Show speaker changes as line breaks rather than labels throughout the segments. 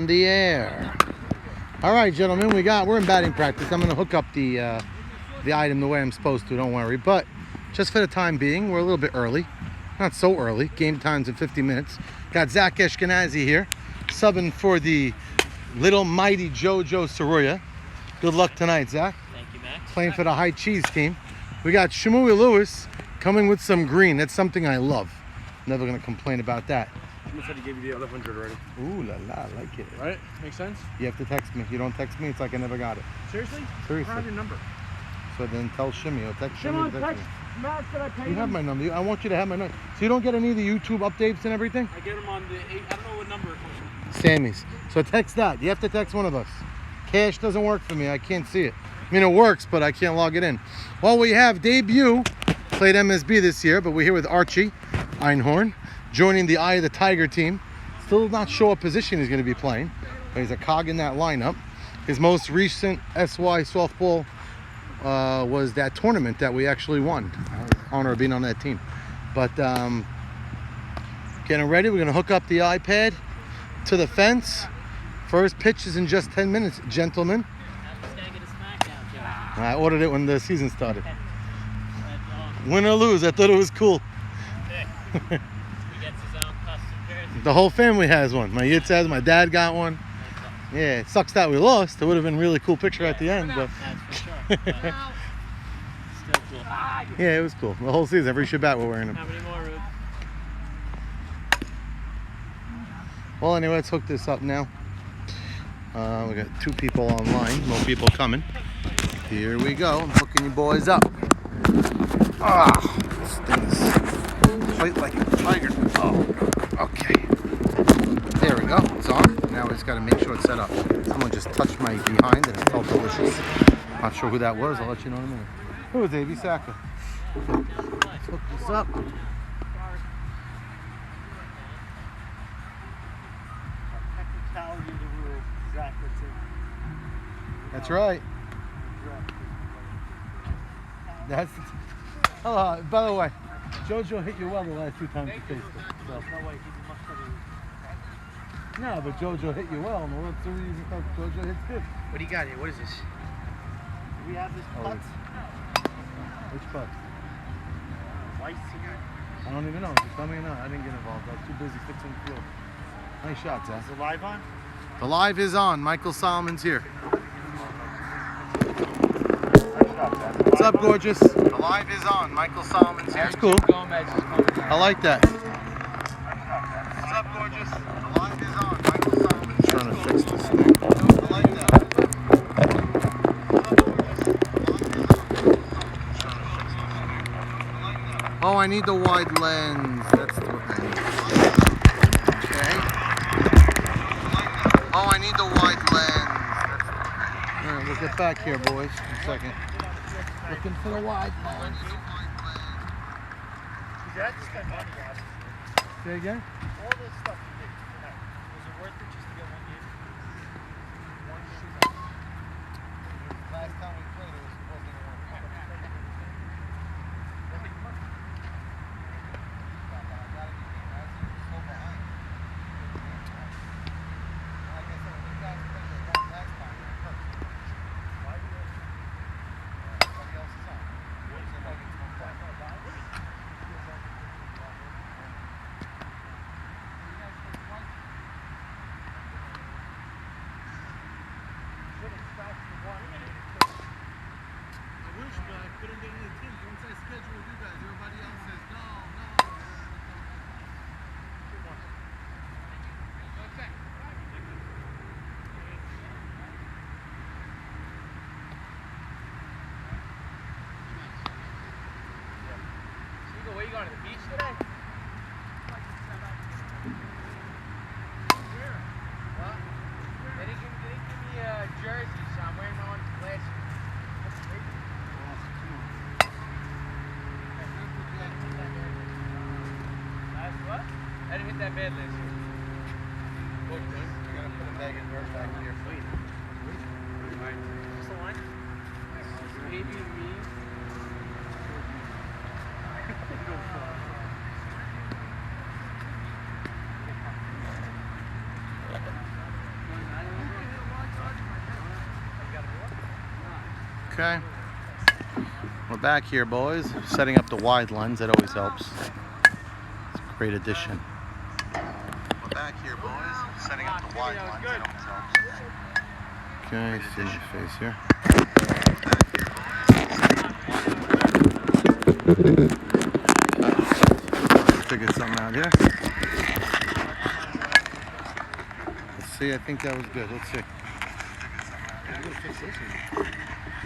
on the air. All right, gentlemen, we're in batting practice. I'm going to hook up the item the way I'm supposed to, don't worry. But just for the time being, we're a little bit early. Not so early. Game time's in 50 minutes. Got Zach Ashkenazi here, subbing for the little mighty JoJo Soroya. Good luck tonight, Zach.
Thank you, Max.
Playing for the High Cheese team. We got Shamui Lewis coming with some green. That's something I love. Never going to complain about that.
Someone said he gave you the other 100 already.
Ooh la la, I like it.
Right? Makes sense?
You have to text me. If you don't text me, it's like I never got it.
Seriously?
Seriously.
I don't have your number.
So then tell Shimmy or text Shimmy.
Text Max that I paid
You have my number. I want you to have my number. So you don't get any of the YouTube updates and everything?
I get him on the 8. I don't know what number it comes from.
Sammy's. So text that. You have to text one of us. Cash doesn't work for me. I can't see it. I mean, it works, but I can't log it in. Well, we have debut. Played MSB this year, but we're here with Archie Einhorn, joining the Eye of the Tiger team. Still not sure what position he's going to be playing, but he's a cog in that lineup. His most recent SY softball was that tournament that we actually won. I had the honor of being on that team. But getting ready. We're going to hook up the iPad to the fence. First pitch is in just 10 minutes, gentlemen. I ordered it when the season started. Win or lose, I thought it was cool.
He gets his own custom jersey.
The whole family has one. My Yitz has, my dad got one. Yeah, it sucks that we lost. It would have been a really cool picture at the end, but
That's for sure. But still cool.
yeah, it was cool. The whole season, every Shabbat we're wearing them.
How many more, Rude?
Well, anyway, let's hook this up now. We got 2 people online, more people coming. Here we go. I'm hooking you boys up. This thing is fight like a tiger. Oh, okay. There we go. It's on. Now we just got to make sure it's set up. Someone just touched my behind and it felt delicious. Not sure who that was. I'll let you know in a minute. Who was A.B. Saka? Let's hook this up. That's right. That's. Oh, by the way, JoJo hit you well the last 2 times you faced him. So. No, but JoJo hit you well in the World Series. JoJo hits good.
What do you got here? What is this?
We have this putt.
Which putt?
Weiss here.
I don't even know. Just tell me or not. I didn't get involved. I was too busy fixing the field. Nice shot, Zach.
Is it live on?
The live is on. Michael Solomon's here. What's up, gorgeous? The live is on. Michael Solomon's here. That's cool. I like that. What's up, gorgeous? The live is on. Michael Solomon's trying to fix this thing. I like that. Oh, I need the wide lens. That's what I need. Okay. Oh, I need the wide lens. All right, we'll get back here, boys. In a second. Looking for the wide lens. Say again?
All this stuff you did tonight, was it worth it just to get one game?
Last time we played, it wasn't going to work.
Where you going to the beach today? What? They didn't give me a jersey, so I'm wearing my one from last year. That's crazy. Last what? I didn't hit that bad last year. What, you gotta put a bag in dirt back in your fleet. Alright, what's the line? Maybe me.
Okay. We're back here, boys. Setting up the wide lens. That always helps. It's a great addition. We're back here, boys. Setting up the wide lens. That always helps. Okay, see your face here. Figure something out here. Let's see. I think that was good. Let's see.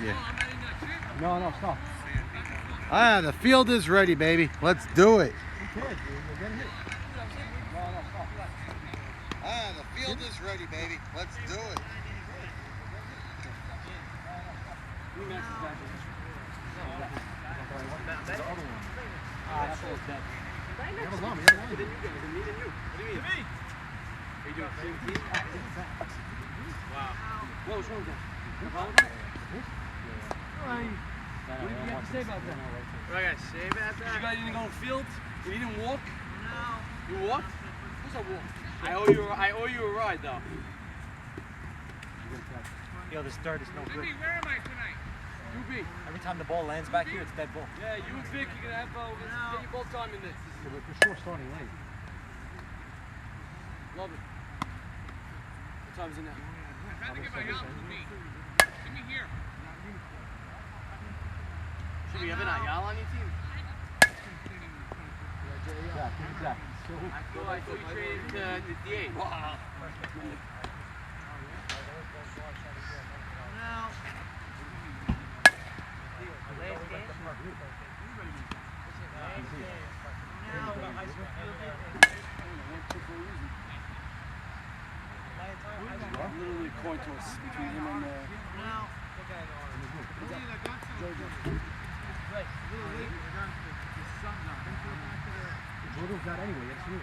Yeah.
No, stop.
Ah, the field is ready, baby. Let's do it. Ah, the field is ready, baby. Let's do it.
What was wrong with that? What do you have to say about that? What I gotta say about that? You guys didn't go on the field? You didn't walk? No. You walked? Of course I walked. I owe you a ride though.
Yo, this dirt is no good.
Where am I tonight? You be.
Every time the ball lands back here, it's dead ball.
Yeah, you and Vic, you're gonna have get your ball time in this.
We're sure starting late.
Love it. What time is it now?
I'd rather get my help with me. Give me here.
Should we have an Ayala on your team?
Exactly.
I thought you traded the D8. Wow. Literally a coin toss between him and
Jordan's not anyway, that's you.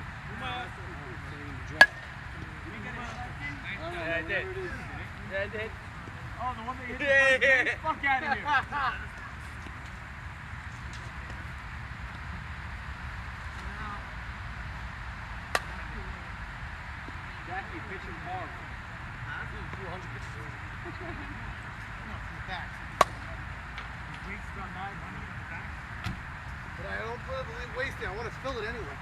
Yeah, I did. Yeah, I did.
Oh, the one that hit
Yeah.
fuck out of here.
Jackie pitching hard. 200 pitches.
But I don't put the waste in. I want to fill it anyway.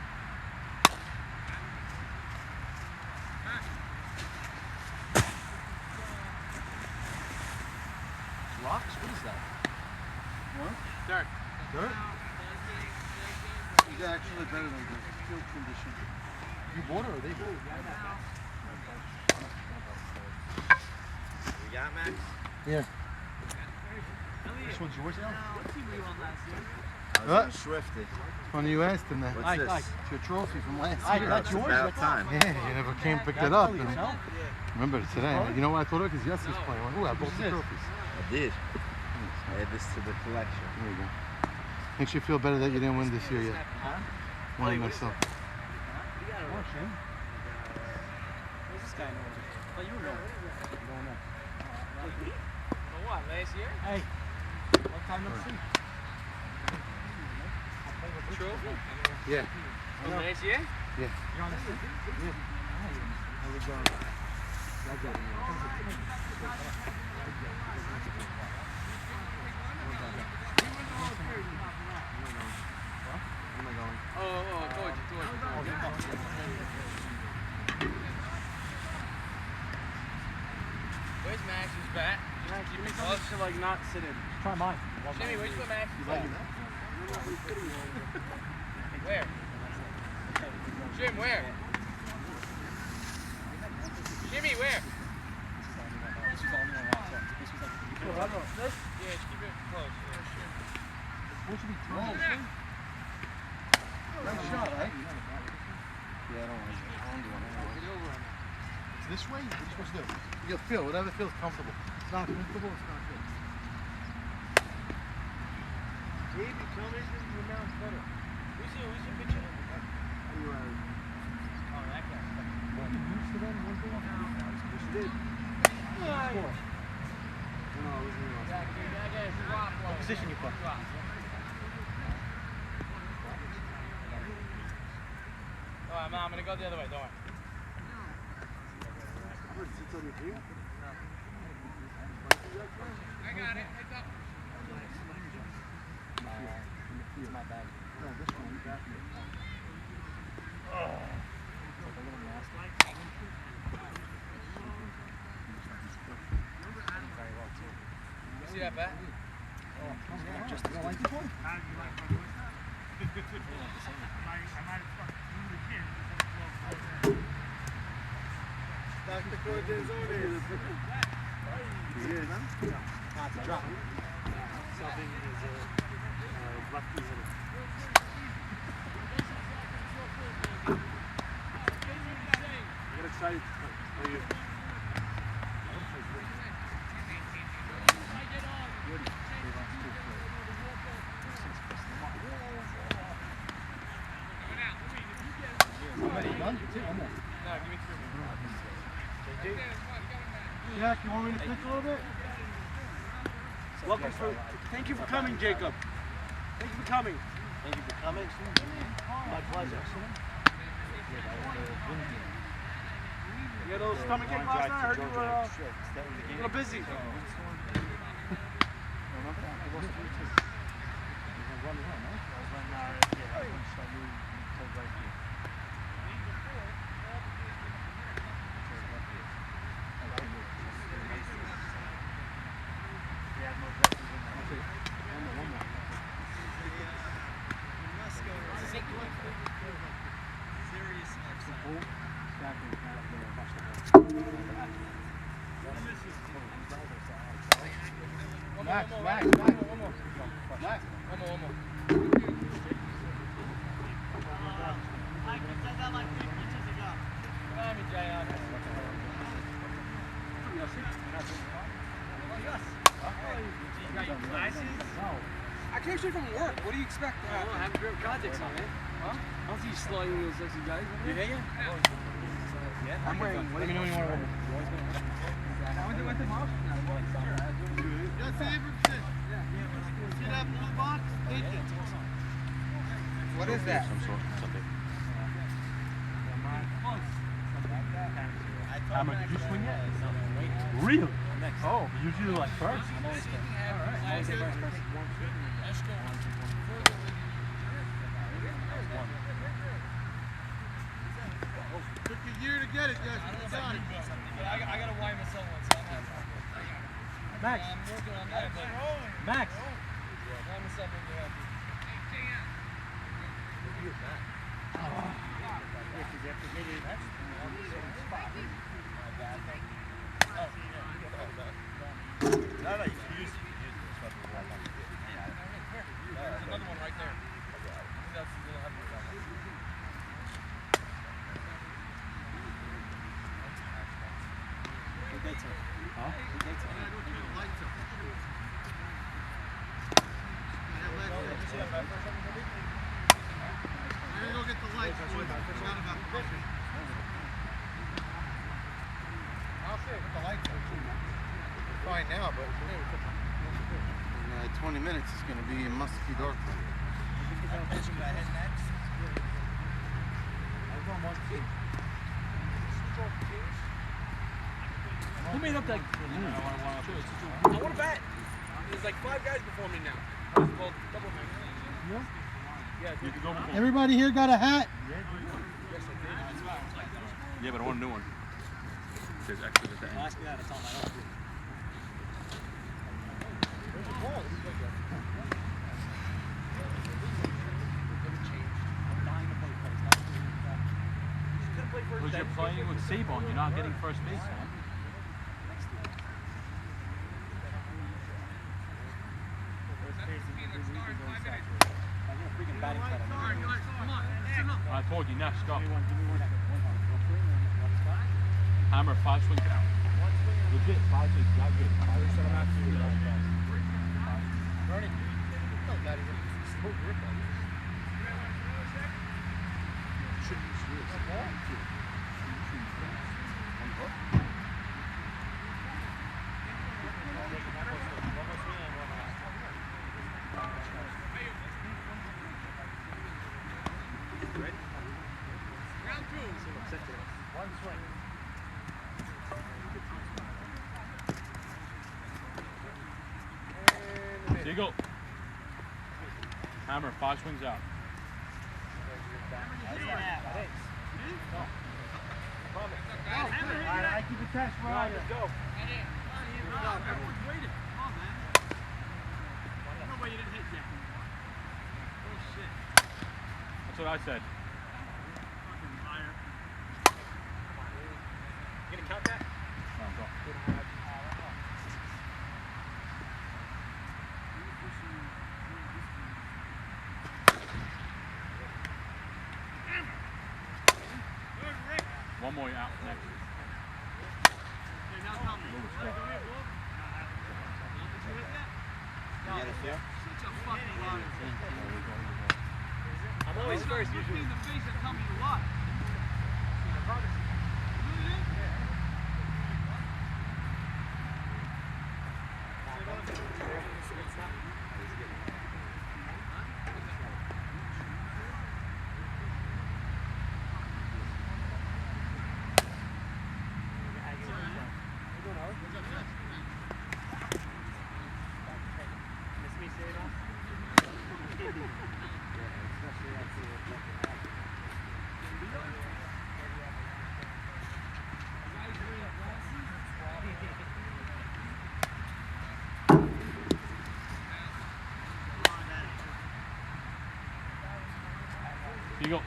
Rocks? What is that?
What?
Dirt.
Dirt? He's actually better than the field condition.
You bought it or they bought it?
We got Max?
Yeah.
This one's yours, Al?
What team were you on last year?
What?
Swifted.
Funny you asked him that.
What's this?
It's your trophy from last
Ike,
year.
that's yours?
About time.
Yeah, you never came picked it up. And remember today.
Huh?
You know why I thought of it? Because Jesse's playing. I went, ooh, I have both the
Who's this?
trophies.
I did. Add this to the collection.
There you go. Makes you feel better that you didn't win this year yet. Winning myself.
What's this guy know? But you know.
For what, last year?
Hey, long time no see.
Trophy?
Yeah.
From last year?
Yeah.
You're on the seat? Yeah. How we going?
George. Where's Max's bat?
You make something to like not sit in. Try mine.
Jimmy, where'd you put Max's bat? Where? Jim, where? Jimmy, where? Yeah, just keep it close.
What should be
Oh,
thrown?
nice shot, right? Yeah, I don't like it. I don't do one.
It's this way? What are you supposed to do?
You'll feel whatever feels comfortable. It's not comfortable, it's not good.
Maybe tell me your mouth's better.
Who's your pitcher?
Oh,
that guy.
What you used to them one day? Yes, you did. Score. No, it wasn't yours.
That guy's drop low.
What position you put?
Drop. Alright, I'm gonna go the other way, don't worry.
Sits on your team?
got it. Heads up.
It's my bag. No, this one you got me. It's like a little nasty. Very well too.
You see that bat?
Just you don't like this one?
Dr. Cortez.
He is. That's a drop. Something is lefties in it. I get excited for you.
Jack, you want me to pitch a little bit?
Thank you for coming, Jacob. Thank you for coming.
Thank you for coming. My pleasure.
You had a little stomach ache last night? I heard you were a little busy.
Max.
One more. Come on, Jay.
I came straight from work. What do you expect? I have grip contacts on, man. Huh? I don't see you sliding with those sexy guys. You hanging? Yeah. I'm wearing.
Let me know when you want to order.
What is that?
Hammer, did you swing it? Really? Oh, usually like first. Alright.
Took a year to get it, guys. You got it.
I gotta wind myself once. So I'm
Max.
working on that. But
Max.
wind myself when you're happy. There's another one right there. That's a little heavier.
We're gonna go get the lights, boys. Forgot about the lights. I'll say put the lights on. It's fine now, but in 20 minutes it's gonna be, it must be dark.
Who made up that?
I want to bet. There's like 5 guys before me now. It's called double man. Yeah,
Everybody here got a hat?
Yeah, but I want a new one. There's extras at the end.
ask me that. It's on my own.
Because you're playing with Sabon, you're not getting first base, man. I told you next, go. Hammer, 5 swings out. Legit, 5 swings, not good.
Bernie.
Eagle. Hammer, 5 swings out.
Alright, I keep a test for you.
Go. Everyone's waiting. Come on, man. No way you didn't hit yet. Bullshit.
That's what I said.
Fucking liar.
You gonna count that?
No, go. One more out next.
Okay, now tell me.
Little step.
Such a fucking liar.
I'm always first
Look me
usually.
in the face and tell me you lie.
Miss me, say it all?
Eagle.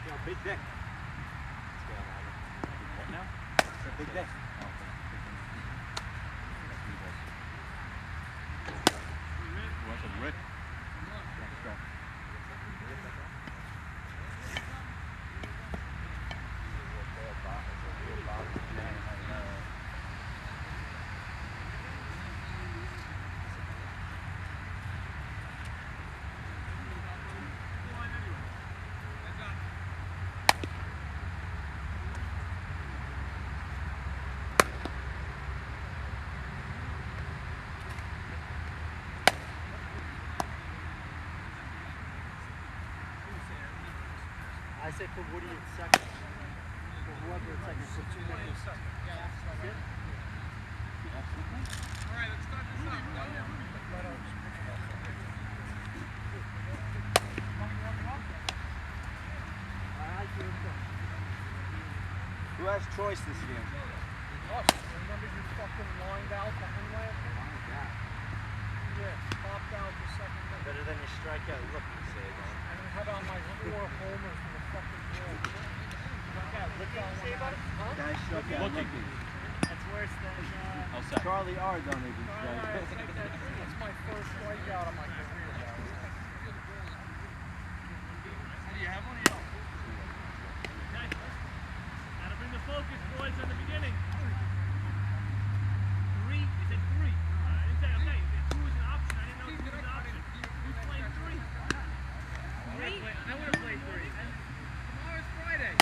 Yo, big dick.
What now?
It's a big dick.
What's a Rick? Next go.
I say put Woody at second. For whoever it's second, put 2 Woody.
Alright, let's start this up.
Alright, here we go.
Who has choice this game?
Remember you fucking lined out the last one? Yeah, popped out the second one.
Better than your strikeout looking, say it.
And I had on my 4 homers for the fucking ball.
Guys struck out
Looking.
That's worse than
All set.
Charlie R. don't even strike.
that's my first strikeout of my career.
Do you have one or you don't?
Gotta bring the focus, boys, in the beginning. 3? You said 3. I didn't say, okay, 2 is an option. I didn't know 2 was an option. Who's playing 3? 3?
I would have played 3. Tomorrow's Friday.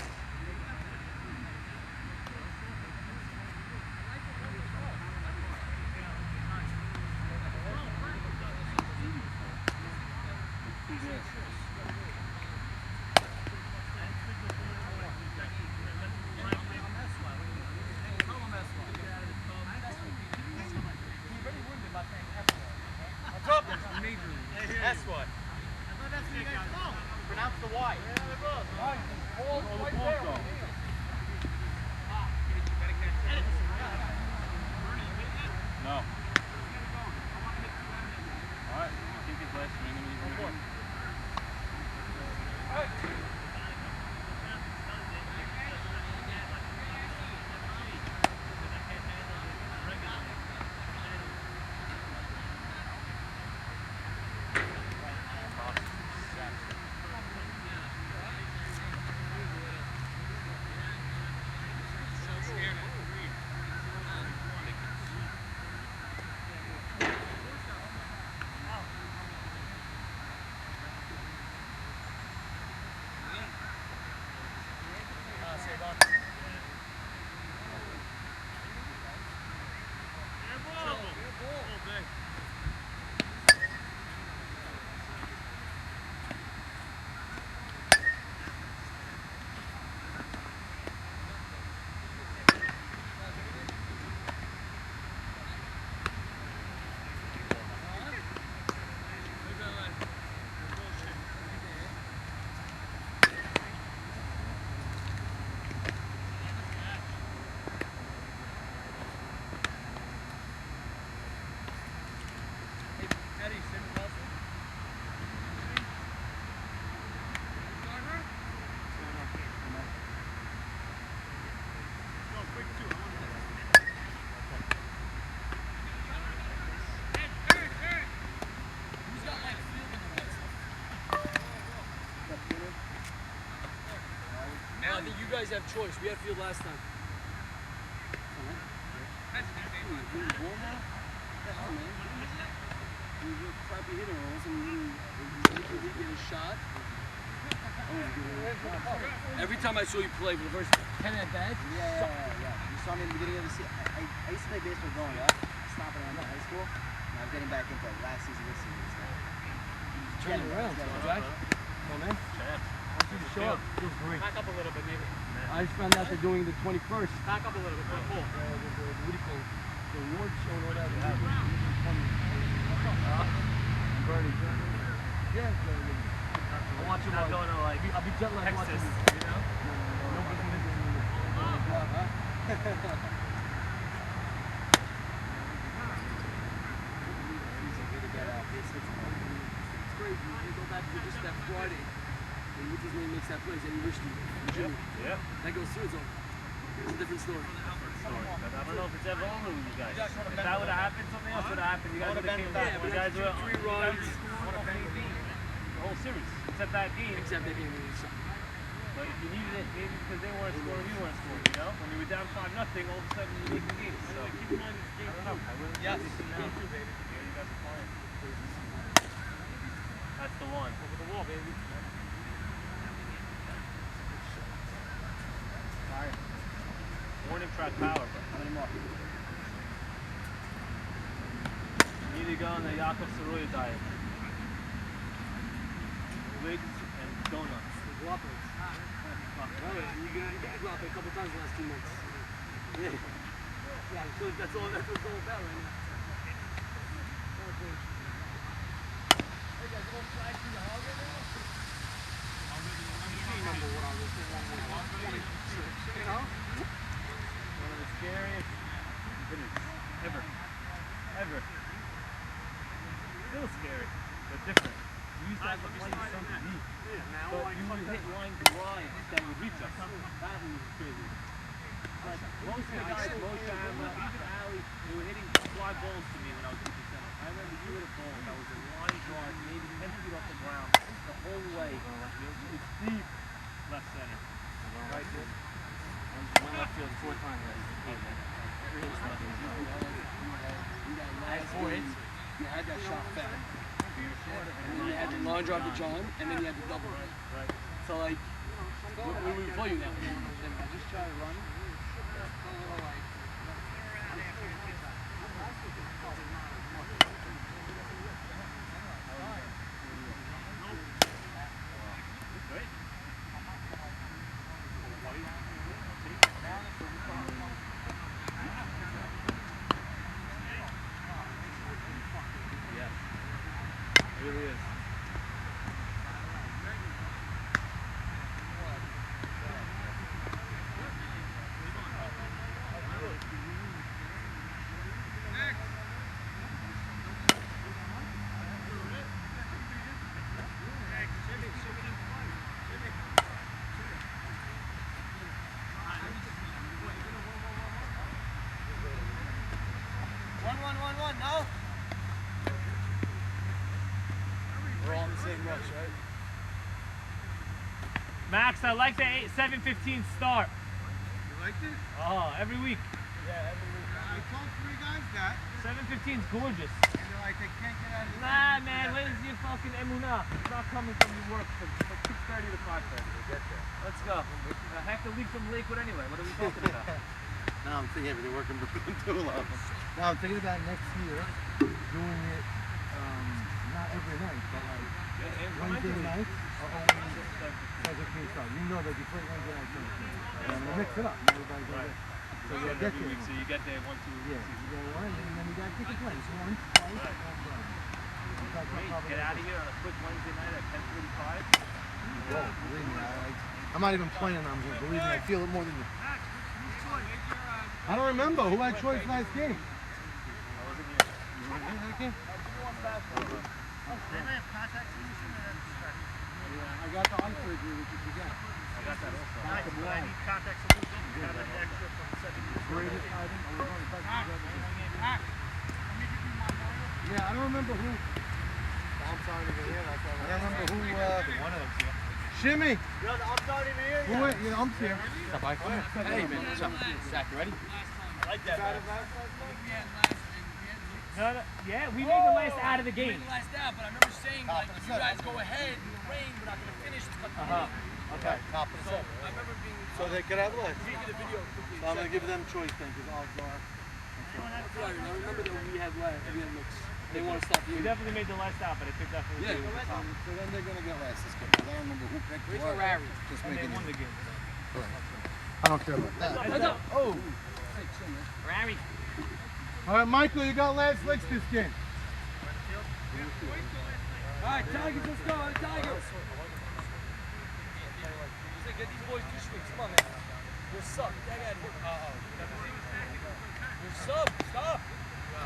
guys have choice. We had field last time. You're a ball now? Yeah, man. You're a crappy hitter, or something. You get a shot. Every time I saw you play for the first 10 at bats,
Yeah. You saw me in the beginning of the season. I used to play baseball growing up, stopping around high school, and I'm getting back into it last season, this season.
turn around. Jack? Oh, man. I see the show up. Feels great.
Back up a little bit, maybe.
I just found out they're doing the 21st.
Back up a little bit. Cool.
What do you call it? The award show and all that. Bernie. Yeah, I'll watch him.
Not going to like
I'll be jet lagged
Texas,
watching.
you know?
Nobody's in It's crazy. You go back to just that Friday, and what's his name makes that place, Eddie Richie, Jimmy.
Yeah.
That goes through, it's a different story.
I don't know if it's ever over with you guys. If that would have happened, something else would have happened. You guys would have came back.
Yeah, but
You guys
after
were
3 runs.
the whole series, except that game.
Except they didn't really suck.
But if you needed it, maybe because they weren't scoring, you weren't scoring. You know, when you were down 5-0, all of a sudden you make the game. So keep in mind this game. I don't know. I wouldn't
Yes.
listen now. Yeah, you guys are playing. That's the one. Over the wall, baby.
Alright.
Warning track power, bro.
How many more?
You need to go on the Yaakov Saroya diet. Wigs and donuts.
Guapos. You get guapo a couple times the last 2 months. Yeah. Yeah, so that's what it's all about right now. Hey guys, all flash in the hog right now? I don't remember what I was doing. You know?
One of the scariest hitters ever. Ever. Still scary, but different. We used to have to play something deep. But you would hit line drives that would reach us. That was crazy. Like most of the guys, most Chandler, even Ali, they were hitting fly balls to me when I was pitching center. I remember you hit a ball that was a line drive, maybe 10 feet off the ground, the whole way. It's deep left center. Right there. One left field 4 times last season. Every hit's nothing.
I had 4 hits. You had that shot back. And then you had the line drive to John, and then you had the double.
Right.
So like, what we play you now? Just try to run.
Great. Yes. It really is.
One, no?
We're all in the same rush, right?
Max, I like the 7:15 start.
You liked it?
Oh, every week.
Yeah, every week.
I told 3 guys that,
7:15 is gorgeous.
and they're like, they can't get out of the
Nah, man, where's your fucking emunah? It's not coming from your work from 6:30 to 5:30. We'll get there. Let's go. Heck, the leak from Lakewood anyway. What are we talking about?
Now I'm thinking everything working for Tula. Now I'm thinking about next year doing it not every night, but like Wednesday night or always 7:15 start. You know that you play Wednesday night 7:15. And we mix it up. Everybody goes there. So we'll get
Every
there.
week, so you get there 1, 2
Yeah,
weeks.
you go one and then you got different plays. Once, twice, no problem. In fact, I'll
Great.
probably
Get
do
out of here on a quick Wednesday night at 10:45.
Whoa, believe me, I'm not even playing on here. Believe me, I feel it more than you. I don't remember who had choice last game.
I wasn't here.
You were in that game? I got the eye surgery, which you forget.
I got that also.
Back of line.
contact solution. You have an extra from the second.
Greatest item. Yeah, I don't remember who. I'm sorry to get here. I don't remember who. One of them. Shimmy.
Yo, the ump's not even here
Who went? Yeah, I'm here.
Hey, man, what's up? Zach, you ready?
I like that.
No, yeah, we made the last out of the game.
last out, but I remember saying, like, you guys go ahead in the rain, we're not going to finish.
Okay, top of the set.
I remember being
So they could have less.
making the video quickly.
So I'm going to give them choice then, because odds are.
I remember that we had looks. They want to stop
We
you.
definitely made the last out, but it could definitely be the top.
So then they're going to get less this game, because I don't remember who picked what.
Rary?
Just
And they
making
won
it.
the game.
I don't care about that.
Oh! Rary.
All right, Michael, you got last licks this game.
All right, Tigers, let's go. Tigers. Get these boys 2 swings. Come on, man. You're sub. Get out of here. You're sub. Stop.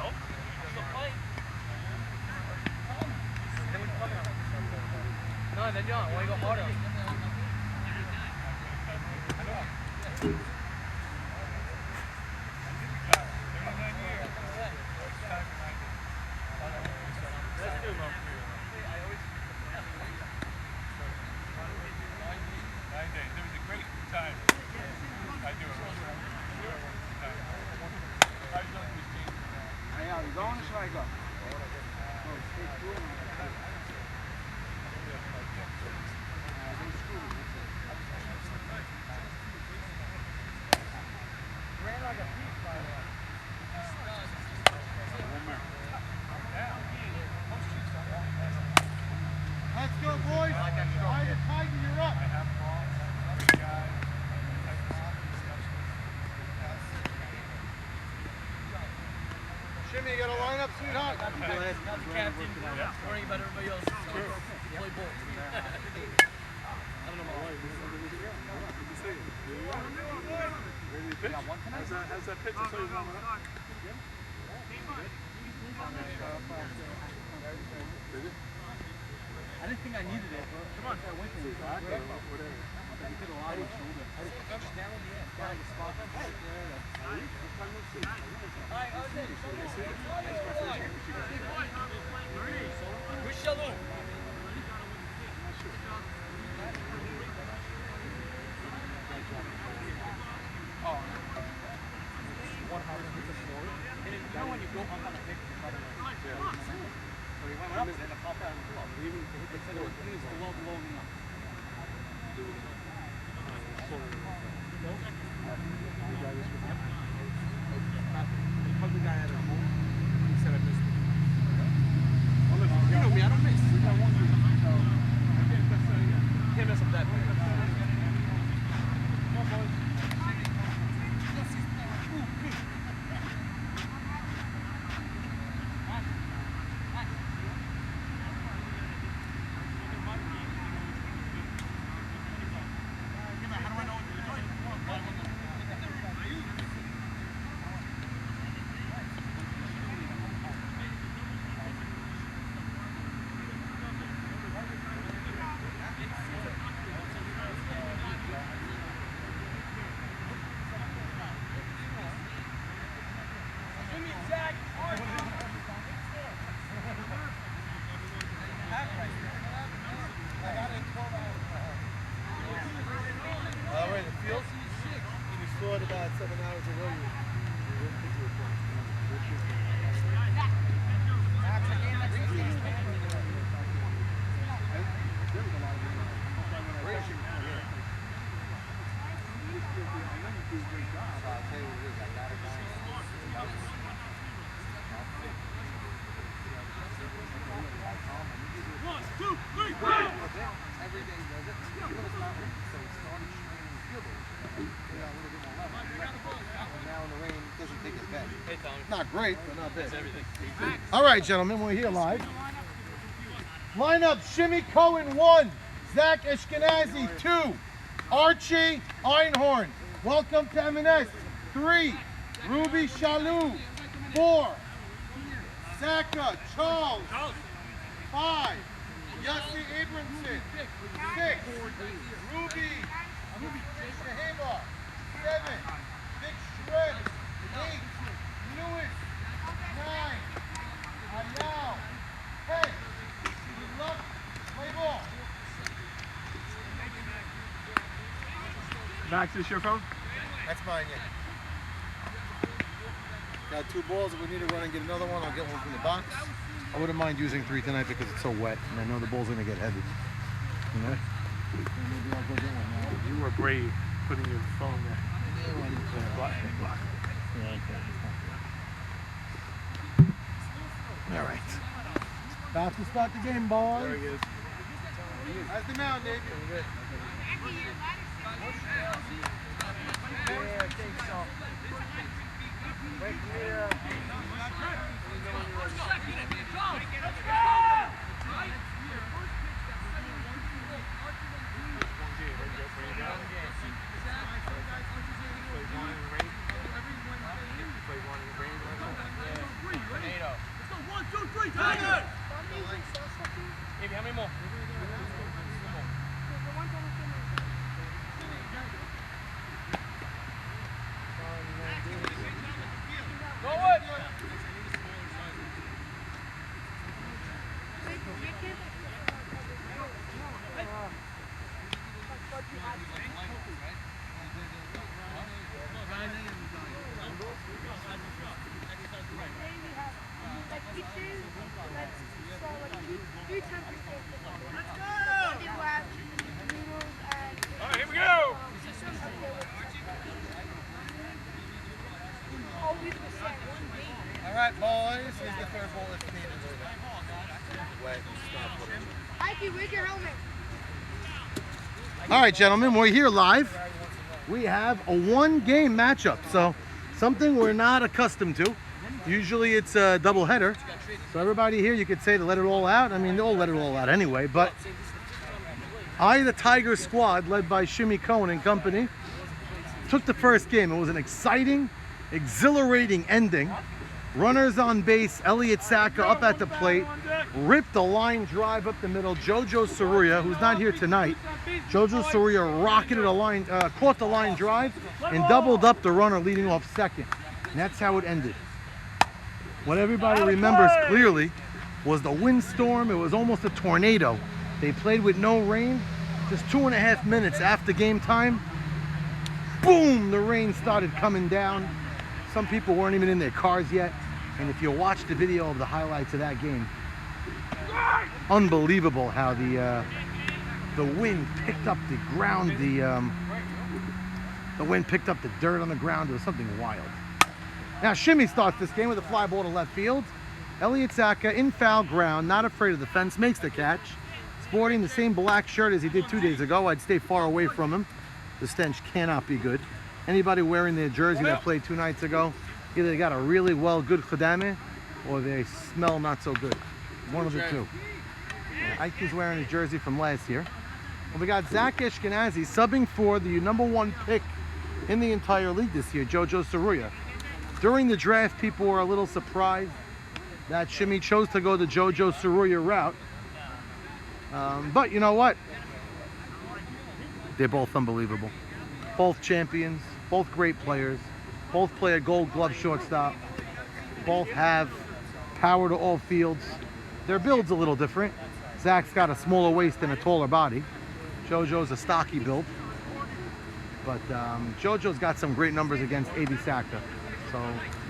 Nope. You're playing. Then we come out. No, then you don't. Why you go harder?
Let's go, boys. All right, Tiger, you're up. Shimmy, you got to line up, sweetheart.
Go ahead. Not the captain. Worrying about everybody else. Play ball. I don't know my wife.
How's that pitch? I saw you warming up.
I didn't think I needed it, but come on, I went to it. I did a lot of shoulder. Just down in the end. Down the spot. Where's Shalom? You know when you go up on the pick, you try to like, so he went up and then popped out of the club. They said it was below me. The guy had a home. He said I missed it. You know me, I don't miss. I won you. So I can't mess up that bad. Come on, boys.
About 7 hours ago.
One, two, three, go!
Every day does it. So he started training field goals. Now in the rain, it doesn't take as bad.
Hey, Tom.
Not great, but not bad.
That's everything.
All right, gentlemen, we're here live. Line up, Shimmy Cohen 1, Zach Ashkenazi 2, Archie Einhorn. Welcome to M&S 3, Ruby Shalou 4, Zaka Charles 5, Yossi Abramson 6, Ruby Shaheba 7, Vic Shred 8, Lewis 9, Ayal 10. Good luck. Play ball.
Max, is your phone?
That's mine, yeah. Got 2 balls. If we need to run and get another one, I'll get one from the box. I wouldn't mind using 3 tonight because it's so wet, and I know the ball's gonna get heavy. You know? Maybe I'll go get one now.
You were brave putting your phone there. Block.
All right. About to start the game, boys.
There he is.
How's the mound, David?
Yeah, I think so. Wait for me to...
Maybe how many more? Go it! All right, here we go!
All right, boys. Here's the 3rd ball if needed. Wait, stop.
Mikey, where's your helmet?
All right, gentlemen, we're here live. We have a 1-game matchup, so something we're not accustomed to. Usually it's a doubleheader. So everybody here, you could say to let it all out. I mean, they'll let it all out anyway, but the Tiger squad, led by Shimmy Cohen and company, took the first game. It was an exciting, exhilarating ending. Runners on base, Elliot Saka up at the plate, ripped a line drive up the middle. Jojo Saruya, who's not here tonight, Jojo Saruya rocketed a line, caught the line drive, and doubled up the runner leading off second. And that's how it ended. What everybody remembers clearly was the windstorm. It was almost a tornado. They played with no rain. Just 2.5 minutes after game time, boom, the rain started coming down. Some people weren't even in their cars yet. And if you watch the video of the highlights of that game, unbelievable how the wind picked up the ground, the wind picked up the dirt on the ground. It was something wild. Now Shimmy starts this game with a fly ball to left field. Elliot Saka in foul ground, not afraid of the fence, makes the catch. Sporting the same black shirt as he did 2 days ago. I'd stay far away from him. The stench cannot be good. Anybody wearing their jersey that played 2 nights ago, either they got a really good khadame or they smell not so good. One of the two. Ike is wearing his jersey from last year. And we got Zach Ashkenazi subbing for the #1 pick in the entire league this year, Jojo Saruya. During the draft, people were a little surprised that Shimmy chose to go the Jojo Saruya route. But you know what? They're both unbelievable. Both champions, both great players, both play a Gold Glove shortstop, both have power to all fields. Their build's a little different. Zach's got a smaller waist and a taller body. Jojo's a stocky build. But Jojo's got some great numbers against A.B. Saka. So,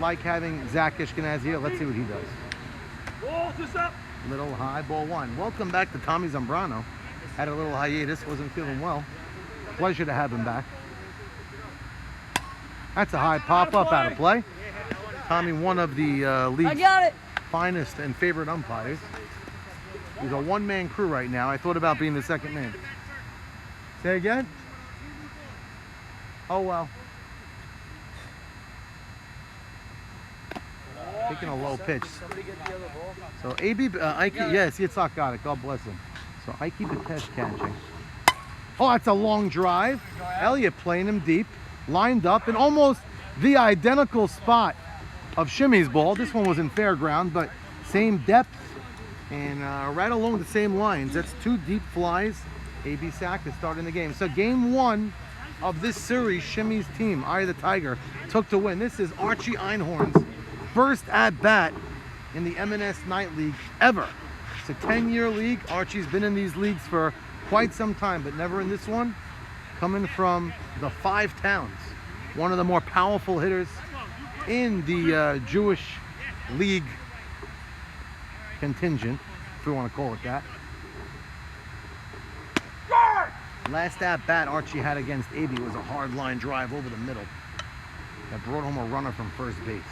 like having Zach Ashkenazi here, let's see what he does.
Ball just up.
Little high, ball 1. Welcome back to Tommy Zambrano. Had a little hiatus, wasn't feeling well. Pleasure to have him back. That's a high pop-up out of play. Tommy, one of the league's finest and favorite umpires. He's a one-man crew right now. I thought about being the second man. Say again? Oh, well. Taking a low pitch. So AB, Ike, yes, Yitzhak got it. God bless him. So Ike Batesh catching. Oh, that's a long drive. Elliott playing him deep, lined up in almost the identical spot of Shimmy's ball. This one was in fair ground, but same depth and right along the same lines. That's 2 deep flies. AB Saka starting the game. So game 1 of this series, Shimmy's team, Eye of the Tiger, took to win. This is Archie Einhorn's first at-bat in the M&S Night League ever. It's a 10-year league. Archie's been in these leagues for quite some time, but never in this one. coming from the Five Towns, one of the more powerful hitters in the Jewish League contingent, if we want to call it that. Last at bat Archie had against AB was a hard line drive over the middle that brought home a runner from first base.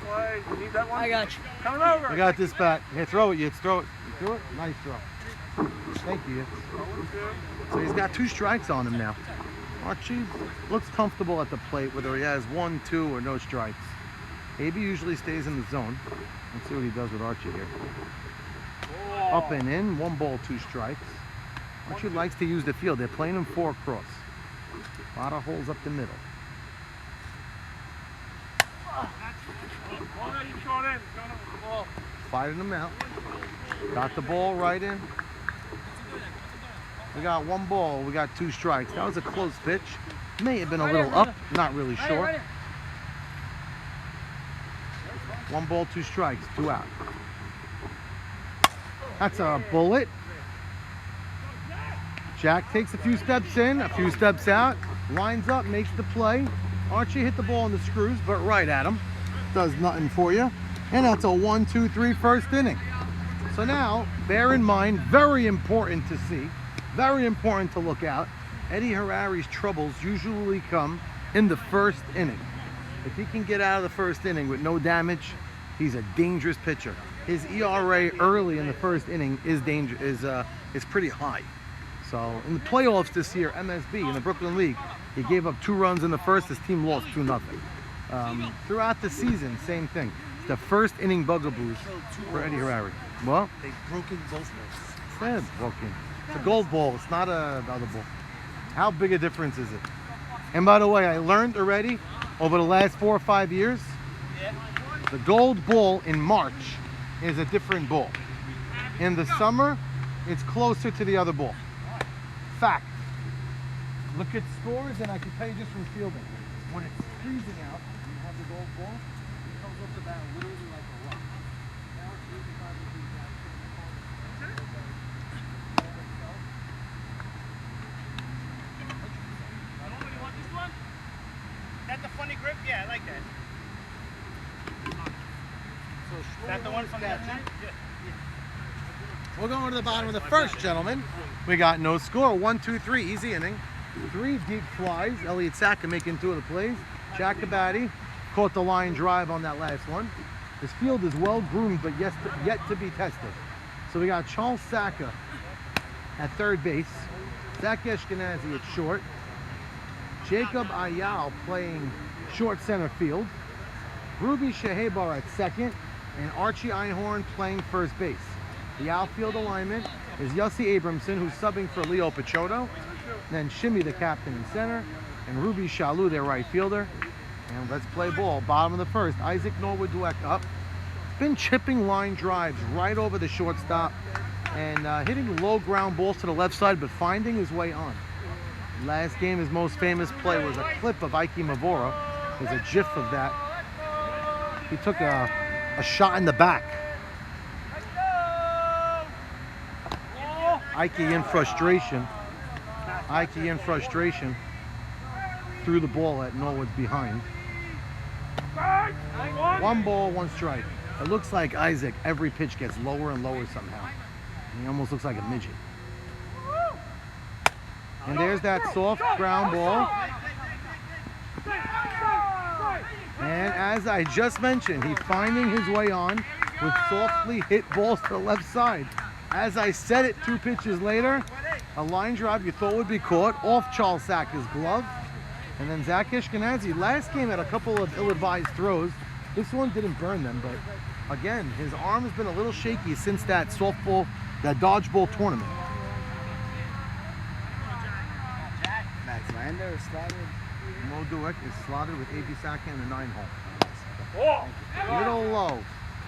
Play. You need that one?
I got you.
Coming over.
I got this bat. Here, throw it, Yitz. Throw it. You threw it? Nice throw. Thank you, Yitz. So he's got 2 strikes on him now. Archie looks comfortable at the plate, whether he has 1, 2, or no strikes. AB usually stays in the zone. Let's see what he does with Archie here. Up and in, 1 ball, 2 strikes. Archie likes to use the field. They're playing him 4 across. A lot of holes up the middle. Fired him out. Got the ball right in. We got 1 ball. We got 2 strikes. That was a close pitch. May have been a little up. Not really sure. 1 ball, 2 strikes. 2 out. That's a bullet. Jack takes a few steps in, a few steps out, lines up, makes the play. Archie hit the ball in the screws, but right at him. Does nothing for you. And that's a 1, 2, 3 first inning. So now, bear in mind, very important to see, very important to look out. Eddie Harari's troubles usually come in the first inning. If he can get out of the first inning with no damage, he's a dangerous pitcher. His ERA early in the first inning is pretty high. So in the playoffs this year, MSB in the Brooklyn League, he gave up 2 runs in the first. His team lost 2-0. Throughout the season, same thing. It's the first inning bugaboos for Eddie Harari. Well,
They've broken both legs.
it's broken. It's a gold ball. It's not another ball. How big a difference is it? And by the way, I learned already over the last 4 or 5 years, the gold ball in March is a different ball. In the summer, it's closer to the other ball. Fact. Look at scores, and I can tell you just from fielding. When it's freezing out, and you have the gold ball, it comes off the bat literally like a rock. Now it's 85 degrees out.
You want this one? That's a funny grip? Yeah, I like that. Is that the one from the other night? Yeah.
We're going to the bottom of the first, gentlemen. We got no score. 1, 2, 3, easy inning. 3 deep flies. Elliott Saka making 2 of the plays. Jack Abadi caught the line drive on that last one. This field is well groomed, but yet to be tested. So we got Charles Saka at third base. Zach Ashkenazi at short. Jacob Ayal playing short center field. Ruby Shahebar at second. And Archie Einhorn playing first base. The outfield alignment is Yossi Abramson, who's subbing for Leo Pachotto. Then Shimmy, the captain, in center. And Ruby Shalou, their right fielder. And let's play ball. Bottom of the first. Isaac Norwood-Dweck up. Been chipping line drives right over the shortstop. And hitting low ground balls to the left side, but finding his way on. Last game, his most famous play was a clip of Ike Mavora. There's a gif of that. He took a shot in the back. Ike in frustration. Threw the ball at Norwood's behind. 1 ball, 1 strike. It looks like Isaac, every pitch gets lower and lower somehow. He almost looks like a midget. And there's that soft ground ball. And as I just mentioned, he's finding his way on with softly hit balls to the left side. As I said it 2 pitches later, a line drive you thought would be caught off Charles Saka's glove. And then Zach Ashkenazi, last game had a couple of ill-advised throws. This one didn't burn them, but again, his arm has been a little shaky since that softball, that dodgeball tournament.
Max Lander is slotted.
Mo Dweck is slotted with A.B. Saka in the 9-hole. Little low.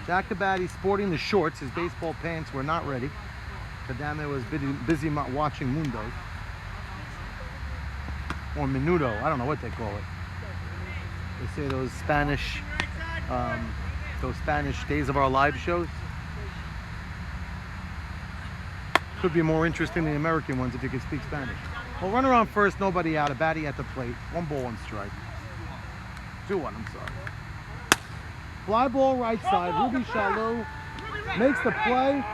Jack Abadi sporting the shorts. His baseball pants were not ready. Kadame was busy watching Mundos. Or Menudo. I don't know what they call it. They say those Spanish Days of Our Lives shows. Could be more interesting than the American ones if you could speak Spanish. Well, run around first, nobody out. A baddie at the plate. 1 ball, 1 strike. 2-1, I'm sorry. Fly ball right side. Ruby Shalou makes the play.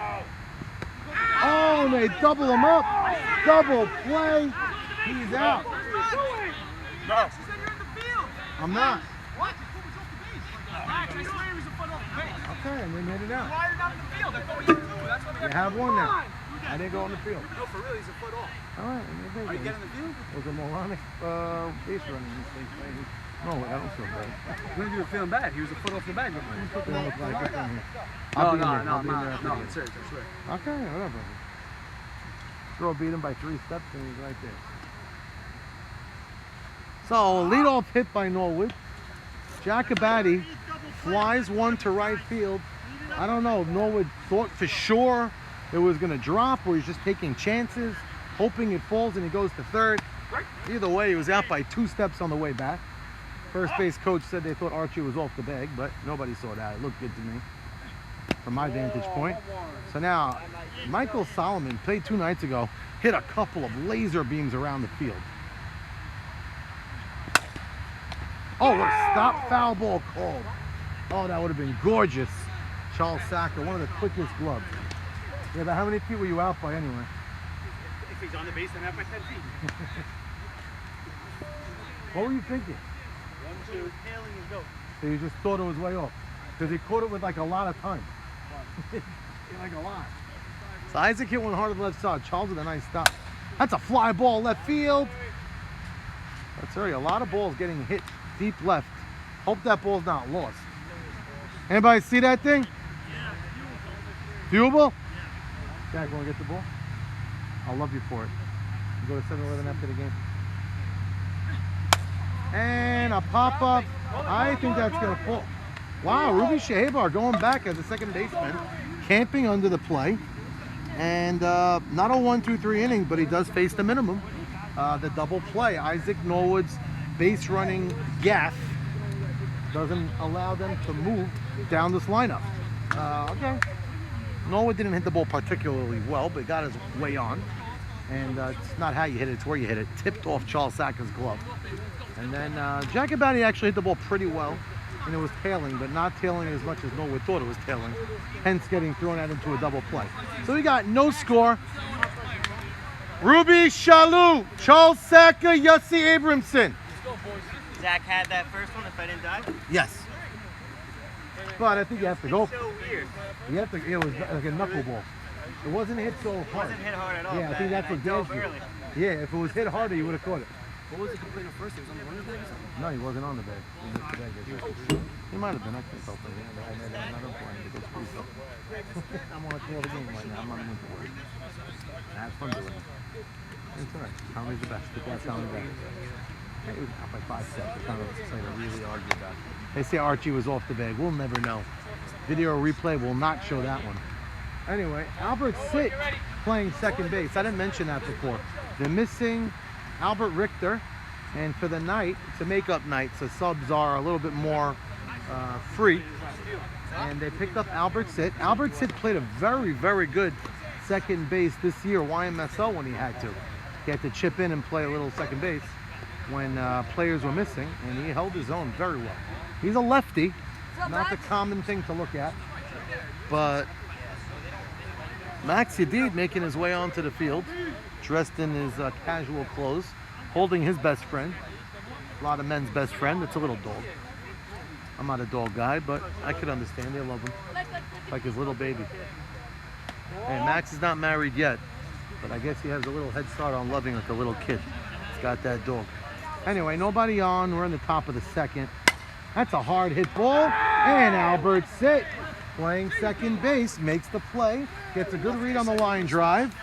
Oh, and they double him up. Double play. He's out.
No. She said you're in the field.
I'm not.
What? Max, I swear he was a foot off the base.
Okay, and they made it out.
Why are you not in the field? I thought we had 2. That's why we
You
got
have 1 now. I didn't go on the field.
No, for real, he's a foot off.
All right.
Are you getting in the field?
It was a moronic base running mistake. No, I don't feel bad.
When you were feeling bad, he was a foot off the bag.
It looked like it from here.
No,
I'll be in
no,
there.
no,
I'll be in there
no,
after
no,
the
it's serious, I swear.
game. Okay, whatever. Throw beat him by 3 steps and he's right there. So, a leadoff hit by Norwood. Jacobati flies 1 to right field. I don't know if Norwood thought for sure it was going to drop or he's just taking chances, hoping it falls and he goes to third. Either way, he was out by 2 steps on the way back. First base coach said they thought Archie was off the bag, but nobody saw that. It looked good to me from my vantage point. So now, Michael Solomon played 2 nights ago, hit a couple of laser beams around the field. Oh, what a stop foul ball called. Oh, that would have been gorgeous. Charles Sacker, one of the quickest gloves. Yeah, but how many feet were you out by anyway?
If he's on the base, I'm out by 10 feet.
What were you thinking?
He was tailing his goat.
So you just thought it was way off? Because he caught it with like a lot of time. Like a lot. So Isaac hit 1 hard to the left side. Charles with a nice stop. That's a fly ball left field. That's right, a lot of balls getting hit deep left. Hope that ball's not lost. Anybody see that thing? Viewable? Jack, want to get the ball? I'll love you for it. You go to 7-Eleven after the game. And a pop-up. I think that's going to fall. Wow, Ruby Shahabar going back as a second baseman, camping under the play. And not a 1-2-3 inning, but he does face the minimum. The double play. Isaac Norwood's base running gaff doesn't allow them to move down this lineup. Okay. Norwood didn't hit the ball particularly well, but got his way on. And it's not how you hit it, it's where you hit it. Tipped off Charles Sacker's glove. And then Jacobati actually hit the ball pretty well. And it was tailing, but not tailing as much as Norwood thought it was tailing. Hence getting thrown out into a double play. So we got no score. Ruby Shalou, Charles Sacker, Yossi Abramson.
Zach had that first one if I didn't die.
Yes. But I think you have to go.
So weird.
You have to. It was like a knuckleball. It wasn't hit so hard.
It wasn't hit hard at all.
Yeah, I think that's what damaged you. Yeah, if it was hit harder, you would have caught it.
What was the complaint at first? He was on the running bag or something?
No, he wasn't on the bag. He missed the bag. He might have been. I can't tell. I made another point. It goes pretty slow. I'm watching all the game right now. I'm not into work. I had fun doing it. It's all right. Tommy's the best. But that's Tommy back. It was out by 5 steps. It's kind of exciting to really argue about it. They say Archie was off the bag. We'll never know. Video replay will not show that one. Anyway, Albert Sitt playing second base. I didn't mention that before. They're missing Albert Richter, and for the night, it's a makeup night, so subs are a little bit more free. And they picked up Albert Sitt. Albert Sitt played a very, very good second base this year, YMSL, when he had to. He had to chip in and play a little second base when players were missing, and he held his own very well. He's a lefty, not the common thing to look at, but Max Yadid making his way onto the field, dressed in his casual clothes, holding his best friend, a lot of men's best friend. It's a little dog. I'm not a dog guy, but I could understand. They love him, like his little baby. And Max is not married yet, but I guess he has a little head start on loving like a little kid. He's got that dog. Anyway, nobody on. We're in the top of the second. That's a hard hit ball. And Albert Sitt, playing second base, makes the play. Gets a good read on the line drive.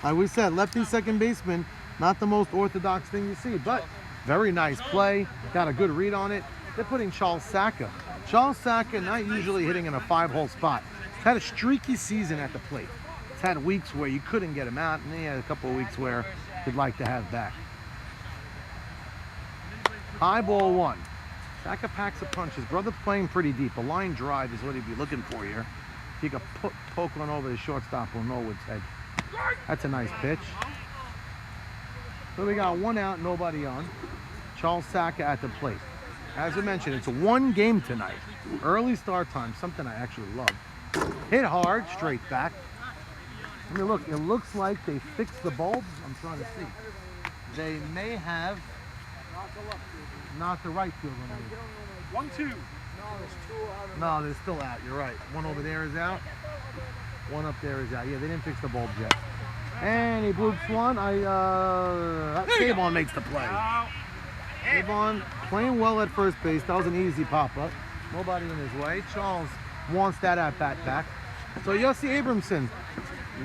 Like we said, lefty second baseman, not the most orthodox thing you see, but very nice play. Got a good read on it. They're putting Charles Sacker. Charles Sacker not usually hitting in a 5-hole spot. He's had a streaky season at the plate. He's had weeks where you couldn't get him out, and he had a couple of weeks where he'd like to have back. High ball 1. Sacker packs a punch. His brother's playing pretty deep. A line drive is what he'd be looking for here. If he could poke one over the shortstop on Norwood's head. That's a nice pitch. So we got 1 out, nobody on. Charles Saka at the plate. As I mentioned, it's 1 game tonight. Early start time, something I actually love. Hit hard, straight back. I mean, look, it looks like they fixed the bulbs. I'm trying to see. They may have not the right field one.
1-2.
No, they're still out. You're right. One over there is out. One up there is out. Yeah, they didn't fix the bulbs yet. And he bloops one. Sabon makes the play. Sabon playing well at first base. That was an easy pop-up. Nobody in his way. Charles wants that at-bat back. So Yossi Abramson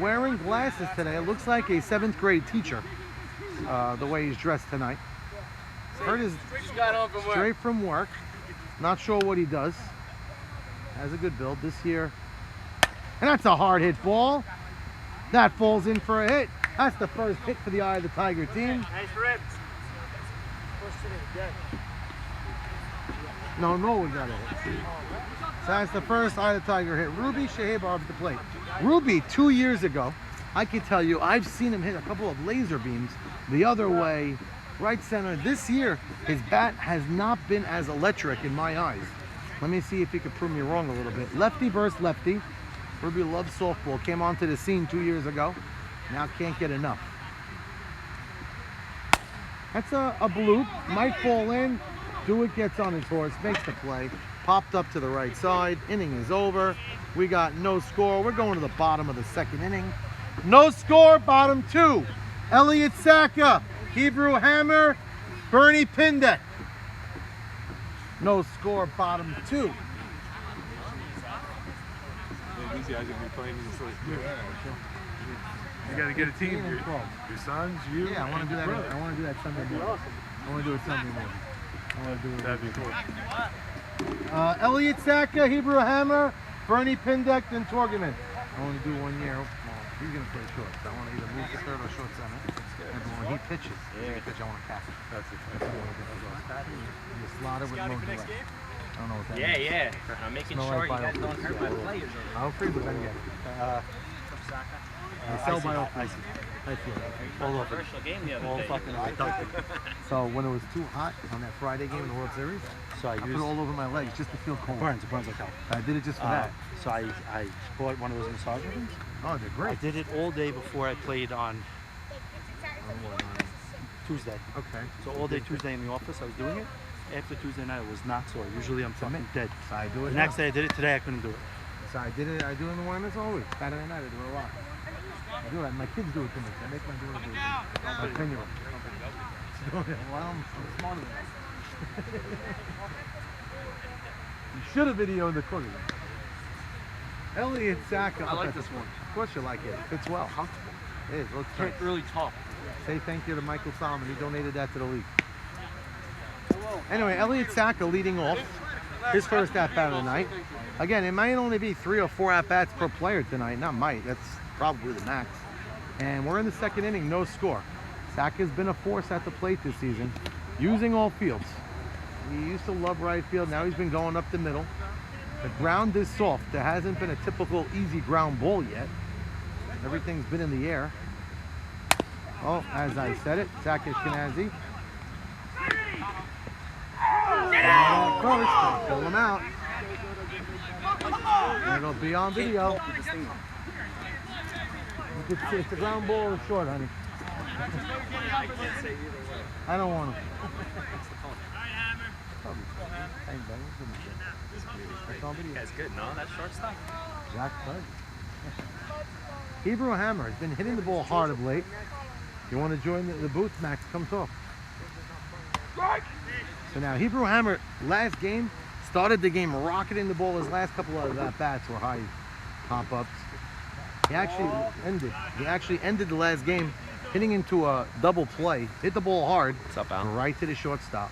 wearing glasses today. It looks like a 7th grade teacher, the way he's dressed tonight. Kurt is
Just got home from work.
straight from work. Not sure what he does. Has a good build this year. And that's a hard hit ball. That falls in for a hit. That's the first hit for the Eye of the Tiger team.
Nice ribs.
No, we got it. So that's the first Eye of the Tiger hit. Ruby Shehebar at the plate. Ruby, 2 years ago, I can tell you, I've seen him hit a couple of laser beams the other way, right center. This year, his bat has not been as electric in my eyes. Let me see if he could prove me wrong a little bit. Lefty versus lefty. Ruby loves softball. Came onto the scene 2 years ago. Now can't get enough. That's a bloop. Might fall in. Dewitt gets on his horse, makes the play. Popped up to the right side. Inning is over. We got no score. We're going to the bottom of the 2nd inning. No score, bottom 2. Elliot Saka, Hebrew Hammer, Bernie Pindek. No score, bottom 2.
These guys are gonna be playing this like you gotta get a team. Your sons, you.
Yeah, I want
and
to do
your
that.
brother.
I want to do that Sunday morning. I want to do it Sunday morning. I want to do it.
That'd be cool.
Elliot Saka, Hebrew Hammer, Bernie Pindek, and Torgeman. I want to do 1 year. Well, he's going to play short. So I want to either move to third or short center. And when he pitches, I want to catch it.
That's it.
You slot it with no direct. I don't know what that
Yeah,
is.
yeah. I'm making
Smell
sure
like
you guys
biofreeze.
don't hurt my players over
I'll free, but then again. They sell biofreeze. I feel that.
there. Commercial game the other day.
So when it was too hot on that Friday game in the World Series,
So I
I put it all over my legs just to feel cold.
it burns like hell.
I did it just for that.
So I bought one of those massage rooms.
Oh, they're
I
great.
did it all day before I played on Tuesday.
Okay.
So all day Tuesday in the office, I was doing it. After Tuesday night, it was not sore. Usually I'm fucking dead.
So I do it
The
now.
next day I did it. Today I couldn't do it.
So I did it. I do it in the morning all week. Saturday night I do it a lot. I do it. My kids do it to me. I make my daughter do it. My 10-year-old. Well, I'm smarter than that. You should have videoed the cookie. Elliot Saka.
I like this one.
Of course you like it. It fits well.
Comfortable.
It is. Looks nice.
Really tough.
Say thank you to Michael Solomon. He donated that to the league. Anyway, Elliot Saka leading off his first at-bat of the night. Again, it might only be 3 or 4 at-bats per player tonight. Not might. That's probably the max. And we're in the 2nd inning. No score. Saka's been a force at the plate this season, using all fields. He used to love right field. Now he's been going up the middle. The ground is soft. There hasn't been a typical easy ground ball yet. Everything's been in the air. Oh, as I said it, Saka Ashkenazi. First, pull him out. And it'll be on video. You can see it's the ground ball is short, honey. I don't want him. That's on video.
That's good, no? That's shortstop.
Jack Bud. Hebrew Hammer has been hitting the ball hard of late. You want to join the booth? Max comes off. So now Hebrew Hammer, last game, started the game rocketing the ball. His last couple of bats were high pop-ups. He actually ended the last game hitting into a double play. Hit the ball hard.
What's up, Al?
Right to the shortstop.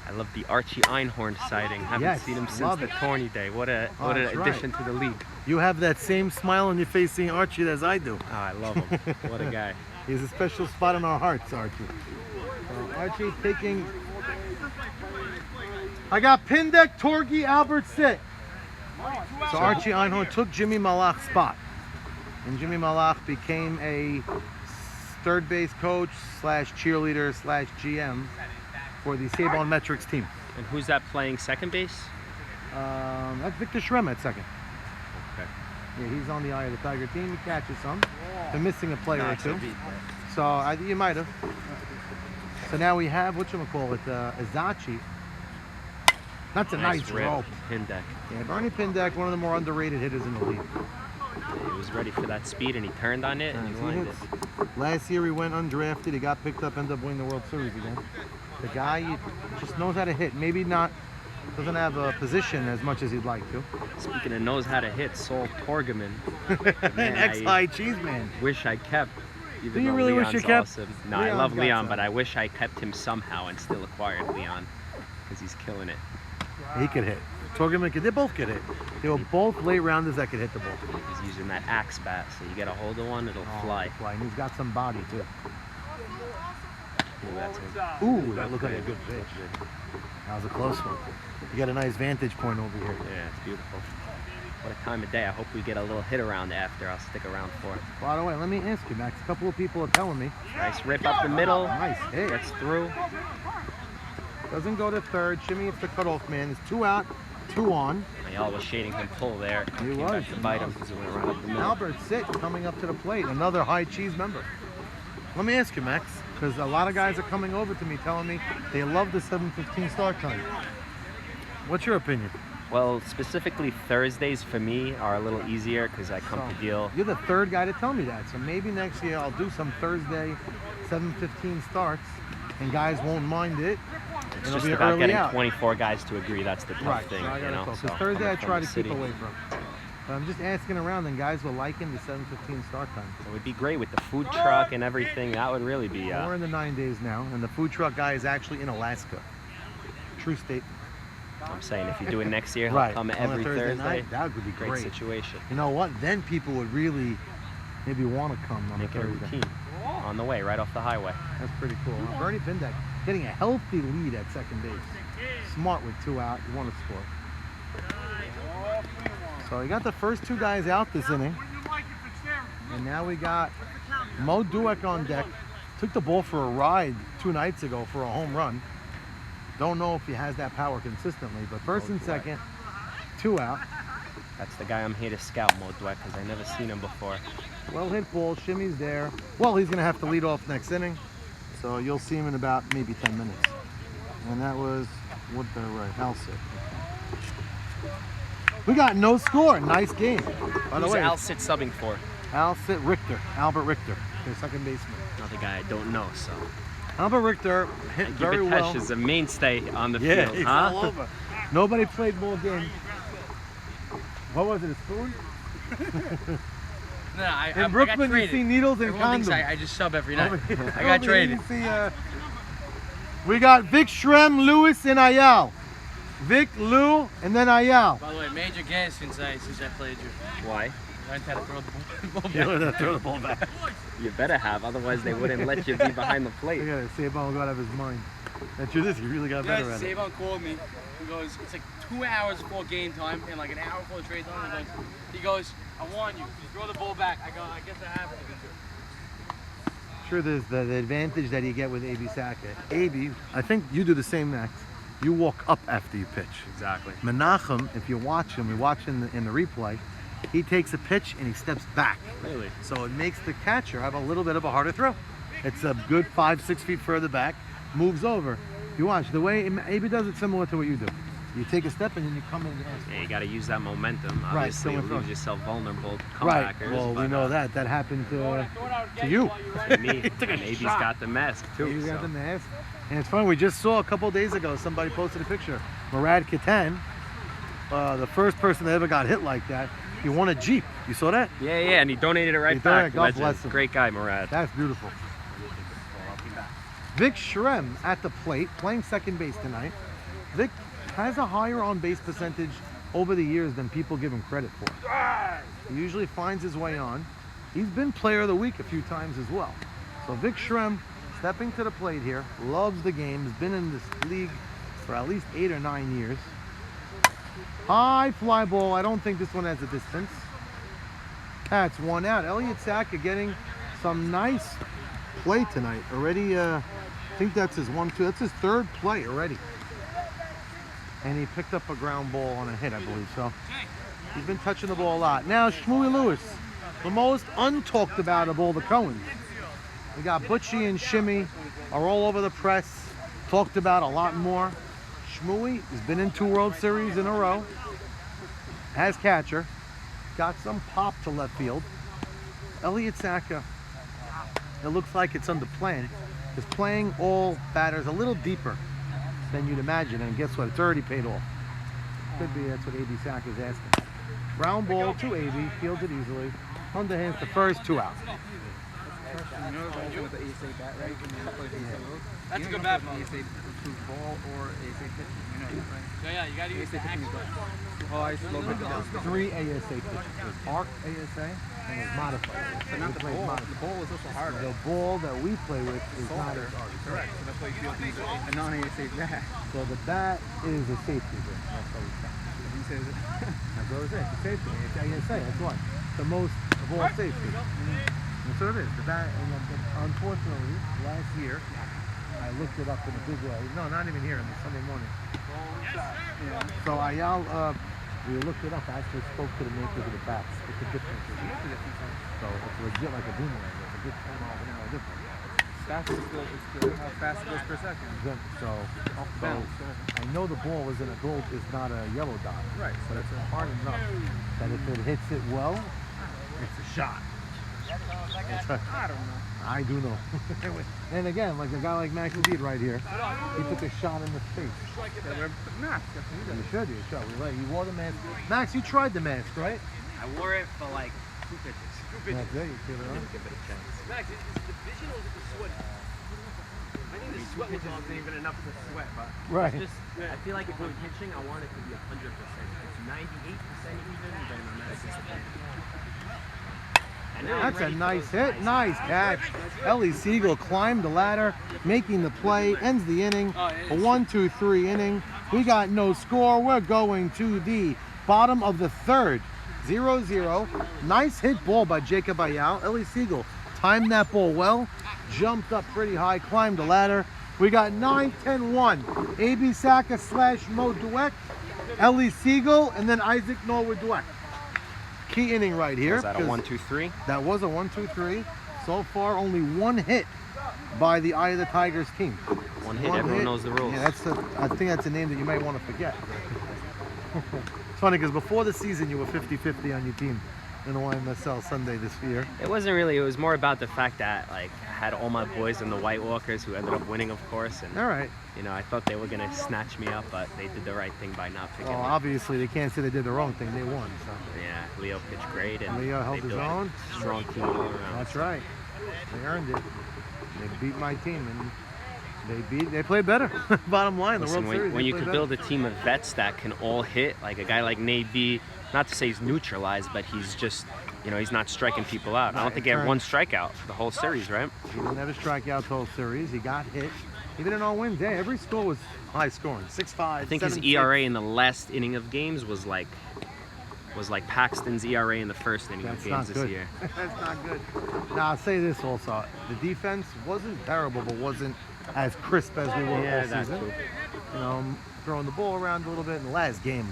I love the Archie Einhorn sighting. Haven't
Yes,
seen him since
love
the
it.
tourney day. What an
That's right.
addition to the league.
You have that same smile on your face seeing Archie as I do.
Oh, I love him. What a guy.
He has a special spot in our hearts, Archie. So Archie taking... I got Pindek, Torgi, Albert sit. So Archie Einhorn took Jimmy Malach's spot. And Jimmy Malach became a third base coach slash cheerleader slash GM for the Sabon Metrics team.
And who's that playing second base?
That's Victor Schrem at second.
Okay.
Yeah, he's on the Eye of the Tiger team. He catches some. Been missing a player or two. So you might have. So now we have, whatchamacallit, Azachi. That's a nice
rip.
rope.
Pindek.
Yeah, Bernie Pindek, one of the more underrated hitters in the league.
He was ready for that speed and he turned on it and he
He
lined
hits.
it.
Last year he went undrafted. He got picked up, ended up winning the World Series again. The guy just knows how to hit. Maybe not, doesn't have a position as much as he'd like to.
Speaking of knows how to hit, Sol Torgeman. Man,
Ex-high cheese man.
Wish I kept. Even
Do you
though
really wish
Leon's
you kept?
awesome. No, I
Leon's
love
got
Leon,
some.
but I wish I kept him somehow and still acquired Leon because he's killing it.
He could hit. Torgeman could. They both could hit. They were both late rounders that could hit the ball.
He's using that axe bat, so you get a hold of one, it'll fly.
And he's got some body too.
Ooh, that's him.
Ooh, that looked like a good pitch. That was a close one. You got a nice vantage point over here.
Yeah, it's beautiful. What a time of day. I hope we get a little hit around after. I'll stick around for it.
By the way, let me ask you, Max. A couple of people are telling me.
Nice rip up the middle.
Nice hit.
Gets through.
Doesn't go to third. Shimmy hits the cutoff man. It's 2 out, 2 on.
Ayala was shading him pull there.
He
Came
was.
back to bite him because it went right up the middle.
Albert Sitt coming up to the plate. Another high cheese member. Let me ask you, Max, because a lot of guys are coming over to me telling me they love the 7:15 start time. What's your opinion?
Well, specifically Thursdays for me are a little easier because I come to deal.
You're the third guy to tell me that. So maybe next year I'll do some Thursday 7:15 starts, and guys won't mind it.
It's
It'll
just
be
about
early
getting
out.
24 guys to agree. That's the tough
Right,
thing,
so I
you
gotta
know.
talk.
So
'Cause Thursday I
coming
try
from
to
the
keep
city,
away from. But I'm just asking around, and guys were liking the 7:15 start time.
it would be great with the food truck and everything. That would really be.
We're in the 9 days now, and the food truck guy is actually in Alaska. True state.
I'm saying if you do it next year, he'll
Right.
come
On a
every
Thursday
Thursday.
night, that would be
Great
great.
situation.
You know what? Then people would really maybe want to come on
Make
a
it a
Thursday.
routine. On the way, right off the highway.
That's pretty cool. Bernie Pindek getting a healthy lead at second base. Smart with 2 out. You want to score. So he got the first 2 guys out this inning. And now we got Mo Dueck on deck. Took the ball for a ride 2 nights ago for a home run. Don't know if he has that power consistently, but first and second, 2 out.
That's the guy I'm here to scout, Mo Dweck, because I've never seen him before.
Well hit ball, Shimmy's there. Well, he's gonna have to lead off next inning. So you'll see him in about maybe 10 minutes. And that was what the right, Alsit. We got no score. Nice game. By the
Who's
way,
Al sit subbing for?
Alsit Richter, Albert Richter, their second baseman.
Another guy I don't know, so.
Albert Richter hit very
Gibitesh
well.
is a mainstay on the
Yeah,
field,
he's
huh?
all over. Nobody played more games. What was it, a spoon?
No, I
In
got
Brooklyn, you
traded.
see needles and
Everyone thinks
condoms.
I just sub every night.
Over here-
I
over
got
here
traded.
you see, we got Vic Schrem, Lewis, and Ayal. Vic, Lou, and then Ayal.
By the way, major gas since I played you.
Why?
Learned how to throw the ball back.
Yeah, let that throw the ball back.
You better have, otherwise they wouldn't let you be behind the plate.
Look at it, Sabon got out of his mind. That's this, he really got better
Yeah,
at it.
Sabon called me. He goes, it's like 2 hours before game time and like an hour before the trade time. He goes, I warn you, throw the ball back. I go, I guess I have to.
Sure, there's the advantage that you get with A.B. Sackett. A.B., I think you do the same, Max. You walk up after you pitch.
Exactly.
Menachem, if you watch him, we watch in the replay, he takes a pitch and he steps back.
Really?
So it makes the catcher have a little bit of a harder throw. It's a good 5-6 feet further back, moves over. You watch, the way A.B. does it similar to what you do. You take a step and then you come in and ask.
Yeah, you got to use that momentum.
Right,
Obviously,
so in
you
front.
leave yourself vulnerable to
Right,
comebackers.
well, we
but,
know that. That happened to you.
Me, and AB's got the mask too.
He's got
so.
the mask. And it's funny, we just saw a couple days ago, somebody posted a picture. Murad Katan, the first person that ever got hit like that, he won a Jeep. You saw that?
Yeah, and he donated it right
He
back.
donated, God
Legend.
bless him.
Great guy, Murad.
That's beautiful. Vic Schrem at the plate, playing second base tonight. Vic has a higher on-base percentage over the years than people give him credit for. He usually finds his way on. He's been player of the week a few times as well. So Vic Schrem stepping to the plate here, loves the game, has been in this league for at least 8 or 9 years. High fly ball, I don't think this one has a distance. That's 1 out. Elliott Saka getting some nice play tonight. Already, I think that's his 1-2. That's his third play already. And he picked up a ground ball on a hit, I believe. So he's been touching the ball a lot. Now, Shmooey Lewis, the most untalked about of all the Cohens. We got Butchie and Shimmy are all over the press, talked about a lot more. Shmooey has been in 2 World Series in a row, has catcher, got some pop to left field. Elliott Saka, it looks like it's under plan, is playing all batters a little deeper than you'd imagine, and guess what? It's already paid off. Could be that's what A.B. Saka is asking. Ground ball to A.B., fielded easily. Underhands the first, 2 out.
That's a good bat.
Ball or ASA pitch. You know, right?
Yeah, you gotta use the action.
Oh, I slow it down.
3 ASA pitches. There's arc ASA and there's modified.
So not the ball. The ball is also harder.
The ball that we play with is not as arc.
Correct. So that's why you feel these a non-ASA bat.
So the bat is a safety thing. That's what we say.
He says it.
That's what we say. It's a safety thing. It's ASA. That's why. The most of all safety. That's what it is. The bat, and unfortunately, last year, I looked it up in a big way. No, not even here, on the Sunday morning. So Ayal, we looked it up. I actually spoke to the makers of the bats. It's a difference. So it's legit like a boomerang. It's a good 10 miles an hour difference.
Fast is still how fast it goes per second.
So I know the ball is in a gold, is not a yellow dot.
Right.
But it's hard enough that if it hits it well, it's a shot.
I don't know.
I do know. And again, like a guy like Max Reed right here, he took a shot in the face. You should. You wore the mask. Max, you tried the mask, right?
I wore it for like 2 pitches.
That's it. You feel it on?
Give it a chance.
Max, is it the vision or is it the sweat? I think the sweat was on
isn't even enough to sweat, but
Right.
I feel like if I'm pitching, I want it to be 100%. If it's 98% even, then I'm at a disadvantage.
That's a nice hit. Nice catch. Ellie Siegel climbed the ladder, making the play, ends the inning. A 1-2-3 inning. We got no score. We're going to the bottom of the 3rd. 0-0. Nice hit ball by Jacob Ayal. Ellie Siegel timed that ball well, jumped up pretty high, climbed the ladder. We got 9-10-1. A.B. Saka / Mo Dweck, Ellie Siegel, and then Isaac Norwood Dweck. Key inning right here.
Was that a 1-2-3?
That was a 1-2-3. So far, only 1 hit by the Eye of the Tigers team.
One hit, everyone knows the rules.
Yeah, I think that's a name that you might want to forget. It's funny because before the season, you were 50-50 on your team in the YMSL Sunday this year.
It wasn't really. It was more about the fact that like I had all my boys in the White Walkers who ended up winning, of course. And
All right.
you know, I thought they were gonna snatch me up, but they did the right thing by not picking
Well,
me.
obviously, they can't say they did the wrong thing. They won. So
Yeah, Leo pitched great, and
Leo held
they
his
built a
own.
strong team all around.
That's right. They earned it. They beat my team, and they played better. Bottom line, the
Listen,
World Series.
when
they
you
played
can
better.
build a team of vets that can all hit, like a guy like Nate B, not to say he's neutralized, but he's just, you know, he's not striking people out. I don't think he had 1 strikeout for the whole series, right?
He didn't have a strikeout the whole series. He got hit. Even in all wins, every score was high scoring. 6-5.
I think his
7-6.
ERA in the last inning of games was like Paxton's ERA in the first inning
That's
of
not
games this
good.
year.
That's not good. Now, I'll say this also. The defense wasn't terrible, but wasn't as crisp as we were all
that's
season.
true.
You know, throwing the ball around a little bit in the last game.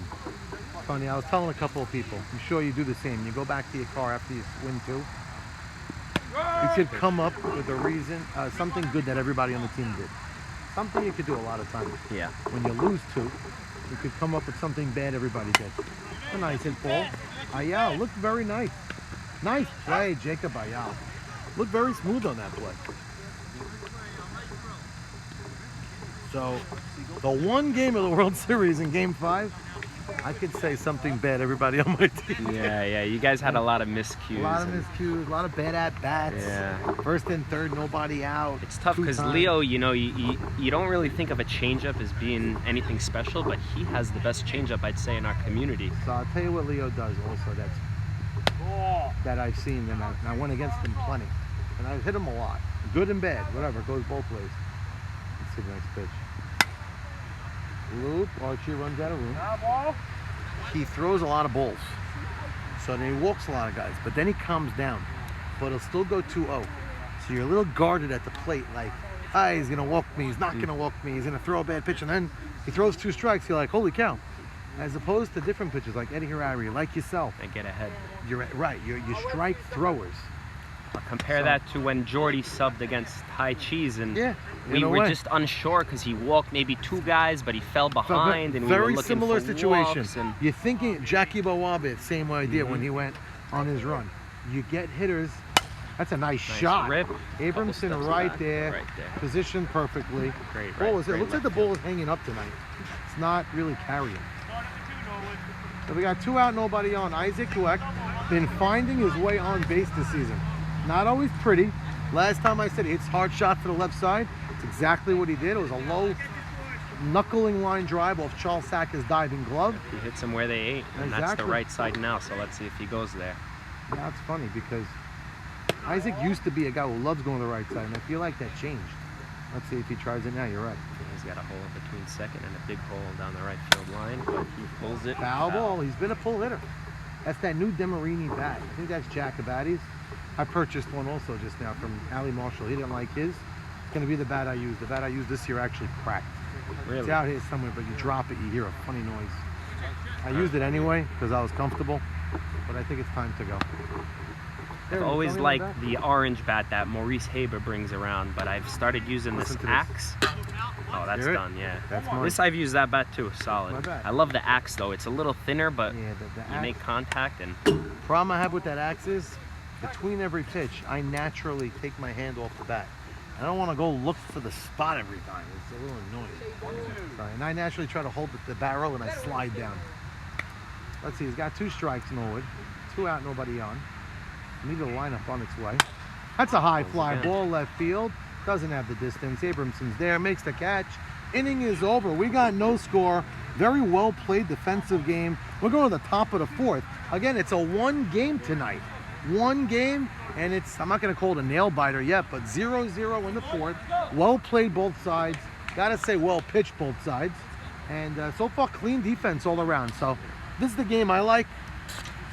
Funny, I was telling a couple of people, I'm sure you do the same. You go back to your car after you win 2. You should come up with a reason, something good that everybody on the team did. Something you could do a lot of times.
Yeah.
When you lose 2, you could come up with something bad everybody did. A nice hit ball. Ayal looked very nice. Nice play, Jacob Ayal. Looked very smooth on that play. So, the one game of the World Series in Game 5, I could say something bad everybody on my team.
Yeah, you guys had a lot of miscues.
A lot of
and-
miscues, a lot of bad at-bats.
Yeah.
First and third, nobody out.
It's tough because
2 times.
Leo, you know, you don't really think of a changeup as being anything special, but he has the best changeup, I'd say, in our community.
So I'll tell you what Leo does also that I've seen, and I went against him plenty. And I've hit him a lot. Good and bad, whatever, it goes both ways. Let's see the next pitch. Loop, Archie runs out of room. He throws a lot of balls. So then he walks a lot of guys, but then he calms down. But he'll still go 2-0. So you're a little guarded at the plate, like, he's gonna walk me, he's not gonna walk me, he's gonna throw a bad pitch, and then he throws 2 strikes, you're like, holy cow. As opposed to different pitchers like Eddie Harari, like yourself.
They get ahead.
You're right, you're strike throwers.
Compare that to when Jordy subbed against High Cheese, and
Yeah,
we
in a
were
way.
just unsure because he walked maybe 2 guys, but he fell behind, and we were
Very
looking
similar
for
situation.
walks, and
You're thinking Jackie Bawabe, same idea when he went on his run. You get hitters. That's a nice shot.
rip.
Abramson
steps
right
back.
there,
Right there.
positioned perfectly.
Great,
Ball
right,
is there.
great
Looks like the
left
ball is hanging up tonight. It's not really carrying. So we got 2 out, nobody on. Isaac Dweck been finding his way on base this season. Not always pretty. Last time I said he hits hard shot to the left side. It's exactly what he did. It was a low knuckling line drive off Charles Sacker's diving glove.
He hits them where they ain't, and that's the
Exactly.
right side now. So let's see if he goes there.
Now it's funny because Isaac used to be a guy who loves going to the right side, and I feel like that changed. Let's see if he tries it now. You're right.
He's got a hole between second and a big hole down the right field line, but he pulls it.
Foul ball. He's been a pull hitter. That's that new Demarini bat. I think that's Jacobatti's. I purchased one also just now from Ali Marshall. He didn't like his. It's going to be the bat I use. The bat I used this year actually cracked.
Really?
It's out here somewhere, but you drop it, you hear a funny noise. I used it anyway because I was comfortable, but I think it's time to go. There
I've
it is.
always
Tell me
liked
about
the orange bat that Maurice Haber brings around, but I've started using this
Listen to this.
axe. Oh, that's
Hear it?
done, yeah.
That's mine.
This I've used that bat too,
My
solid.
bat.
I love the axe though. It's a little thinner, but
Yeah, the
you
axe.
make contact and
Problem I have with that axe is, between every pitch, I naturally take my hand off the bat. I don't want to go look for the spot every time. It's a little annoying. Sorry. And I naturally try to hold the barrel and I slide down. Let's see, he's got 2 strikes, Norwood. 2 out, nobody on. Need a lineup on its way. That's a high fly
again.
ball left field. Doesn't have the distance. Abramson's there, makes the catch. Inning is over. We got no score. Very well played defensive game. We're going to the top of the 4th. Again, it's a 1 game tonight. 1 game, and it's, I'm not going to call it a nail biter yet, but 0-0 in the 4th. Well played both sides. Gotta say, well pitched both sides. And so far, clean defense all around. So this is the game I like.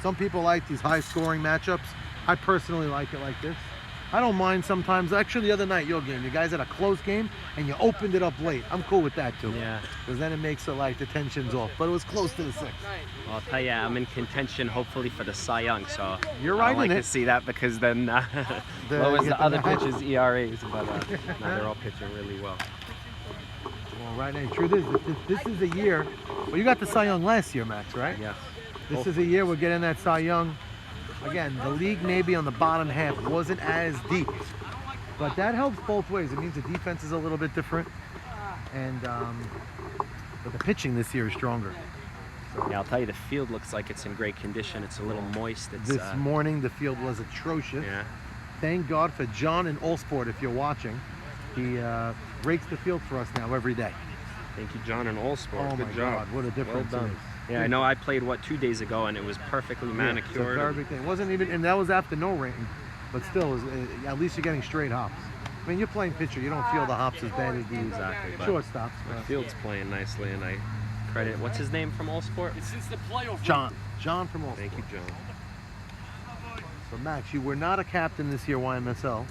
Some people like these high scoring matchups. I personally like it like this. I don't mind sometimes. Actually, the other night, your game, you guys had a close game and you opened it up late. I'm cool with that too.
yeah.
Because then it makes it like the tension's off. But it was close to the 6th.
Well, I'll tell you, I'm in contention hopefully for the Cy Young, so
You're
I
right
don't
in
like
it.
to see that because then
The-
lowers
get
the
the
other
match.
pitchers' ERAs, but now they're all pitching really well.
Well, right now, the truth is, this is a year. Well, you got the Cy Young last year, Max, right?
Yes.
This is a year we're getting that Cy Young. Again, the league maybe on the bottom half wasn't as deep, but that helps both ways. It means the defense is a little bit different, and but the pitching this year is stronger.
Yeah, I'll tell you, the field looks like it's in great condition. It's a little moist. It's
This morning the field was atrocious.
yeah.
Thank God for John in Allsport if you're watching. He rakes the field for us now every day.
Thank you, John, and all sport.
Oh
Good
my
job.
God, what a difference
Well
it
done.
is.
Yeah, I know. I played 2 days ago, and it was perfectly
It's a
manicured.
very big thing. It wasn't even, and that was after no rain, but still, it was, at least you're getting straight hops. I mean, you're playing pitcher, you don't feel the hops as bad as the
Exactly, but
shortstops.
The field's playing nicely, and I credit. What's his name from All Sport?
It's since the playoff.
John from Allsport.
Thank you, John.
So Max, you were not a captain this year YMSL,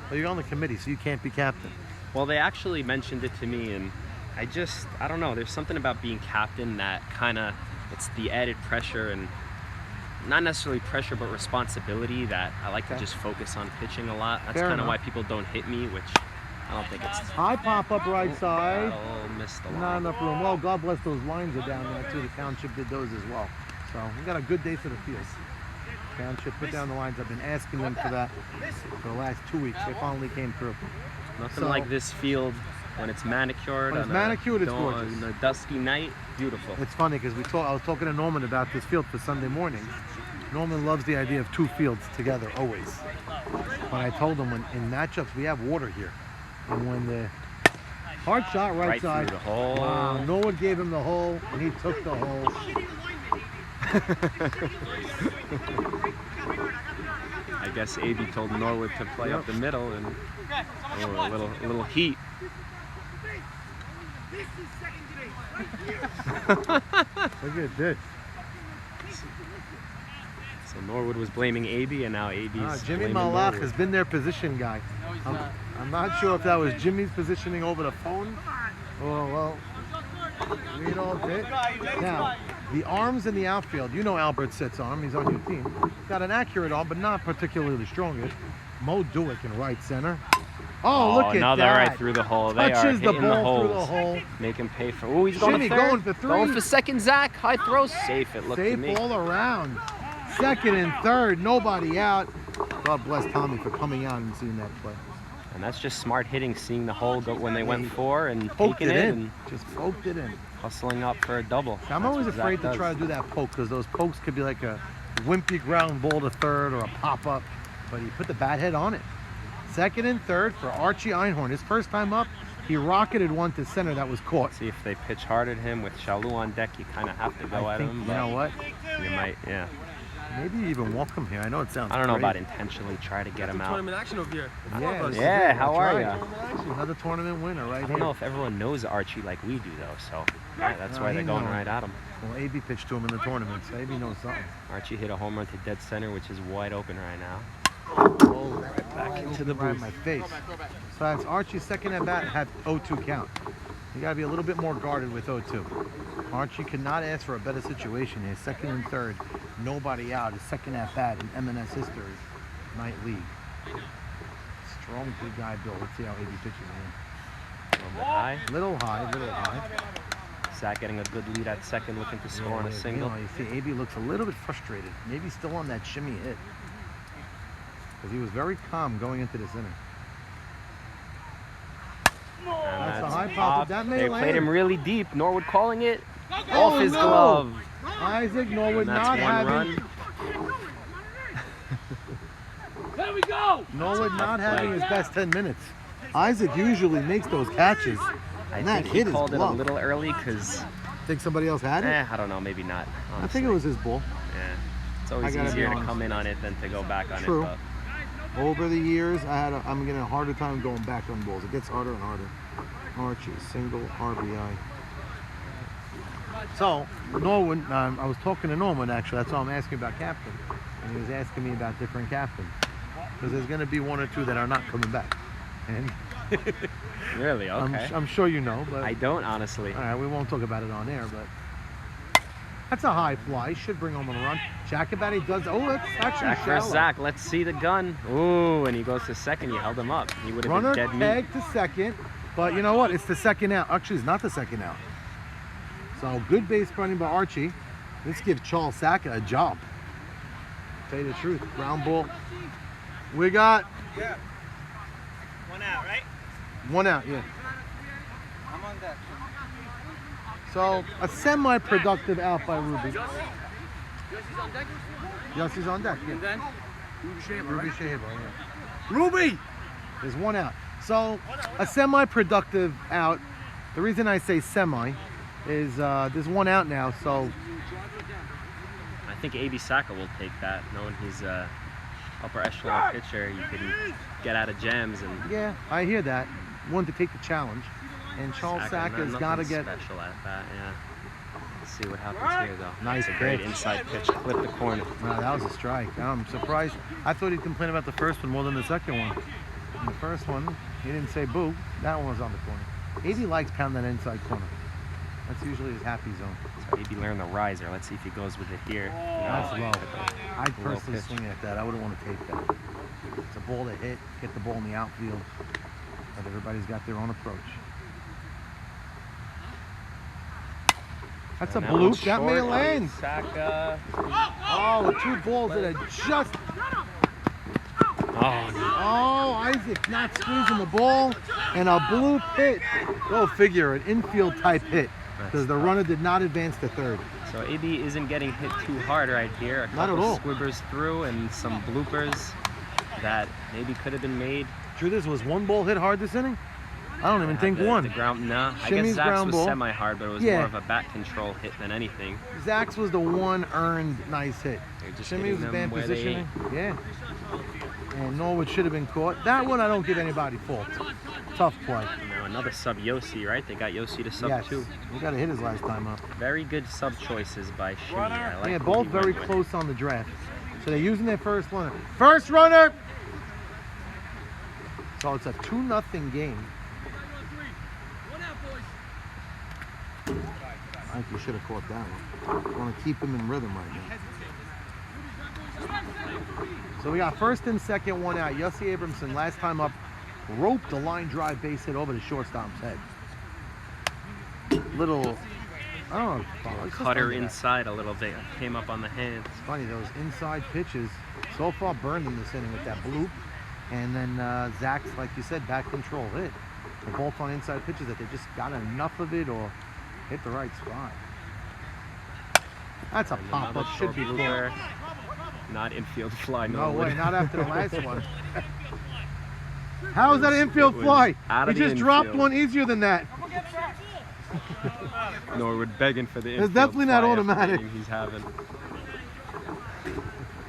but you're on the committee, so you can't be captain.
Well, they actually mentioned it to me, and I don't know. There's something about being captain that kind of, it's the added pressure, and not necessarily pressure, but responsibility that I like to just focus on pitching a lot. That's
Fair
kind of why
enough.
people don't hit me, which I don't think it's.
High pop up right side.
Oh, missed the
Not
line.
enough room. Well, God bless those lines are down there too. The township did those as well. So we got a good day for the field. Township put down the lines. I've been asking them for that for the last 2 weeks. They finally came through.
Nothing
So-
like this field when it's manicured.
When it's
on
manicured, it's
on
gorgeous.
a dusky night. Beautiful.
It's funny because I was talking to Norman about this field for Sunday morning. Norman loves the idea of 2 fields together always. But I told him when in matchups we have water here, and when the hard shot right,
Right
side,
through the hole.
wow, no one gave him the hole, and he took the hole.
I guess AB told Norwood to play up the middle, and a little heat.
Look at this.
So Norwood was blaming AB, and now AB's
Jimmy
blaming
Malach
Norwood.
has been their position guy. I'm not sure if that was Jimmy's positioning over the phone. Oh, well, we all did. Now, the arms in the outfield, you know Albert Sitt's arm, he's on your team. Got an accurate arm, but not particularly strong. Mo Dewick in right center. Oh, look at
another
that.
right through the hole. They are
Touches the
hitting the
ball through the
holes.
hole.
Make him pay for. Oh, he's going
Jimmy
to third.
going for three.
Going for second, Zach. High throw, safe. It looked to
Safe
me.
all around. Second and third, nobody out. God bless Tommy for coming out and seeing that play.
And that's just smart hitting, seeing the hole go when they went for and
Poked
taking
it in.
and
Just poked it in.
hustling up for a double.
I'm
That's
always
what Zach
afraid to
does.
try to do that poke because those pokes could be like a wimpy ground ball to third or a pop-up, but he put the bat head on it. Second and third for Archie Einhorn. His first time up, he rocketed one to center that was caught.
See if they pitch hard at him with Shalou on deck. You kind of have to go
I
at
think,
him.
you
but
know what?
You might, yeah.
Maybe even walk him here. I know it sounds
I don't know about
crazy.
intentionally try to get him out.
Tournament action over here.
Yeah, this is
Yeah,
it.
how
That's
are
right.
ya?
Tournament action. Another tournament winner right
I
here.
don't know if everyone knows Archie like we do though, so yeah, that's
No,
why
he
they're going
knows.
right at him.
Well, AB pitched to him in the tournament, so AB knows something.
Archie hit a home run to dead center, which is wide open right now.
Oh,
Back into the
right in
booth.
my face. So that's Archie's second at bat, had 0-2 count. You gotta be a little bit more guarded with 0-2. Archie could not ask for a better situation here. Second and third, nobody out. His second at bat in M&S history, night league. Strong big guy Bill. Let's see how AB pitches
A little bit high.
Little high, little high.
Zach getting a good lead at second, looking to score on a
You
single.
know, you see AB looks a little bit frustrated. Maybe still on that shimmy hit. Because he was very calm going into this inning.
And
That's a high pop.
popped.
That may
They
land.
played him really deep. Norwood calling it
Oh,
off his
no.
glove.
Isaac Norwood
And that's
not
one
having
run.
There we go.
Norwood not
tough
having
play.
his best 10 minutes. Isaac usually makes those catches.
I
And that
think he
hit his
called it a
glove.
little early because,
Think somebody else had it?
I don't know, maybe not.
I think it was his ball.
Yeah. It's always
gotta be
easier to
honest.
come in on it than to go back on
True.
it.
Over the years, I'm getting a harder time going back on balls. It gets harder and harder. Archie, single RBI. So, Norwood, I was talking to Norwood actually. That's why I'm asking about captain. And he was asking me about different captains. Because there's going to be one or two that are not coming back. And
But really, okay.
I'm sure you know, but
I don't honestly.
all right, we won't talk about it on air, but that's a high fly. Should bring home a run. Jacobati does. Oh, that's actually
Zach
shallow.
versus Zach. Let's see the gun. Ooh, and he goes to second. You held him up. He would have
Runner
been dead meat.
peg to second, but you know what? It's the second out. Actually, it's not the second out. So good base running by Archie. Let's give Charles Saka a job. Tell you the truth, ground ball. We got
One out, right?
one out. Yeah.
I'm on deck.
So a semi-productive out by Ruby.
Jesse's on deck.
Yossi's on deck.
And
Yeah.
then Ruby Shaver,
Ruby
right?
Shahaba, yeah.
Ruby.
There's one out. So a semi-productive out. The reason I say semi is there's one out now. So
I think AB Saka will take that, knowing he's a upper echelon pitcher. You can get out of jams and
yeah, I hear that. One to take the challenge, and Charles Saka's
nothing
got to get.
special at that. Yeah. Let's see what happens here though.
Nice
It's a great
pitch.
inside pitch. Clip the corner.
Wow, that was a strike. I'm surprised. I thought he'd complain about the first one more than the second one. And the first one, he didn't say boo. That one was on the corner. 80 likes pounding that inside corner. That's usually his happy zone.
So maybe learn the riser. Let's see if he goes with it here.
That's
No,
low. I'd
Low
personally
pitch.
swing at that. I wouldn't want to take that. It's a ball to hit, get the ball in the outfield. But everybody's got their own approach. That's
And
a
that one's
bloop. That may
short.
land.
Saka.
Oh, two balls that are just.
Oh,
Oh, Isaac not squeezing the ball. And a blue hit. Go figure, an infield type hit. Because the runner did not advance to third.
so AB isn't getting hit too hard right here. A
Not
couple
at all.
squibbers through and some bloopers that maybe could have been made.
Truth is, was one ball hit hard this inning? I don't even think
The
one.
ground, no. I
Shimmy's
guess Zach's
ground
was
ball.
semi-hard, but it was
Yeah.
more of a bat control hit than anything.
Zach's was the one earned nice hit.
They're just
Shimmy
hitting
was
them
bad
where they
positioning. Yeah. And Norwood should have been caught. That one I don't give anybody fault. Tough play.
Now another sub Yossi, right? They got Yossi to sub
Yes.
too.
We got to hit his last time up.
Very good sub choices by Shimmy. I like
Yeah,
who
both
he
very
went with.
close on the draft. So they're using their first runner. First runner! So it's a 2-0 game. I think you should have caught that one. I want to keep him in rhythm right now. So we got first and second, one out. Yossi Abramson, last time up, roped a line drive base hit over the shortstop's head. Little, I don't know. It's just
Cutter
under that.
inside a little bit. Came up on the hands.
It's funny, those inside pitches so far burned in this inning with that bloop. And then Zach's, like you said, back control hit. They're both on inside pitches that they just got enough of it or hit the right spot. That's a pop up. Should be clear.
Not infield fly.
No way, not after the last one. How is that an infield fly? He just dropped one easier than that.
Norwood begging for the infield.
It's definitely not
fly
automatic.
He's having.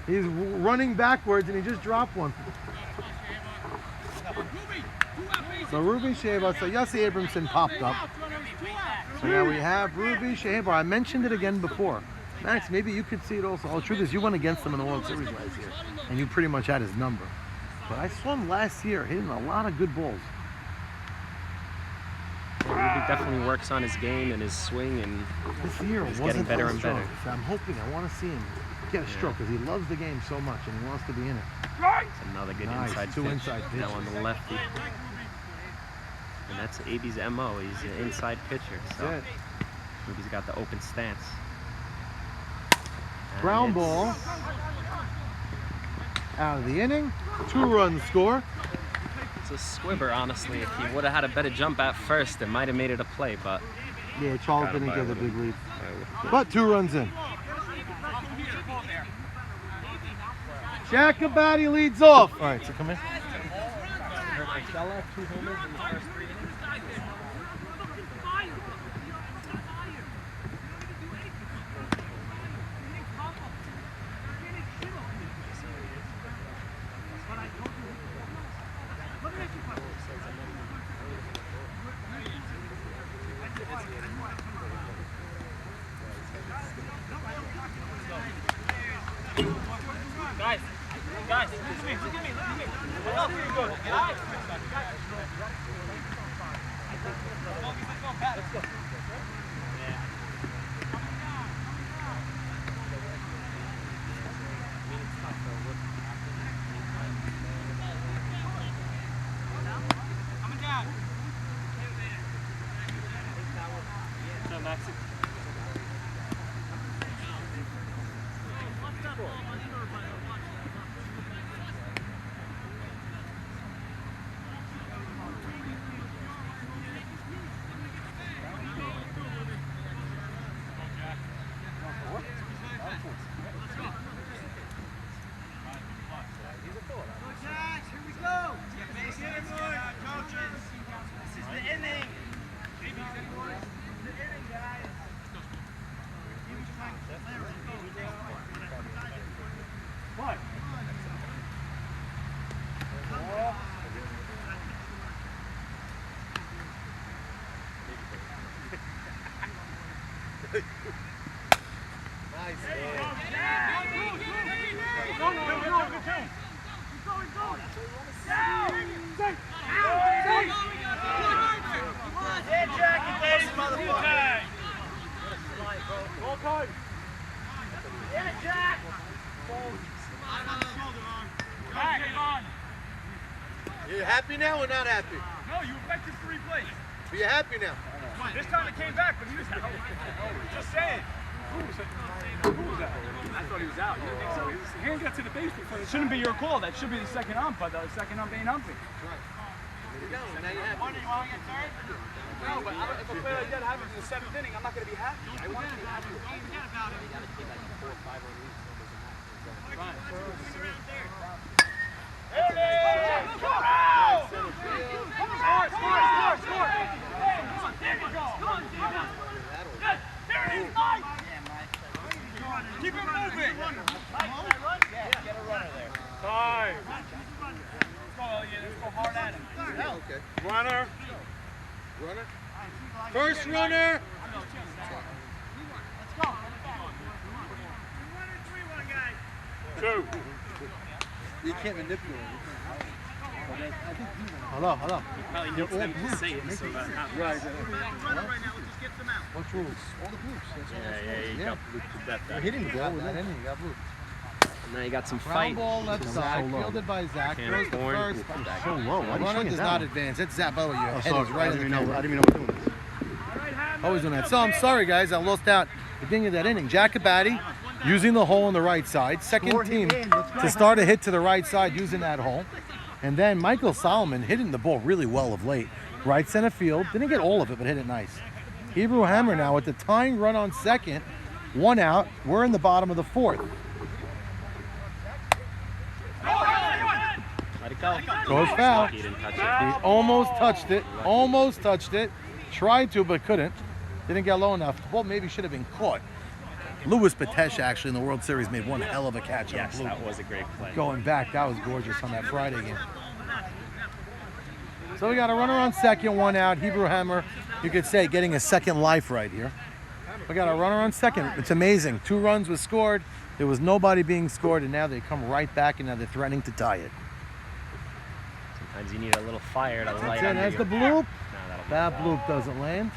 He's running backwards and he just dropped one. So Ruby Shabar, so Yossi Abramson popped up. So now we have Ruby Shabar. I mentioned it again before. Max, maybe you could see it also. The truth is you went against him in the World Series last year and you pretty much had his number. But I saw him last year hitting a lot of good balls.
Ruby definitely works on his game and his swing, and
this year
he's
wasn't
getting better
as
and
strong.
better.
So I'm hoping, I want to see him get a stroke because he loves the game so much and he wants to be in it.
It's another good
Nice,
inside
two
pitch.
inside pitches.
Now on the lefty. And that's AB's MO. He's an inside pitcher. So
That's it.
Ruby's got the open stance. And
Ground
it's-
ball out of the inning. 2-run score.
It's a squibber, honestly. If he would have had a better jump at first, it might have made it a play, but
Yeah, Charles
Got him
didn't
by a
get a big
little.
lead. But 2 runs in. Jacobati leads off. All right, so come in.
Stella, 2 homers in the first 3 innings.
Guys, look at me. What else are you doing? Get out. Let's go. Coming down. So, Maxi.
You happy now or not happy?
No, you affected 3 plays.
Are you happy now?
This time it came back, but he was out. Just saying. Who was that? I thought he was out. You didn't think so? His hand got to the base before. It shouldn't be your call. That should be the second ump, but the second ump ain't umping.
Now you happy.
You want to get third? No, but if a play like that happens in the 7th inning, I'm not going to be happy. I want to be happy. Don't forget about it. There it is! Go! Score! There you go! Good! There it is, Mike! Keep it moving! Get a runner there. Time! Let's go hard at him.
Yeah, okay.
Runner!
Runner. First runner.
Let's go! 3-1, guys. 2.
You can't manipulate it.
Hello, hello.
Probably needs them to say it so that happens.
Right.
What rules?
All the blues. That's all.
Yeah, you got blooped to death
You're
there.
hitting the ball with that ending. You got blue.
Now you got some
Ground
fight.
ball left side, fielded by Zach.
Can't
Throws to
corn.
first.
So low. Why
Runner does not advance. That's Zach. By the way, your head is right in the camera.
I didn't even know what doing this.
Always doing that. So I'm sorry, guys. I lost out at the beginning of that inning. Jacobati using the hole on the right side. Second team to start a hit to the right side using that hole. And then Michael Solomon hitting the ball really well of late. Right center field. Didn't get all of it, but hit it nice. Hebrew Hammer now with the tying run on second. 1 out. We're in the bottom of the 4th.
Let it go.
Goes foul.
He didn't touch
He
it.
almost touched it. Almost touched it. Tried to, but couldn't. Didn't get low enough. The ball maybe should have been caught. Louis Patesh actually in the World Series made one hell of a catch
Yes,
on the
that
blue.
was a great play.
Going back, that was gorgeous on that Friday game. So we got a runner on second, 1 out. Hebrew Hammer, you could say, getting a second life right here. We got a runner on second. It's amazing. 2 runs was scored. There was nobody being scored, and now they come right back, and now they're threatening to tie it.
Sometimes you need a little fire to light
And
under
that's
you.
the bloop.
No, that'll be
That bloop doesn't land.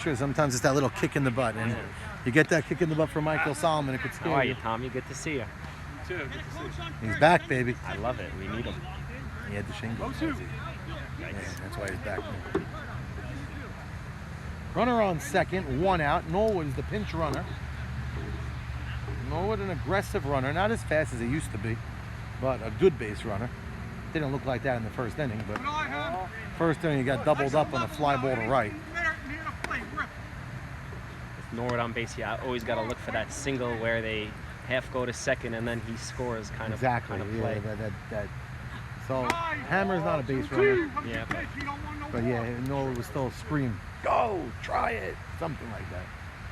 Sure, sometimes it's that little kick in the butt, and you get that kick in the butt from Michael Solomon, it could
How
scare
are
you.
you, Tom? You good to see you.
He's back, baby.
I love it. We need him.
He had the shingles. Yeah, that's why he's back. Runner on second, 1 out. Norwood is the pinch runner. Norwood, an aggressive runner, not as fast as he used to be, but a good base runner. Didn't look like that in the first inning, but first inning he got doubled up on a fly ball to right.
With Norwood on base, I always got to look for that single where they half go to second and then he scores kind of
Exactly.
kind of
Yeah,
play.
that. So Hammer's not a base runner,
Yeah,
but yeah, Norwood was still scream, "Go, try it," something like that.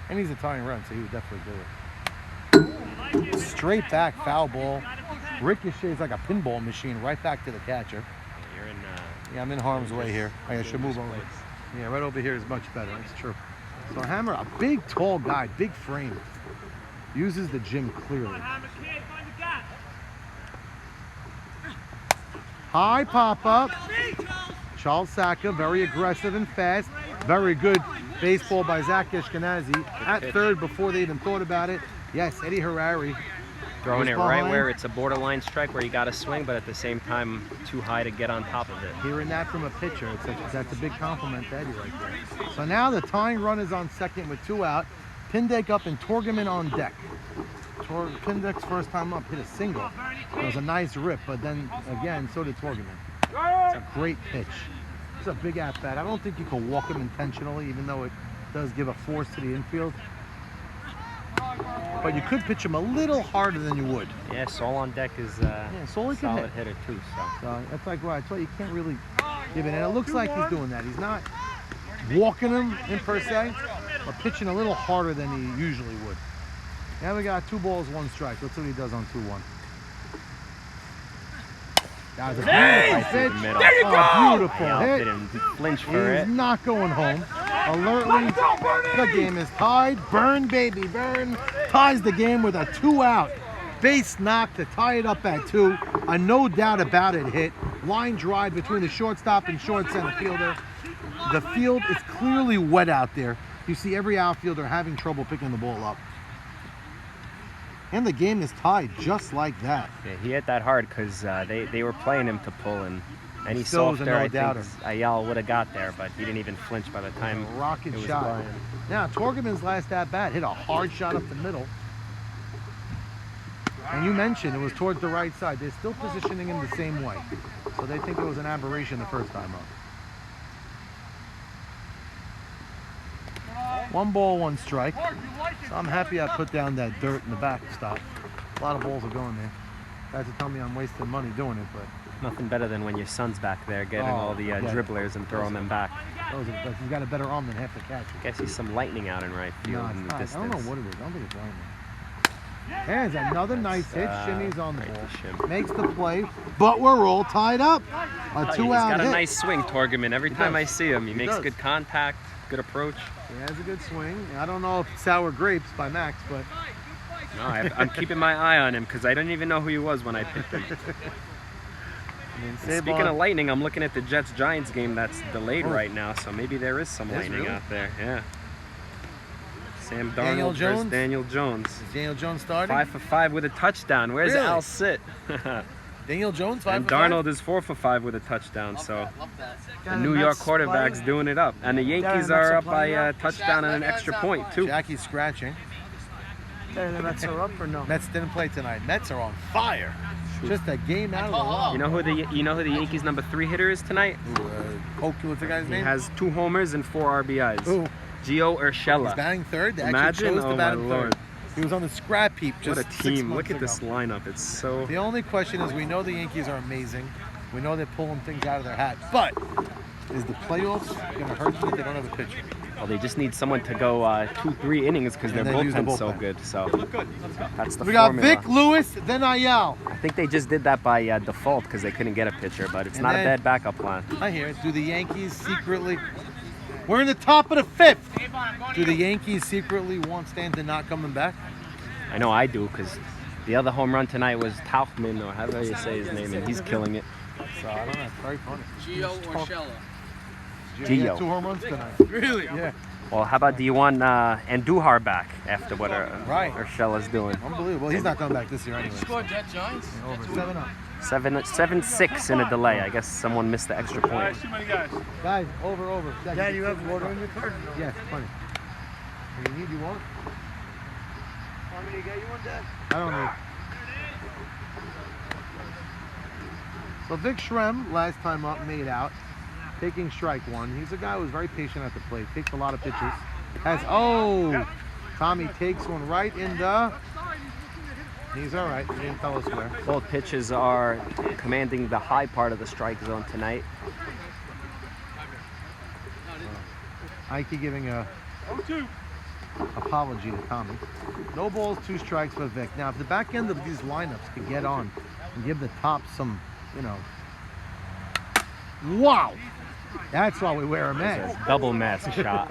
And he's a tying run, so he would definitely do it. Straight back foul ball. Ricochets like a pinball machine right back to the catcher.
you're in.
Yeah, I'm in harm's way here. I should move over.
place.
Yeah, right over here is much better. That's true. So Hammer, a big, tall guy, big frame. Uses the gym clearly. High pop-up. Charles Saka, very aggressive and fast. Very good baseball by Zach Ashkenazi. At third before they even thought about it. Yes, Eddie Harari.
Throwing it
was
right
behind.
where it's a borderline strike where you got to swing, but at the same time too high to get on top of it.
Hearing that from a pitcher, that's a big compliment to Eddie right there. So now the tying run is on second with 2 out. Pindek up and Torgerman on deck. Pindek's first time up hit a single. It was a nice rip, but then again, so did Torgerman. It's a great pitch. It's a big at-bat. I don't think you can walk him intentionally, even though it does give a force to the infield. But you could pitch him a little harder than you would.
Yeah, Saul on deck is
Saul
a
can
solid
hit.
hitter too. So
So that's like why you can't really give it. And it looks like he's doing that. He's not walking him in per se, but pitching a little harder than he usually would. Now we got 2 balls, 1 strike. Let's see what he does on 2-1. That was a beautiful pitch.
There you
Oh, beautiful
Ayala
hit.
didn't flinch for
He's
it.
not going home. Alertly, the game is tied. Burn, baby, burn. Ties the game with a 2 out. Base knock to tie it up at 2. A no doubt about it hit. Line drive between the shortstop and short center fielder. The field is clearly wet out there. You see every outfielder having trouble picking the ball up. And the game is tied just like that.
Yeah, he hit that hard because they were playing him to pull, and any
Still was a
softer, I
no-doubter.
think Ayala would have got there, but he didn't even flinch by the time
A rocket
it was
shot.
flying.
Now, Torgerman's last at-bat hit a hard shot up the middle. And you mentioned it was towards the right side. They're still positioning him the same way. So they think it was an aberration the first time up. 1 ball, 1 strike. So I'm happy I put down that dirt in the backstop. A lot of balls are going there. Guys will tell me I'm wasting money doing it, but
Nothing better than when your son's back there getting
Oh,
all the
yeah.
dribblers and throwing them back.
he's got a better arm than half the catchers.
Guess he's some lightning out in right field
No,
in
it's
the
not. I
distance.
don't know what it is. I don't think it's lightning. There's another nice hit. Shimmy's on the
right
ball.
to shim.
Makes the play, but we're all tied up. A
He's
2-out
got a
hit.
nice swing, Torgerman. Every time I
does.
see him, he makes
does.
good contact, good approach.
He has a good swing. I don't know if it's sour grapes by Max, but
No, I'm keeping my eye on him because I didn't even know who he was when I picked him.
I mean,
Speaking of lightning, I'm looking at the Jets-Giants game that's delayed right now, so maybe there is some lightning out there. Yeah. Sam
Daniel
Darnold
Jones?
versus Daniel Jones.
Is Daniel Jones starting?
5 for 5 with a touchdown. Where's
Really?
Al sit?
Daniel Jones, 5
And
for 5?
Darnold is 4 for 5 with a touchdown. So the
And
New
the
York
Mets
quarterback's
playing?
doing it up, and the Yankees
Mets
are
are
up by
playing
a touchdown and an extra point too.
Jackie's scratching.
And the Mets are up or no?
Mets didn't play tonight. Mets are on fire. Just a game out of the law.
You know who the Yankees' number 3 hitter is tonight?
Oki, what's the guy's
He
name?
has 2 homers and 4 RBIs.
Ooh.
Gio
He's
Urshela.
batting third. They
Imagine,
actually chose to
oh
bat
my
him
lord.
third. He was on the scrap heap just
What a
6
team!
months
Look at
ago.
this lineup. It's so.
The only question is, we know the Yankees are amazing. We know they're pulling things out of their hat. But is the playoffs going to hurt them if they don't have a pitcher?
Well, they just need someone to go 2-3 innings because their
And then use the
bullpen's so
bullpen.
good. So that's the
We got
formula.
Vic Lewis, then Ayal.
I think they just did that by default because they couldn't get a pitcher, but it's
And
not a
then-
bad backup plan.
I hear it. Do the Yankees secretly... We're in the top of the 5th. Do the Yankees secretly want Stanton not coming back?
I know I do because the other home run tonight was Taufman, or however you say his name, and he's killing it.
So I don't know. It's very funny.
Gio or Shella?
He had
Gio.
2 home runs tonight.
Really?
Yeah.
Well, how about do you want Andujar back after what
Right.
Urshela's doing?
Unbelievable. He's not coming back this year anyway.
Score Jet Giants?
Over 7-up.
7-6 in a delay. I guess someone missed the extra point.
Too many guys.
Guys, over.
Dad, you have water in your car?
Yes, plenty. You need, you want?
Want me to get you one, Dad?
I don't need. So Vic Shrem, last time up, made out, taking strike 1. He's a guy who's very patient at the plate, takes a lot of pitches. Tommy takes one right in the... He's all right. He didn't tell us where.
Both pitches are commanding the high part of the strike zone tonight.
Ike giving a apology to Tommy. No balls, 2 strikes for Vic. Now, if the back end of these lineups could get on and give the top some, wow! That's why we wear a mask.
Double mask shot.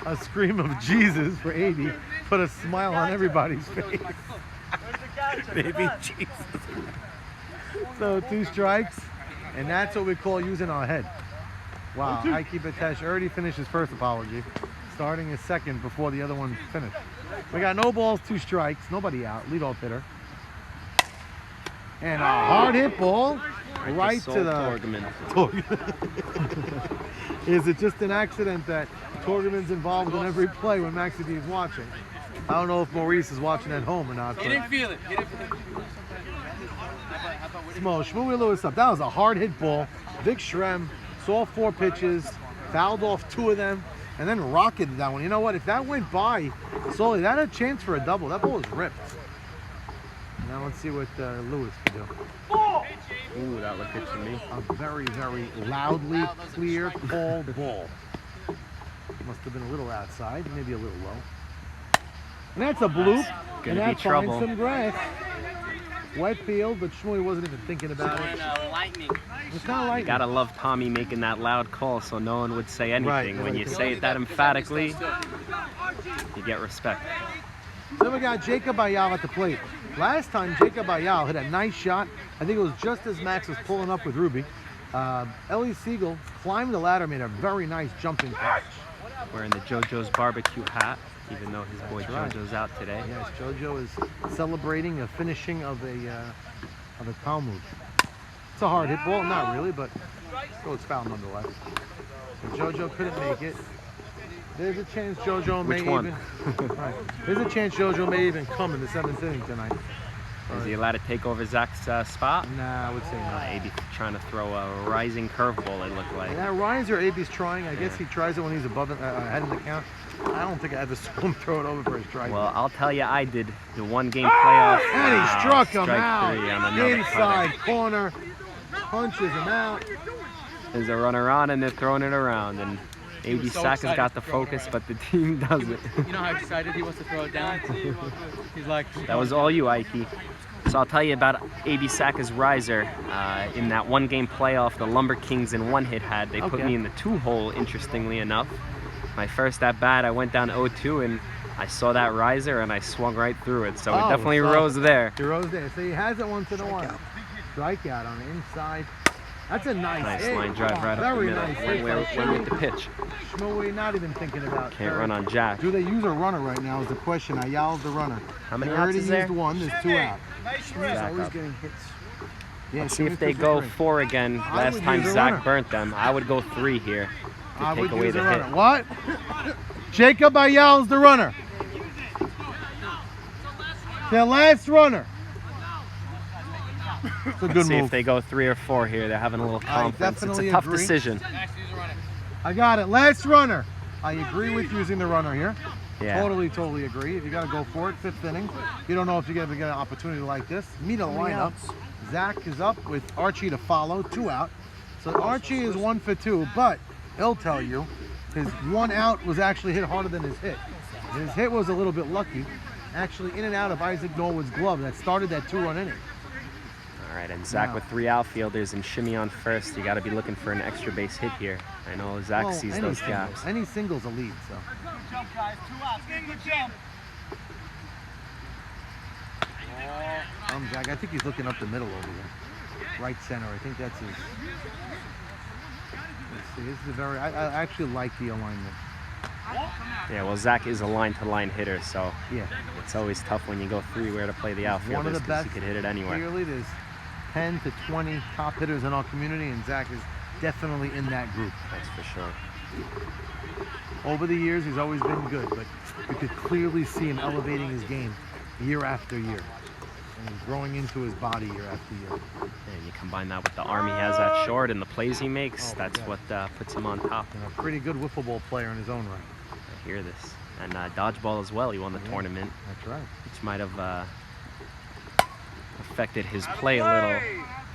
A scream of Jesus for 80 put a smile on everybody's face. Baby Jesus. So 2 strikes, and that's what we call using our head. Wow, Ike Batesh already finished his first apology, starting his second before the other one finished. We got no balls, 2 strikes, nobody out, leadoff hitter. And a hard hit ball right to the...
Torgman.
Is it just an accident that Torgerman's involved in every play when Maxie D is watching? I don't know if Maurice is watching at home or not.
He didn't feel it. He didn't feel it.
Shmuel Lewis up. That was a hard hit ball. Vic Shrem saw 4 pitches, fouled off 2 of them, and then rocketed that one. You know what? If that went by slowly, that had a chance for a double. That ball was ripped. Now let's see what Lewis can do.
Ooh, that looked good to me.
A very, very loudly clear called ball. Must have been a little outside, maybe a little low. And that's a bloop.
Gonna
And
be
that
trouble.
finds some grass. Wet field, but Shmuel wasn't even thinking about it.
Lightning.
It's not like
Gotta love Tommy making that loud call so no one would say anything.
Right,
When you
right.
say it that emphatically, you get respect.
Then we got Jacob Ayal at the plate. Last time Jacob Ayal hit a nice shot. I think it was just as Max was pulling up with Ruby. Ellie Siegel climbed the ladder, made a very nice jumping catch.
Wearing the JoJo's barbecue hat, even though his boy
That's right.
JoJo's out today.
Yes, JoJo is celebrating a finishing of a Talmud. It's a hard hit ball, not really, but still it's foul nonetheless. So JoJo couldn't make it. There's a chance JoJo may
Which one?
even. Right. There's a chance JoJo may even come in the 7th inning tonight.
Is he allowed to take over Zach's spot?
Nah, I would say not.
AB trying to throw a rising curveball, it looked like.
And that riser AB's trying. I guess he tries it when he's above ahead in the count. I don't think I ever saw him throw it over for a strike.
Well, I'll tell you, I did the 1-game playoff.
And he struck him
strike
out.
3 on another
Inside
cutter.
corner. Punches him out.
There's a runner on and they're throwing it around. And AB
so
Sack has
excited
got the
to throw it
focus, but the team doesn't.
You know how excited he was to throw it down? He's like...
That was all you, Ike. So I'll tell you about AB Saka's riser. In that 1-game playoff, the Lumber Kings in 1-hit had. They put
Okay.
me in the 2-hole, interestingly enough. My first at bat, I went down 0-2, and I saw that riser and I swung right through it, so
Oh,
it definitely
so-
rose there.
He rose there. So he has it once in a while. Strikeout on the inside. That's a nice
Nice
hit.
line drive right up the
Very
middle.
nice
Went
hit
where-
by
went with the pitch.
Schmoey not even thinking about
Can't
third.
run on Jack.
Do they use a runner right now is the question. Ayala's the runner.
How many
They
outs
already
is there?
used one. There's 2 out.
He's
Zach
always
up.
getting hits.
Yeah,
Let's see if
Schmidt
they
is
go
the three.
4 again.
I
Last
would
time
use a
Zach
runner.
burnt them. I would go 3 here to
I
take
would
away
use
the
a
hit.
runner. What? Jacob Ayala's the runner. The last runner. It's a good
Let's see
move.
if they go 3 or 4 here. They're having a little confidence. It's
definitely
a tough
agree.
decision.
I got it. Last runner. I agree with using the runner here.
Yeah.
Totally agree. If you got to go for it, 5th inning. You don't know if you're going to get an opportunity like this. Meet a lineup. Zach is up with Archie to follow, 2 out. So Archie is 1 for 2, but he'll tell you his 1 out was actually hit harder than his hit. His hit was a little bit lucky, actually in and out of Isaac Norwood's glove that started that 2-run inning.
All right, and Zach
Wow.
with 3 outfielders and shimmy on first. You got to be looking for an extra base hit here. I know Zach
Well,
sees
any
those
singles.
gaps.
Any singles a lead, so.
Jump, guys. 2 outs. Good jump.
Jack, I think he's looking up the middle over there. Right center. I think that's his. Let's see. This is a very. I actually like the alignment.
Yeah, well, Zach is a line-to-line hitter, so
Yeah.
it's always tough when you go 3 where to play the
One
outfielders
of the
because
best.
you could hit it anywhere.
Clearly, there's 10 to 20 top hitters in our community, and Zach is definitely in that group.
That's for sure.
Over the years, he's always been good, but you could clearly see him elevating his game year after year. And he's growing into his body year after year.
And you combine that with the arm he has at short and the plays he makes,
Oh,
that's
yeah.
what puts him on top.
And a pretty good wiffle ball player in his own right.
I hear this. And dodgeball as well. He won the tournament,
That's right.
which might have affected his play a little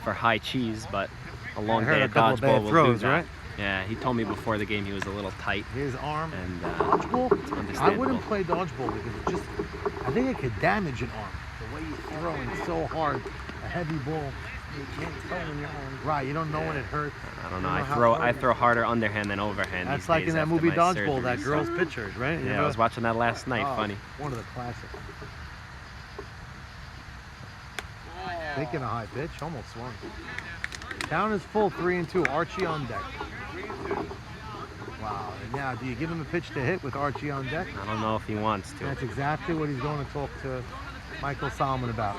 for high cheese, but a long
I heard
day
a
of
couple of
dodgeball
bad
will
throws,
do that.
right?
Yeah, he told me before the game he was a little tight,
His arm.
and
Dodgeball?
it's
I
understandable.
wouldn't play dodgeball because it just, I think it could damage an arm. The way you're throwing so hard, a heavy ball, you can't tell when you're on. Right, you don't know when it hurts.
I don't know.
You know
I
how
throw
hard-
harder underhand than overhand.
That's
these
like
days
in that
after
movie
my
Dodgeball, that
surgery,
girl's
so-
pictures, right? You
Yeah, I
ever-
was watching that last night.
Oh,
Funny.
One of the classics. Taking a high pitch, almost swung. Count is full, 3-2. Archie on deck. Wow. And now, do you give him a pitch to hit with Archie on deck?
I don't know if he wants to.
That's exactly what he's going to talk to Michael Solomon about.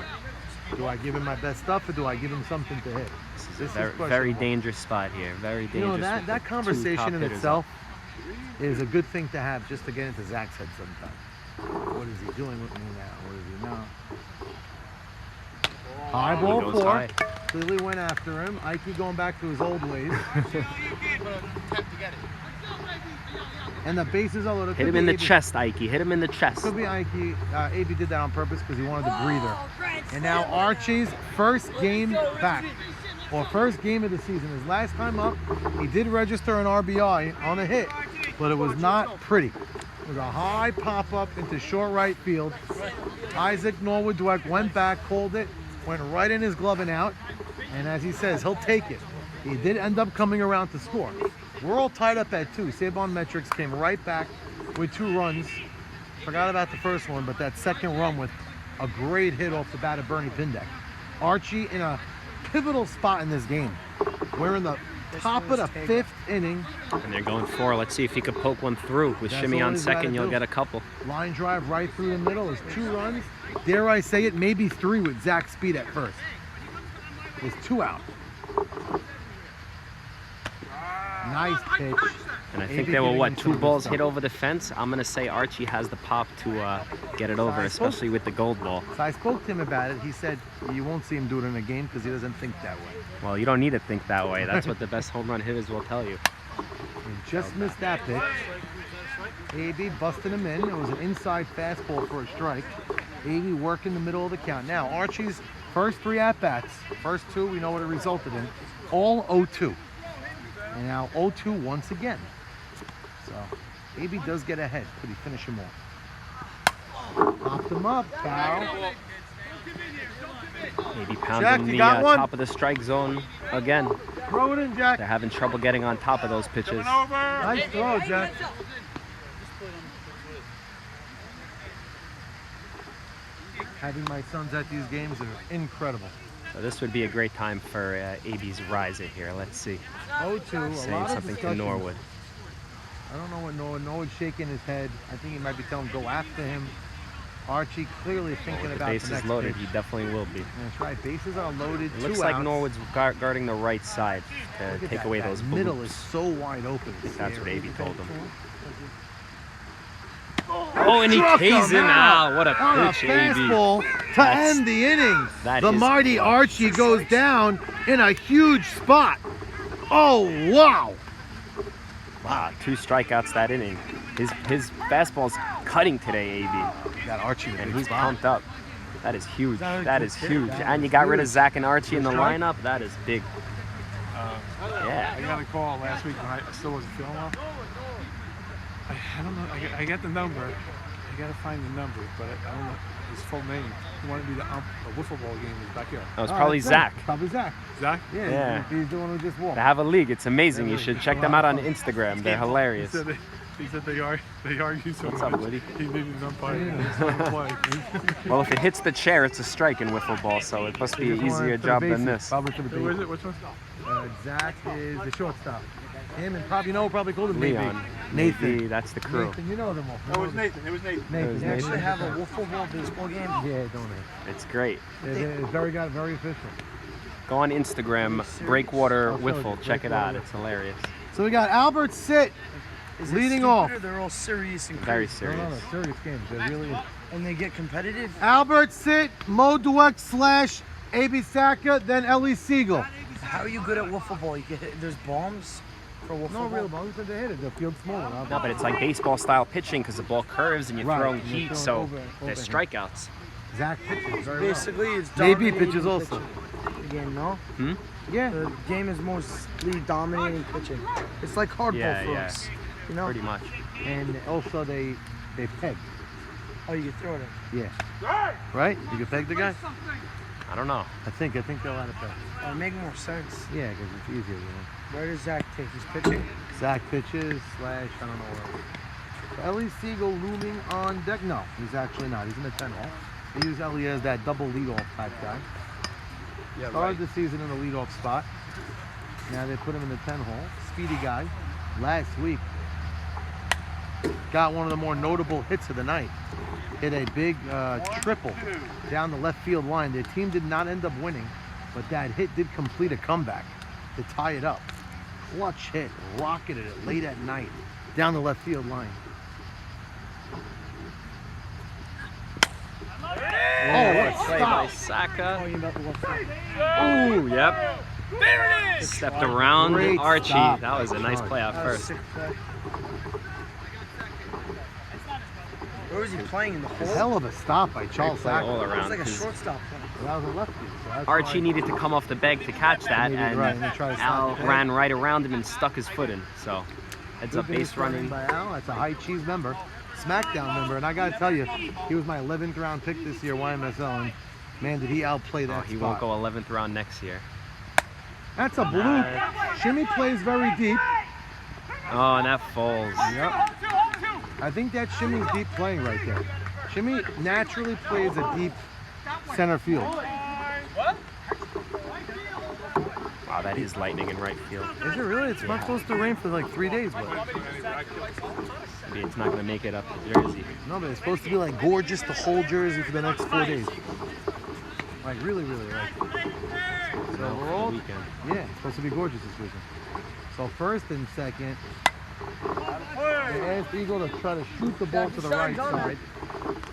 Do I give him my best stuff or do I give him something to hit?
This is
This
a
is
very
questionable.
dangerous spot here. Very
You
dangerous.
know, that
with the two top
conversation in
hitters
itself is a good thing to have just to get into Zach's head sometimes. What is he doing with me now? What is he not? High
He
ball
goes
4.
high.
Clearly went after him. Ike going back to his old ways. And the bases are loaded.
Hit him in the chest, Ike. Hit him in the chest.
Could be Ike. AB did that on purpose because he wanted the breather. And now Archie's first game back. Or first game of the season. His last time up, he did register an RBI on a hit, but it was not pretty. It was a high pop-up into short right field. Isaac Norwood Dweck went back, called it, went right in his glove and out. And as he says, he'll take it. He did end up coming around to score. We're all tied up at 2. Sabon Metrics came right back with 2 runs. Forgot about the first one, but that second run with a great hit off the bat of Bernie Pindek. Archie in a pivotal spot in this game. We're in the top of the 5th inning.
And they're going 4. Let's see if he could poke one through. With
That's
shimmy
all
on
he's gotta
second, you'll
do.
get a couple.
Line drive right through the middle is 2 runs. Dare I say it, maybe 3 with Zach Speed at first. With 2 out. Nice pitch.
And I
AB
think there were,
getting
what,
into
2
the
balls
stuff.
hit over the fence? I'm going to say Archie has the pop to get it over,
I spoke-
especially with the gold ball.
So I spoke to him about it. He said you won't see him do it in a game because he doesn't think that way.
Well, you don't need to think that way. That's what the best home run hitters will tell you.
He just missed that pitch. AB busted him in. It was an inside fastball for a strike. AB working the middle of the count. Now, Archie's first 3 at-bats, first 2, we know what it resulted in, all 0-2. And now 0-2 once again. So, AB does get ahead. Could he finish him off? Popped him up, foul.
Maybe
Jack,
pounding
you
the
got one?
top of the strike zone again.
Throw it in, Jack.
They're having trouble getting on top of those pitches.
Nice throw, Jack. Having my sons at these games are incredible.
So this would be a great time for AB's rise it here. Let's see.
0-2, a
Saying
lot of
something to
discussion.
Norwood.
I don't know what Norwood. Norwood's shaking his head. I think he might be telling him go after him. Archie clearly thinking
The
about
base
the
is
next
loaded.
pitch.
He definitely will be.
That's right. Bases are loaded.
It looks
2
like
outs.
Norwood's guarding the right side to
Look at
take
that
away
guy.
those
Middle
bloops.
is so wide open.
I think that's what AB told him.
Oh,
Oh, and he
struck
pays him out. What a
on a
pitch, AB.
fastball to
That's-
end the inning.
that
The
is
mighty
clutch.
Archie goes down in a huge spot. Oh, wow.
Wow, 2 strikeouts that inning. His fastball's cutting today, AB,
Got Archie in a
and
big
he's
spot.
pumped up. That is huge.
That is
That
good
is
hit.
huge.
That
And you
is
got rid of
huge.
Zach and Archie in the
Strike?
lineup. That is big.
I
Yeah.
got a call last week when I still wasn't feeling well. I don't know. I got the number. I got to find the number, but I don't know his full name. He wanted me to ump a wiffle ball game in his backyard.
That was
Oh,
probably
that's
Zach.
Probably Zach.
Zach?
Yeah,
Yeah.
He's the one who just walked.
They have a league. It's amazing. You should check them out on Instagram. They're hilarious.
He said they argue so
What's
much.
up, Woody?
He needed an umpire. He just wanted to play.
Well, if it hits the chair, it's a strike in wiffle ball, so it must be an
Just wanted
easier
for the
job than
bases,
this.
Probably for the
Who is
bases.
it? Which one?
Zach is the shortstop. Him and probably probably called him
Leon.
Nathan.
Maybe that's the crew.
Nathan, you know them all.
It was Nathan. It was Nathan.
Nathan.
It was
They
Nathan.
actually have a
wiffle ball baseball game.
Yeah, don't they?
It's great.
It's very official.
Go on Instagram, Breakwater
I'll show you.
Wiffle. Check it out.
Breakwater.
It's hilarious.
So we got Albert Sit
Is it
leading
stupid
off.
or they're all serious and
Very
crazy?
serious.
No, serious games. They're really.
And they get competitive?
Albert Sit, Mo Dweck / AB Saka, then Ellie Siegel.
How are you good at wiffle ball? You get hit, there's bombs for wiffle
No
ball?
real bombs, but they hit it. The field's smaller.
No, but it's like baseball style pitching because the ball curves and you're
Right,
throwing
and you're
heat,
throwing
so
over
there's
him.
strikeouts.
Zach pitches very well.
Basically, it's
Maybe
dominating
pitches also.
pitching. The game, no?
Yeah.
The game is mostly dominating pitching. It's like hardball
Yeah,
for
yeah.
us. You know?
Pretty much.
And also they peg.
Oh, you can throw it in.
Yeah. Right? You can peg the guy?
I don't know.
I think they'll let it peg.
It make more sense.
Yeah, because it's easier, you know.
Where does Zach take? He's pitching?
Zach pitches / I don't know where. So Ellie Siegel looming on deck. No, he's actually not. He's in the 10 hole. They use Ellie as that double leadoff type guy.
Yeah,
Started the season in the leadoff spot. Now they put him in the 10 hole. Speedy guy. Last week got one of the more notable hits of the night. Hit a big triple down the left field line. Their team did not end up winning, but that hit did complete a comeback to tie it up. Clutch hit, rocketed it late at night down the left field line.
Oh, what a play by Saka.
Talking about the wiffle.
Ooh, yep. Stepped around
Great
Archie.
stop.
That was a nice play out
That was a
first.
sick play. Where was he playing? In the hole?
Hell of a stop by Charles
play
Saka.
all
It was
around.
like a
'Cause
shortstop play.
That was a lefty. So that's
Archie
why-
needed to come off the bag to catch that,
Needed,
and
right, and they tried to
Al
stop it.
ran right around him and stuck his foot in. So, heads up,
Good
base running.
by Al. That's a high cheese member, SmackDown member, and I gotta tell you, he was my 11th round pick this year, YMSL, and man, did he outplay that
Oh, he
spot.
won't go 11th round next year.
That's a bloop. Shimmy plays very deep.
Oh, and that falls.
Yep. I think that Shimmy's deep playing right there. Shimmy naturally plays a deep center field.
Wow, that is lightning in right field.
Is it really? It's not supposed to rain for like 3 days, but
Maybe it's not going to make it up to Jersey.
no, but it's supposed to be like gorgeous the whole Jersey for the next 4 days. Like really, like. So
No,
we're
for
all
the weekend.
yeah, it's supposed to be gorgeous this weekend. So first and second, they asked Eagle to try to shoot the ball to the right side.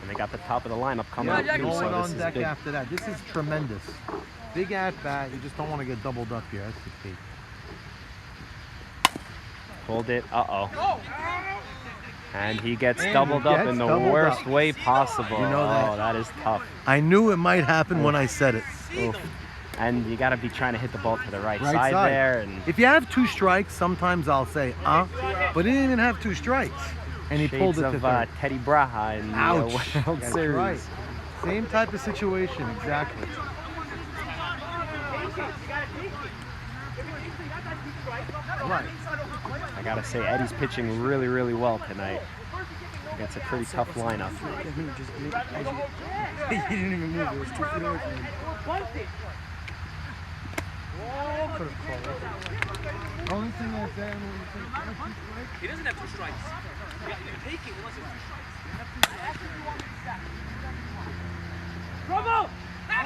And they got the top of the lineup coming
Yeah,
up too,
no
so
one
this
on
is
deck
big.
after that. This is tremendous. Big at bat. You just don't want to get doubled up here. That's the key.
Hold it. Uh-oh. And he gets
And he
doubled up
gets
in the
doubled
worst
up.
way possible.
You know that.
Oh, that is tough.
I knew it might happen when I said it.
Oof. And you got to be trying to hit the ball to the right,
Right
side,
side.
there. And
If you have 2 strikes, sometimes I'll say, but he didn't even have 2 strikes. And he pulled
shades
it to
of
third.
Teddy Braha in the
Ouch.
World
That's
Series.
right. Same type of situation, exactly. Right.
I got to say, Eddie's pitching really, really well tonight. That's a pretty tough lineup.
He didn't even move. It was 2 feet away from him. Could have called it.
Only thing I say,
He doesn't have 2 strikes. You take it unless it's 2 strikes.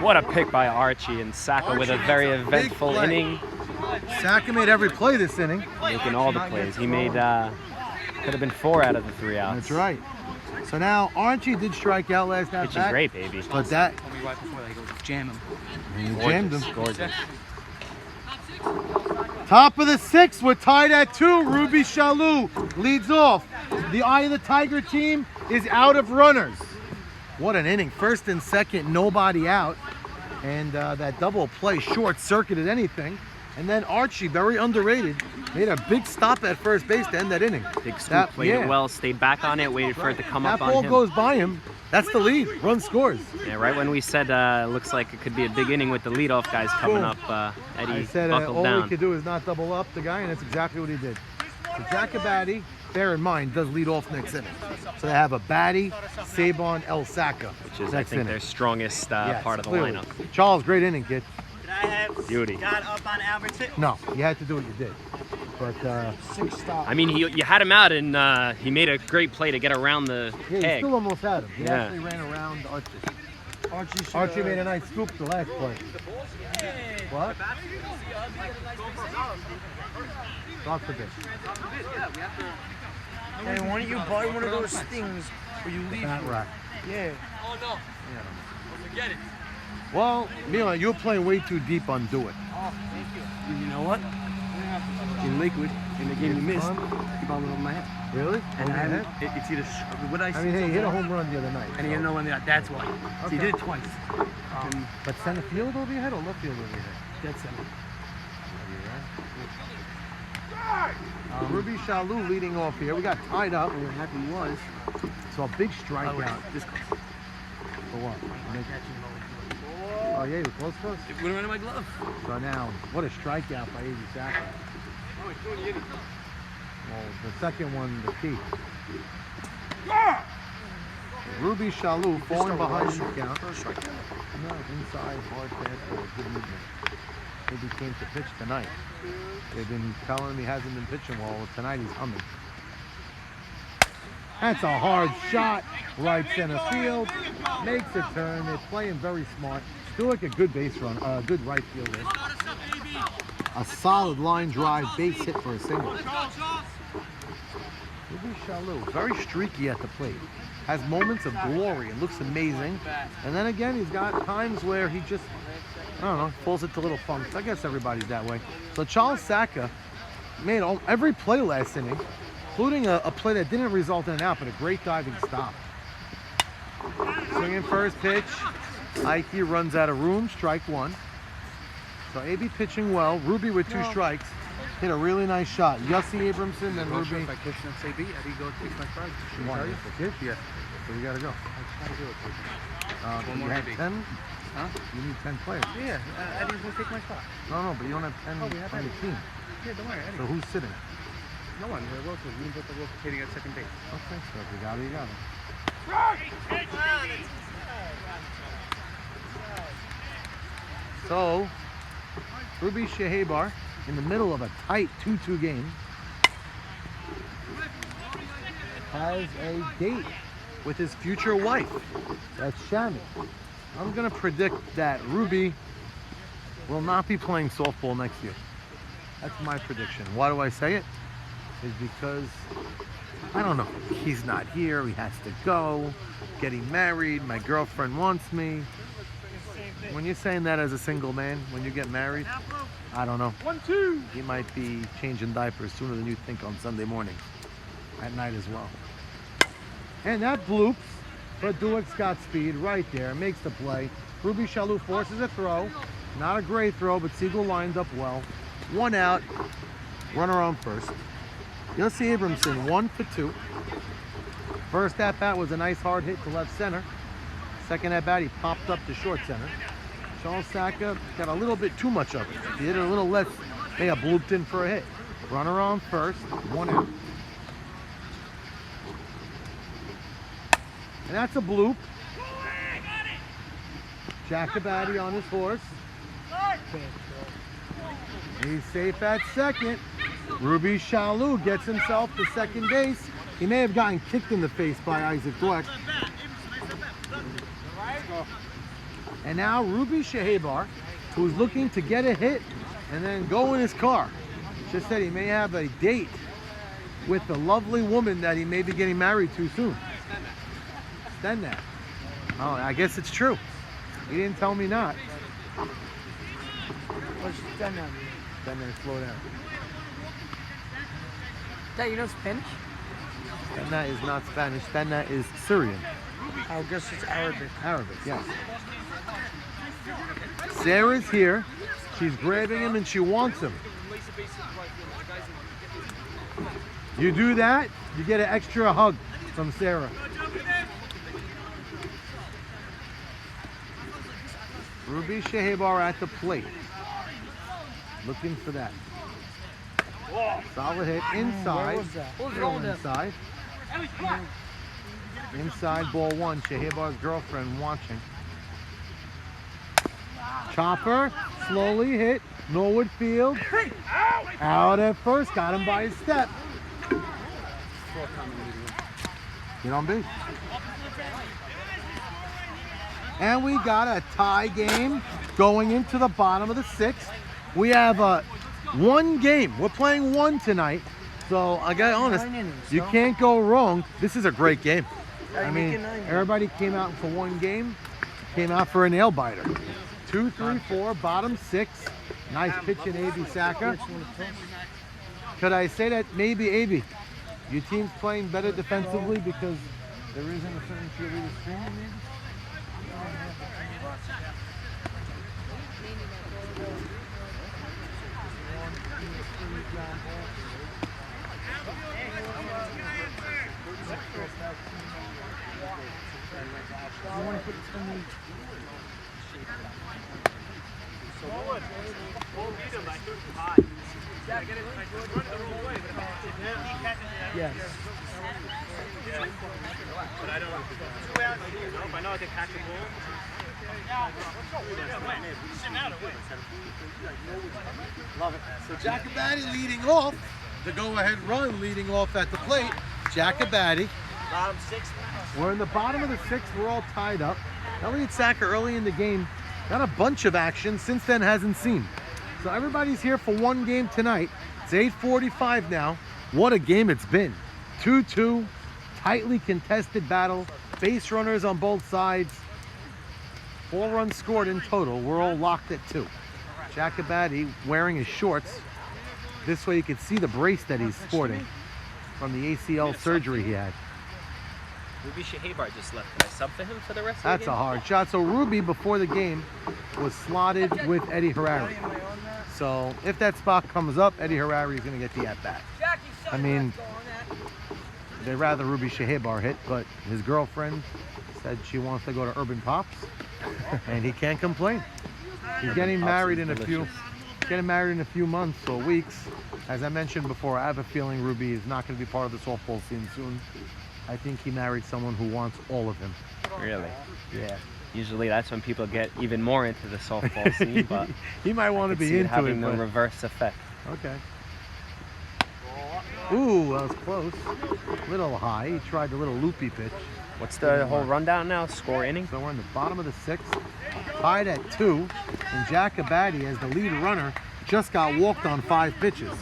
What a pick by Archie, and Saka with a very eventful
play.
inning,
Saka made every play this inning.
making all the plays. He made, could have been 4 out of the 3 outs.
That's right. So now Archie did strike out last at
Pitch is
bat,
great, baby.
but that
Told me right before that, he goes, jam him.
he jammed him.
Gorgeous.
Top of the 6th, we're tied at 2. Ruby Shalou leads off. The Eye of the Tiger team is out of runners. What an inning. First and second, nobody out. And that double play short-circuited anything. And then Archie, very underrated, made a big stop at first base to end that inning.
Big scoop, played
yeah.
it well, stayed back on it, waited for it to come
That
up
ball
on him.
goes by him. That's the lead. Run scores.
Yeah, right when we said looks like it could be a big inning with the leadoff guys coming
Boom.
up, Eddie
I said
buckled
all
down.
we could do is not double up the guy, and that's exactly what he did. So Jack Abadi, bear in mind, does lead off next inning. So they have Abadi, Sabon, El Saka.
Which is, I
next
think,
inning.
their strongest
Yes,
part of the
clearly.
lineup.
Charles, great inning, kid.
Did I have
Beauty.
got up on Albertson?
No, you had to do what you did. But
6 stops.
I mean, you had him out, and he made a great play to get around the
yeah, you
egg.
still almost had him. He
Yeah.
actually ran around Archie.
Archie,
Archie made a nice scoop the last play. What? Talk for this.
Hey, why don't you buy one of those things where you leave?
Bat rack.
Yeah.
Oh no. Forget it.
Well, Mila, you're playing way too deep on Do It.
You know what? In Lakewood, in the game you missed,
Fun.
he balled it over my head.
Really?
And
Over
I
your
haven't,
head?
it's either, what I
I mean, hey, he hit a home run the other night.
and he had no one there. That's why. So he
Okay.
did it twice.
But center field over your head or left field over your head?
Dead center.
Ruby Shalou leading off here. We got tied up.
And what happened was,
So a big strikeout.
this
For what?
catching the ball.
Oh, yeah, you were close to us.
It went around my glove.
So now, what a strikeout by A.B. Saka. Well, the second one, the key. Ruby Shalou falling behind the count.
First strikeout.
No, inside, hard fastball, good movement. Maybe came to pitch tonight. They've been telling him he hasn't been pitching well. Tonight he's humming. That's a hard shot. Right center field. Makes a turn. They're playing very smart. Still like a good base run. Good right fielder. A solid line drive base hit for a single. Ruby Shalou, very streaky at the plate. Has moments of glory and looks amazing. And then again, he's got times where he just, I don't know, falls into little funks. I guess everybody's that way. So Charles Saka made every play last inning, including a play that didn't result in an out, but a great diving stop. Swinging first pitch. Ike runs out of room, strike one. So AB pitching well. Ruby with 2 strikes. Hit a really nice shot. Yossi Abramson and Ruby.
If I catch next AB, Eddie go take my prize.
You want it for kids?
Yeah.
So we gotta go.
One
You
more
have
AB.
10?
Huh?
You need 10 players.
Yeah, Eddie's gonna take my spot.
No, but you don't have 10
Oh, we have
on the
Eddie.
team.
Yeah, don't worry,
So
Eddie.
who's sitting?
No one. We're rotating. Me and Bill are rotating at second base.
Okay, so if you got it, you got it. So, Ruby Shahabar in the middle of a tight 2-2 game has a date with his future wife. That's Shami. I'm gonna predict that Ruby will not be playing softball next year. That's my prediction. Why do I say it? Is because, I don't know, he's not here, he has to go, getting married, my girlfriend wants me. When you're saying that as a single man, when you get married, I don't know.
1-2.
He might be changing diapers sooner than you think on Sunday morning. At night as well. And that bloops, but Dueck's got speed right there, makes the play. Ruby Shalou forces a throw. Not a great throw, but Siegel lined up well. 1 out, runner on first. Yossi Abramson 1 for 2. First at bat was a nice hard hit to left center. Second at bat, he popped up to short center. Charles Saka got a little bit too much of it. If he hit it a little less, may have blooped in for a hit. Runner on first, 1 out. And that's a bloop. Jacobati on his horse. He's safe at second. Ruby Shalou gets himself to second base. He may have gotten kicked in the face by Isaac Dweck. And now Ruby Shahebar, who's looking to get a hit and then go in his car. Just said he may have a date with the lovely woman that he may be getting married to soon. Stand that. Oh, I guess it's true. He didn't tell me not.
What's that now?
Then slow down.
Dad, you know Spanish?
Stenna is not Spanish. Stenna is Syrian.
I guess it's Arabic.
Arabic, yes. Sarah's here. She's grabbing him and she wants him. You do that, you get an extra hug from Sarah. Ruby Shahebar at the plate. Looking for that. Solid hit inside.
Where was that? What was
Little
wrong with
inside. Inside ball one. Shahebar's girlfriend watching. Chopper slowly hit. Norwood Field. Out at first. Got him by his step. Get on base. And we got a tie game going into the bottom of the sixth. We have one game. We're playing one tonight. So I got honest, you can't go wrong. This is a great game. I mean, everybody came out for one game, came out for a nail biter. 2, 3, 4, bottom six. Nice pitch in A.B. Saka. Could I say that maybe A.B., your team's playing better defensively because there isn't a certain cheerleader screaming maybe?
I want to put something. Yes.
But I don't know if I know I can catch a ball.
Love it. So Jacobati leading off. The go-ahead run leading off at the plate. Jacobati.
Bottom six.
We're in the bottom of the sixth. We're all tied up. Elliott Saka early in the game got a bunch of action. Since then hasn't seen. So everybody's here for one game tonight. It's 8:45 now. What a game it's been. 2-2. Tightly contested battle. Base runners on both sides. 4 runs scored in total. We're all locked at 2. Jacobati wearing his shorts. This way you can see the brace that he's sporting from the ACL surgery he had.
Ruby Shahebar just left. Can I sub for him for the rest of the
That's
game?
a hard shot. So Ruby, before the game, was slotted with Eddie Harari. So if that spot comes up, Eddie Harari is going to get the at-bat. I mean, they'd rather Ruby Shahebar hit, but his girlfriend said she wants to go to Urban Pops, and he can't complain. He's getting married in a few months or weeks. As I mentioned before, I have a feeling Ruby is not going to be part of the softball scene soon. I think he married someone who wants all of him.
Really?
Yeah.
Usually that's when people get even more into the softball scene, but
He might want to be into
having
it,
the
but
reverse effect.
okay. Ooh, that was close. Little high. He tried the little loopy pitch.
What's the whole rundown now? Score inning?
So we're in the bottom of the sixth, tied at 2, and Jacobati, as the lead runner, just got walked on 5 pitches.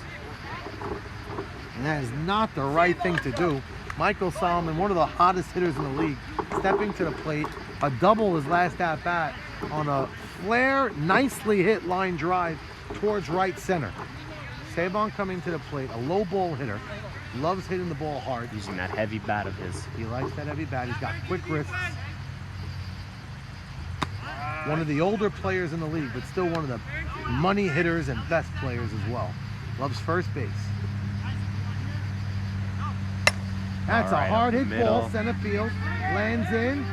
And that is not the right thing to do. Michael Solomon, one of the hottest hitters in the league, stepping to the plate. A double his last at-bat on a flare, nicely hit line drive towards right center. Sabon coming to the plate, a low ball hitter, loves hitting the ball hard.
Using that heavy bat of his.
He likes that heavy bat. He's got quick wrists. One of the older players in the league, but still one of the money hitters and best players as well. Loves first base. That's
All right,
a hard
up
hit
the
ball,
middle.
center field, lands in.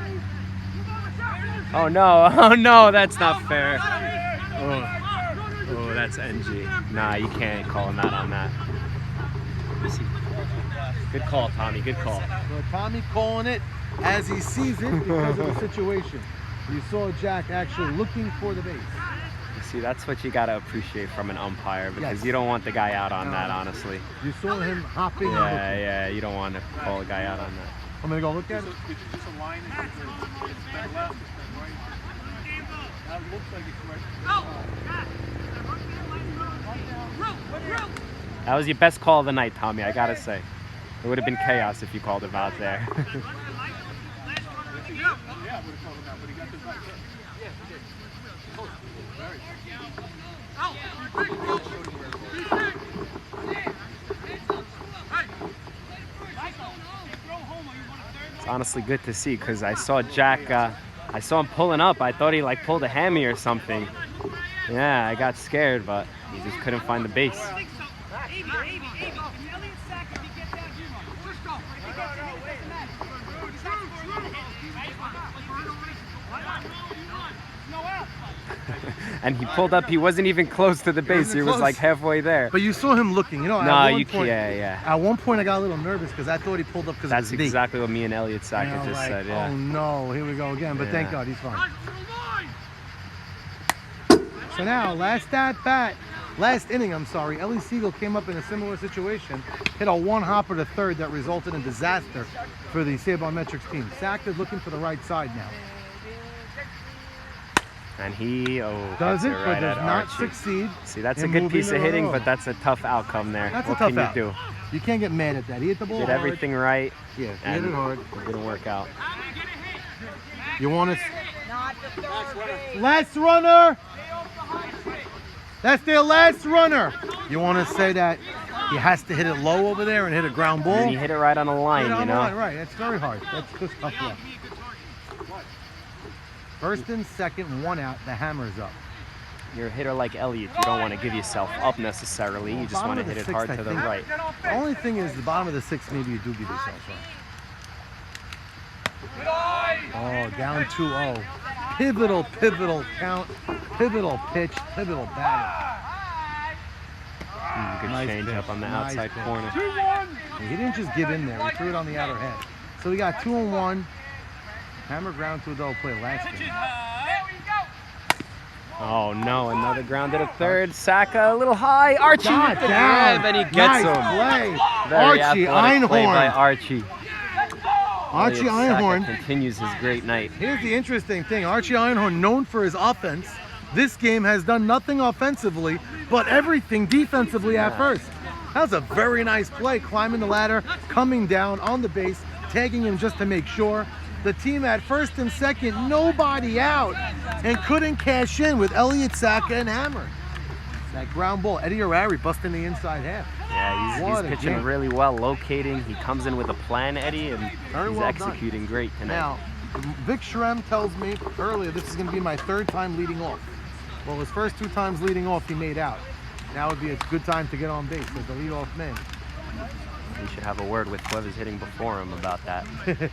Oh no, oh no, that's not fair. Oh, that's NG. Nah, you can't call him out on that. Good call, Tommy. Good call.
So Tommy calling it as he sees it because of the situation. You saw Jack actually looking for the base.
You see, that's what you gotta appreciate from an umpire because
Yes.
you don't want the guy out on that, honestly.
You saw him hopping and looking.
Yeah, you don't want to call a guy out on that.
I'm gonna go look at it.
Did you just align it? It's been left, it's been right. Now it looks like it's right.
That was your best call of the night, Tommy, I gotta say. It would have been chaos if you called him out there.
Yeah, I would have called him out, but he got the back there. Yeah, he did.
It's honestly good to see because I saw Jack, I saw him pulling up. I thought he like pulled a hammy or something. Yeah, I got scared, but he just couldn't find the base. And he pulled up, he wasn't even close to the base. He was like halfway there.
But you saw him looking, you know.
No,
you
can't. Yeah.
At one point, I got a little nervous because I thought he pulled up because
That's
of his
exactly what me and Elliot
knee.
Sackett
You know,
just
like,
said. Yeah.
Oh no, here we go again. But thank
Yeah.
God he's fine. So now, last at bat, last inning, I'm sorry, Ellie Siegel came up in a similar situation, hit a one-hopper to third that resulted in disaster for the Sabermetrics team. Sackett looking for the right side now.
And he
Does
hits
it,
right
but does
at
not
Archie.
succeed.
See, that's a
in
good
moving
piece
the
of hitting,
runner
but that's a tough outcome there.
That's
what
a tough
can
out.
you do?
You can't get mad at that. He hit the ball
Did
hard.
everything right,
Yeah, he
and
hit it hard.
it didn't work out.
You want to... Last runner! That's their last runner. You want to say that he has to hit it low over there and hit a ground ball?
And he hit it right on the line, you know?
Right, that's very hard. That's just tough luck. First and second, one out, the hammer's up.
You're a hitter like Elliot, you don't want to give yourself up necessarily. You just
Bottom
want to
of the
hit it
sixth,
hard
I
to the
think.
right.
The only thing is, the bottom of the sixth, maybe you do give yourself up. Oh, down 2-0. Pivotal count, pivotal pitch, pivotal batter.
Good
Nice
change
pitch,
up on the
nice
outside
pitch.
corner.
He didn't just give in there, he threw it on the outer head. So we got 2-1. Hammer ground to a double play last game.
Oh no, another ground to the third. Saka a little high. Archie with the grab, and he gets
nice
him.
Play.
Very
Archie
athletic play by
Einhorn.
Archie.
Archie
Elliot Saka
Einhorn.
continues his great night.
Here's the interesting thing. Archie Einhorn, known for his offense, this game has done nothing offensively, but everything defensively at first. That was a very nice play, climbing the ladder, coming down on the base, tagging him just to make sure. The team at first and second, nobody out, and couldn't cash in with Elliot Saka and Hammer. That ground ball, Eddie O'Reilly busting the inside half.
Yeah,
What
he's
a
pitching
game.
really well, locating. He comes in with a plan, Eddie, and
Very
he's
well
executing great tonight.
Now, Vic Shrem tells me earlier this is going to be my third time leading off. Well, his first two times leading off, he made out. Now would be a good time to get on base as the leadoff man.
He should have a word with whoever's hitting before him about that.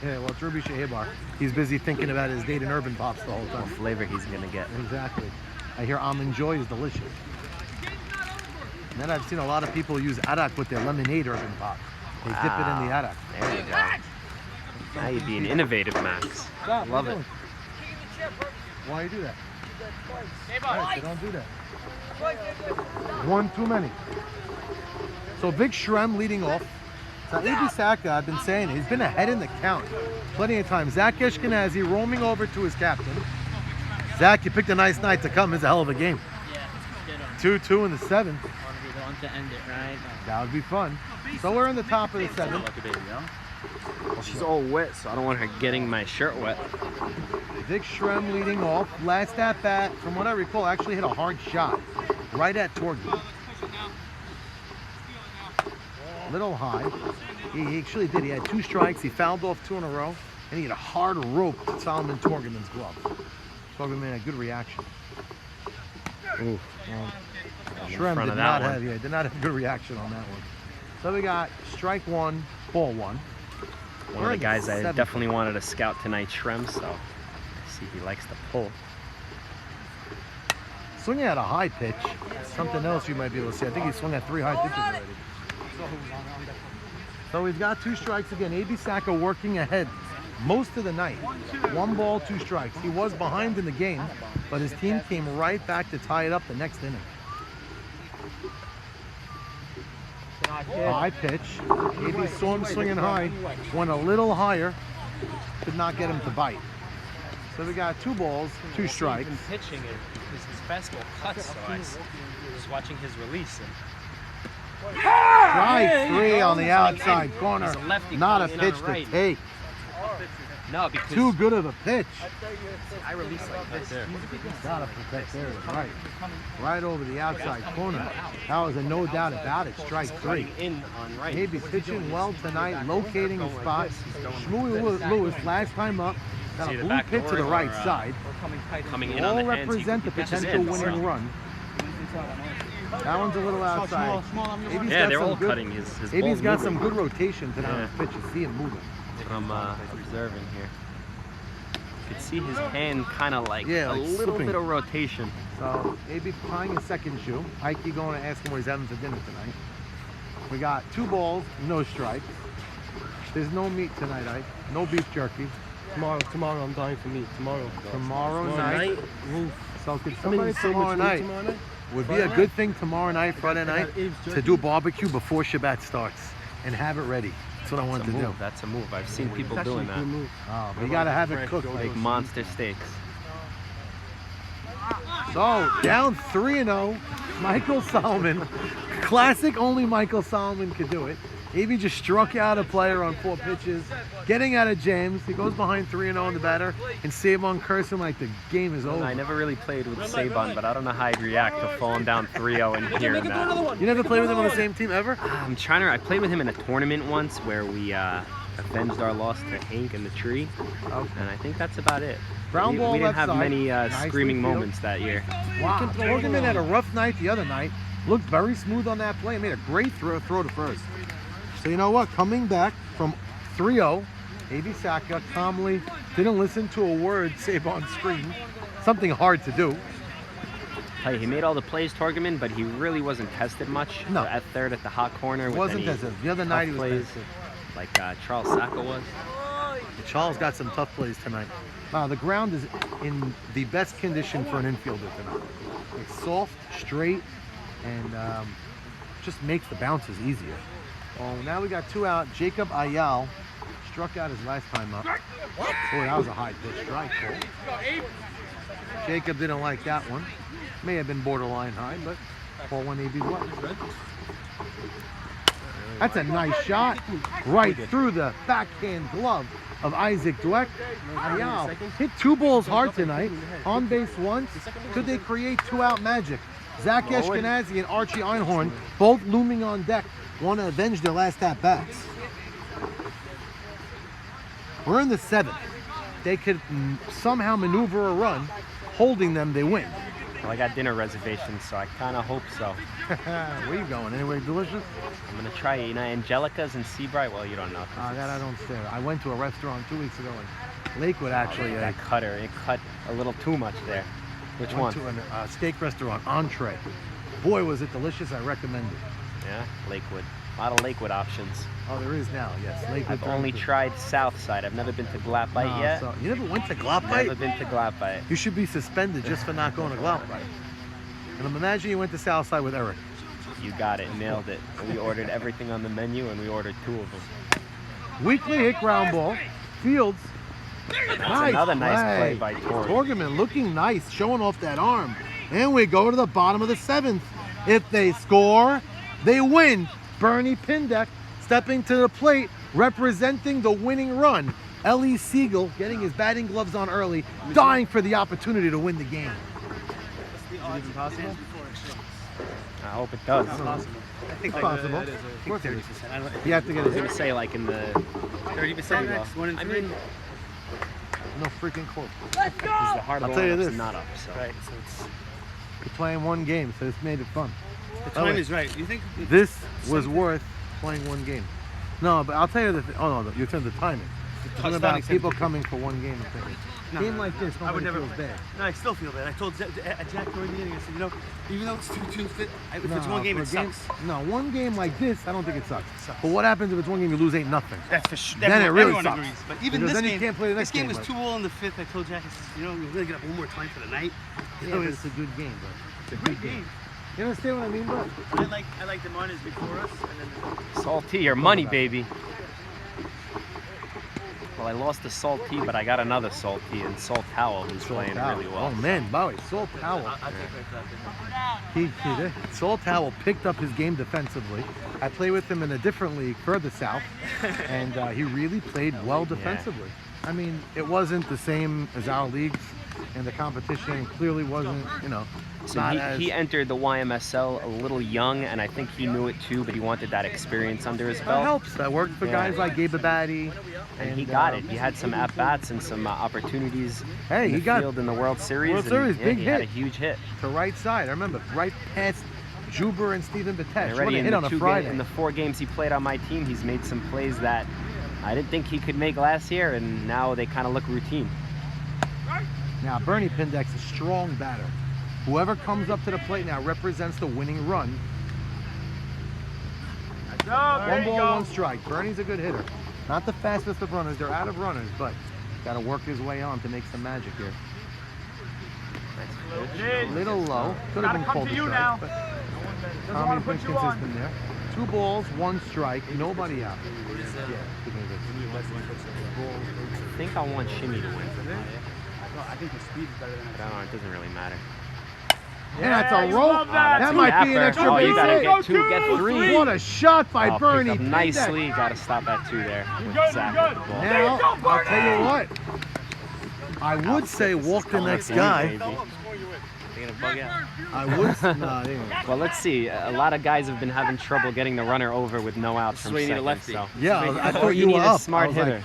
Well, it's Ruby Shahibar. He's busy thinking about his date in Urban Pops the whole
What
time.
flavor he's gonna get.
Exactly. I hear Almond Joy is delicious. And then I've seen a lot of people use arak with their lemonade Urban Pop. They dip it in the arak.
There you go. Now you're being innovative, Max.
Stop,
Love
what are
it.
you doing? Why you do that? Right, so don't do that. One too many. So Vic Shrem leading off. Now, A.B. Saka, I've been saying, he's been ahead in the count plenty of times. Zach Ashkenazi roaming over to his captain. Zach, you picked a nice night to come. It's a hell of a game.
Yeah,
2-2 in the seventh.
want to be the one to end it, right?
That would be fun. So we're in the top of the seventh.
Well, she's all wet, so I don't want her getting my shirt wet.
Vic Shrem leading off. Last at bat, from what I recall, actually hit a hard shot right at Torgen. Little high. He actually did. He had two strikes. He fouled off two in a row, and he had a hard rope to Solomon Torgerman's glove. Torgerman had a good reaction.
Ooh.
Shrem
front
did
of
not
that
have,
one.
yeah, did not have a good reaction on that one. So we got strike one, ball one.
One of the guys I definitely wanted to scout tonight, Shrem, so I see he likes to pull.
Swinging at a high pitch. Something else you might be able to see. I think he swung at 3 high pitches already. So he's got 2 strikes again. AB Saka working ahead most of the night. 1 ball, 2 strikes. He was behind in the game, but his team came right back to tie it up the next inning. High pitch. AB saw him swinging high. Went a little higher. Could not get him to bite. So we got 2 balls, 2 strikes.
Even pitching it, his fastball cuts, so I was just watching his release. And
Strike 3 on the outside corner.
He's a lefty
Not a
coming in
pitch
on
to
right.
take.
no, because
Too good of a pitch.
I release like this.
Gotta protect there. Right. Right over the outside corner. That was a no doubt about it. Strike 3.
In on right.
Maybe pitching well tonight, locating his spot. Shmuel Lewis, last time up, got
See
a
the
blue
back
pit to the
door
right
or,
side.
coming in on
All
the ends,
represent the
he pitches
potential
in,
winning
so.
run. That one's a little outside. AB's
Yeah,
got
they're
some
all
good-
cutting his
AB's
ball's
got
moving.
some good rotation tonight on
Yeah.
his pitches. See him moving.
I'm observing here. You can see his hand kind of like
Yeah,
a
like
little
slipping.
bit of rotation.
So AB trying his second shoe. Ike going to ask him what he's having for dinner tonight. We got 2 balls, no strikes. There's no meat tonight, Ike. No beef jerky.
Tomorrow I'm dying for meat.
Tomorrow night.
Oof.
So could
I mean,
somebody
so much
tomorrow
meat
night
tomorrow night.
would be a good thing tomorrow night, Friday night,
Abe's
to do barbecue before Shabbat starts and have it ready. That's what I want
That's a
to do.
move. That's a move. I've seen people doing that.
Oh, but you gotta have it cooked.
Like monster steaks.
So down 3-0, Michael Solomon. Classic, only Michael Solomon could do it. AB just struck out a player on 4 pitches, getting out of James. He goes behind 3-0 in the batter, and Sabon cursed him like the game is over.
I never really played with Sabon, but I don't know how I'd react to falling down 3-0 and hearing that.
You never played with him on the same team ever?
I'm trying to. I played with him in a tournament once where we avenged our loss to Hank in the tree,
Okay.
and I think that's about it.
Ground ball
we didn't
left
have
side,
many
nicely
screaming
fielded.
moments that year.
Wow, Torgerman had a rough night the other night. Looked very smooth on that play. Made a great throw to first. So you know what? Coming back from 3-0, AB Saka calmly didn't listen to a word Sabon screamed. Something hard to do.
Hey, he made all the plays, Torgerman, but he really wasn't tested much.
No.
At third at the hot corner.
It
with
wasn't
any
tested. The other night he
tough
was
plays,
tested.
like Charles Saka was.
Charles got some tough plays tonight. The ground is in the best condition for an infielder tonight. It's soft, straight, and just makes the bounces easier. Oh, now we got 2 out. Jacob Ayal struck out his last time up. Boy, that was a high pitch strike. Paul. Jacob didn't like that one. May have been borderline high, but Paul went AB's way. That's a nice shot. Right through the backhand glove of Isaac Dweck. Ayal hit 2 balls hard tonight. On base once. Could they create 2-out magic? Zach Ashkenazi and Archie Einhorn both looming on deck. Want to avenge their last at-bats. We're in the 7th. They could somehow maneuver a run. Holding them, they win.
Well, I got dinner reservations, so I kind of hope so.
Where are you going? Anywhere delicious?
I'm gonna try, Angelica's and Seabright. Well, you don't know.
That I don't say. I went to a restaurant 2 weeks ago in Lakewood, actually.
That cutter, it cut a little too much there. Which one?
Went to a steak restaurant, entree. Boy, was it delicious. I recommend it.
Yeah, Lakewood. A lot of Lakewood options.
Oh, there is now, yes. Lakewood.
I've only tried South Side. I've never been to Glatbite yet.
So, you never went to Glatbite?
Never been to Glatbite.
You should be suspended just for not going to Glatbite. And I'm imagining you went to Southside with Eric.
You got it, nailed it. We ordered everything on the menu, and we ordered 2 of them.
Weekly hit ground ball. Fields.
That's another nice play by Torg.
Torgerman looking nice, showing off that arm. And we go to the bottom of the 7th. If they score, they win. Bernie Pindeck stepping to the plate, representing the winning run. Ellie Siegel getting his batting gloves on early, dying for the opportunity to win the game.
Possible?
I hope it does.
It's possible. Of course it is. You have to get
I was
it.
gonna say like in the
30% max, 1 in 3.
I mean,
No freaking quote.
this is the hard
I'll tell you
lineups
this.
not up. So.
Right, so it's
You're playing one game, so it's made it fun.
the
Oh,
time
wait.
is right. You think
This was worth playing one game. No, but I'll tell you the thing. Oh, no, you're telling the timing. What about people coming for one game and thinking, game like this,
I would
nobody
never
feels bad.
No, I still feel bad. I told Jack during the meeting, I said, you know, even though it's 2-2, if it's one game,
for
it
a
sucks.
No, one game like this, I don't think it sucks. But what happens if it's one game you lose 8-0?
That's for sure.
Then it really
Everyone
sucks.
agrees. But even
Because
this
then you
game,
can't play the
this
next
game
game,
was
like-
2-0 in the 5th. I told Jack, I said, you know, we're gonna get up one more time for the night.
Yeah, but it's a good game, bro. It's a good game. You understand what I mean, bro?
I like the miners before us, and then
Salty, your money, baby. Well, I lost the Salty, but I got another Salty in Salt Towel, who's playing really well.
Oh man, Bowie, Salt Towel. Salt Towel picked up his game defensively. I play with him in a different league further south, and he really played well defensively. I mean, it wasn't the same as our leagues, and the competition clearly wasn't, you know,
So
not as...
he entered the YMSL a little young, and I think he knew it too, but he wanted that experience under his
That
belt.
helps. That worked for guys like Gabe Abadi.
And he got it. He had some at-bats and some opportunities
Hey,
in
he
the
got
field in the World Series.
World Series,
and,
big
he had a
hit.
huge hit.
to right side. I remember right past Juber and Stephen Batesh.
And
What
already
a
in
hit
the
on a Friday.
in the 4 games he played on my team, he's made some plays that I didn't think he could make last year, and now they kind of look routine.
Now, Bernie Pindek's a strong batter. Whoever comes up to the plate now represents the winning run. One ball, one strike. Bernie's a good hitter. Not the fastest of runners. They're out of runners, but got to work his way on to make some magic here. A little low. Could have been called a strike, but Tommy's been consistent there. 2 balls, 1 strike. Nobody out. Yeah,
I think I want Shimmy to win.
I think the speed is better than
But I don't know, it doesn't really matter.
Yeah, that's a roll. That
That's
might
a
be an
yapper.
extra
Oh, you
base
gotta
hit.
get 2, get 3.
What a shot by
Oh,
Bernie.
picked up nicely. Got to stop at 2 there. With Zach with the ball.
Now, I'll tell you what. I would say walk the next guy. I would. No, they ain't.
Well, let's see. A lot of guys have been having trouble getting the runner over with no outs from
why you need a
second.
lefty.
So.
Yeah, I
Or
thought
you
you
need
were
a
up. I
smart
was like,
hitter.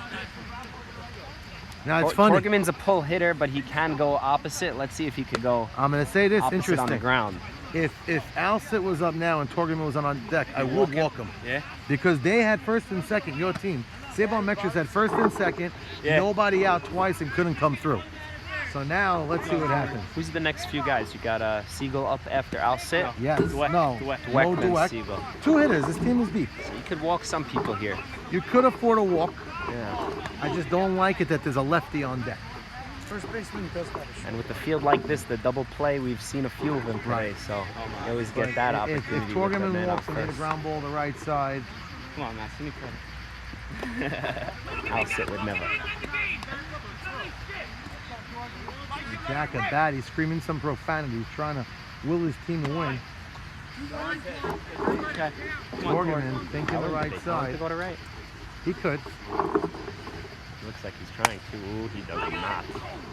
now it's funny.
Torgeman's a pull hitter, but he can go opposite. Let's see if he could go
I'm gonna say this.
opposite on the
Interesting.
ground.
If Alcett was up now and Torgeman was on deck, I would walk him.
Yeah.
Because they had first and second. Your team, Sabon Metris had first and second.
Yeah.
Nobody out twice and couldn't come through. So now let's see what happens.
Who's the next few guys? You got Siegel up after Alcett.
Yes.
Dweck.
No.
Dweck.
No
Dweck, then
Dweck.
Siegel.
2 hitters. This team is deep.
So you could walk some people here.
You could afford a walk.
Yeah.
I just don't like it that there's a lefty on deck.
First baseman does have a shot.
And with the field like this, the double play, we've seen a few of them today. So you always get that
If
opportunity. with the
Torgeman
man
walks
out
and hit a
first.
ground ball the right side,
Come on, Max. Give me credit.
Alcett would never.
Jack at bat, he's screaming some profanity. He's trying to will his team to win.
Okay.
Torgeman thinking the right
To
side.
go to right.
He could.
Looks like he's trying to. Ooh, he does not.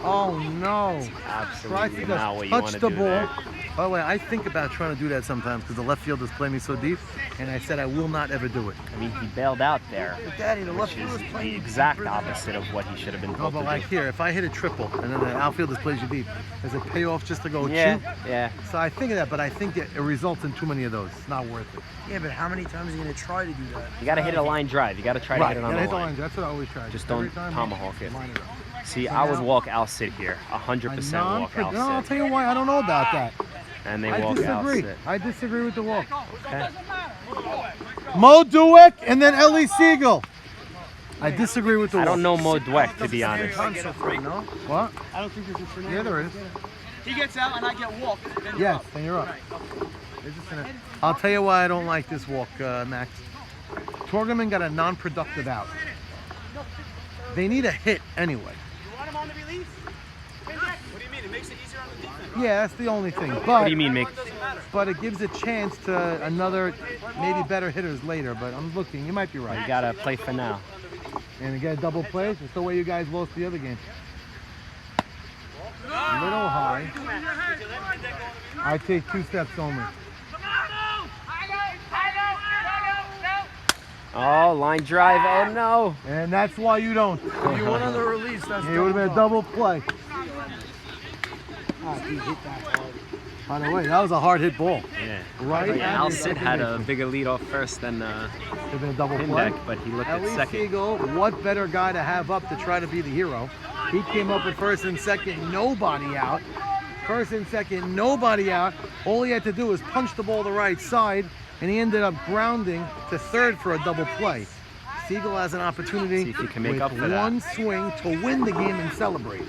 Oh no. Tries
Absolutely
to
not what
just
you want
touch
to
the
do
ball.
there.
By the way, I think about trying to do that sometimes because the left fielders play me so deep, and I said I will not ever do it.
I mean, he bailed out there,
Daddy, the
which is the exact opposite of what he should have been
No,
told
but
to
like
do.
here, if I hit a triple and then the outfielders plays you deep, does it pay off just to go
Yeah,
shoot?
yeah.
So I think of that, but I think it results in too many of those. It's not worth it.
Yeah, but how many times are you going to try to do that?
You got to hit a line drive. You got to try to
Right,
hit it
you
on
gotta
the
hit the
line.
lines. That's what I always try.
Just
Every
don't
time,
tomahawk it.
line it up.
See,
So
I would
now-
walk Alcett here. 100% walk
No, I'll
Alcett.
tell you why I don't know about that.
And they
I
walk
disagree.
Alcett.
I disagree with the walk.
Okay.
Mo Dweck and then Ellie Siegel. I disagree with the
I
walk.
don't know Mo Dweck, to be honest.
No? What?
I don't think there's a scenario.
Yeah, there is.
He gets out and I get walked. Then you're
Yes,
up.
then you're up. I'll tell you why I don't like this walk, Max. Torgeman got a non-productive out. They need a hit anyway.
You want him on the release? What do you mean? It makes it easier on the defense.
Yeah, that's the only thing.
What
But
do you mean, make?
but it gives a chance to another, maybe better hitters later. But I'm looking. You might be
You
right.
got to play for now.
And get a double play. It's the way you guys lost the other game. Little high. I take 2 steps only.
Oh, line drive. Oh, no.
And that's why you don't.
You want on the release, that's
It would have been a double play.
Ah, dude, hit that hard.
By the way, that was a hard hit ball.
Yeah.
Right.
Like, Al
at
Sid
the
had a
destination.
bigger lead off first than
Could've been a double play.
Pindeck, but he looked at
Ellie
second.
Siegel, what better guy to have up to try to be the hero? He came up with first and second, nobody out. First and second, nobody out. All he had to do was punch the ball the right side, and he ended up grounding to third for a double play. Siegel has an opportunity
See if he can make
with
up for that.
one swing to win the game and celebrate.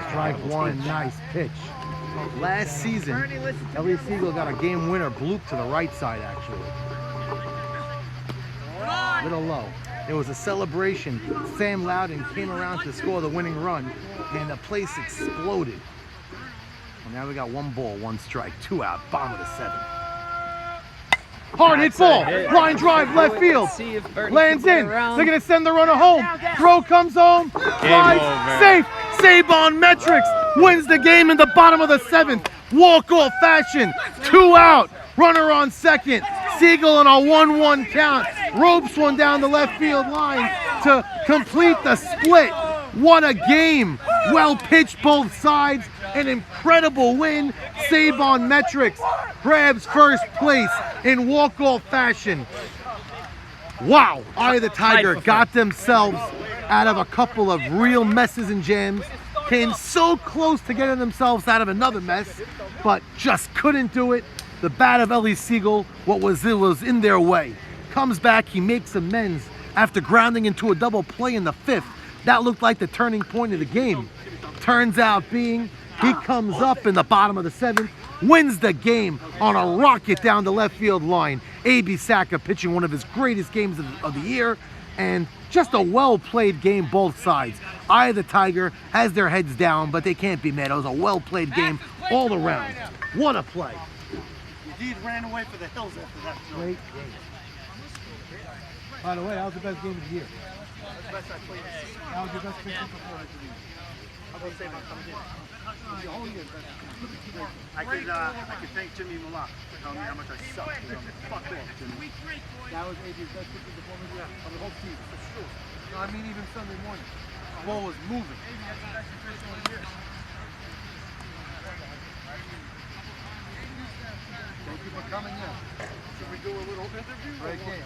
Strike one, nice pitch. Last season, Ellie Siegel got a game winner, bloop to the right side actually. Little low. It was a celebration. Sam Loudon came around to score the winning run, and the place exploded. And now we got 1 ball, 1 strike, 2 out, bottom of the 7th. Hard hit
That's
ball,
a hit.
line drive, left field.
See if Bernie
Lands
can
in.
get around.
They're gonna send the runner home. Throw comes home. Flies,
over.
safe. Sabon Metrics wins the game in the bottom of the 7th. Walk-off fashion. 2 out. Runner on second. Siegel on a 1-1 count. Ropes one down the left field line to complete the split. What a game. Well pitched both sides. An incredible win. Sabon Metrics grabs first place in walk-off fashion. Wow. Eye of the Tiger got themselves out of a couple of real messes and jams. Came so close to getting themselves out of another mess, but just couldn't do it. The bat of Ellie Siegel, what was in their way. Comes back, he makes amends after grounding into a double play in the 5th. That looked like the turning point of the game. Turns out being, he comes up in the bottom of the 7th, wins the game on a rocket down the left field line. A.B. Saka pitching one of his greatest games of the year, and just a well-played game both sides. Eye of the Tiger has their heads down, but they can't be mad. It was a well-played game all around. What a play.
Indeed ran away for the hills after that.
Great game. By the way, that was the best game of the year.
That's the best I played.
That was your best pitching performance of the year.
How about Sabon coming in? The whole year, I could thank Jimmy Malak for telling me how much I suck. Fuck off, Jimmy.
That was AJ's best pitching performance of the whole season. For sure. No, I mean even Sunday morning. The ball was moving. Thank you for coming in.
Should we do a little interview?
Great game.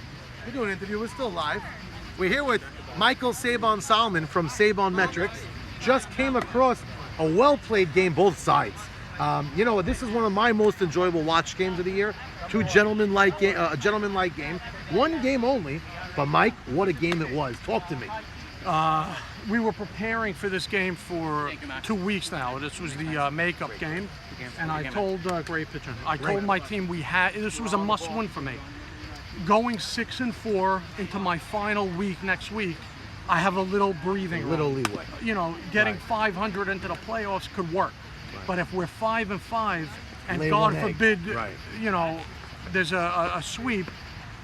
We're doing an interview. We're still live. We're here with Michael Sabon Solomon from Sabon Metrics. Just came across a well-played game, both sides. You know, this is one of my most enjoyable watch games of the year. A gentlemanlike game. 1 game only, but Mike, what a game it was. Talk to me.
We were preparing for this game for 2 weeks now. This was the makeup game, and I told great pitcher. I told my team this was a must-win for me. Going 6-4 into my final week next week, I have a little breathing room.
Little leeway.
You know, getting 500 into the playoffs could work, but if we're 5-5, and
Lay
God
one egg.
forbid,
Right.
you know, there's a sweep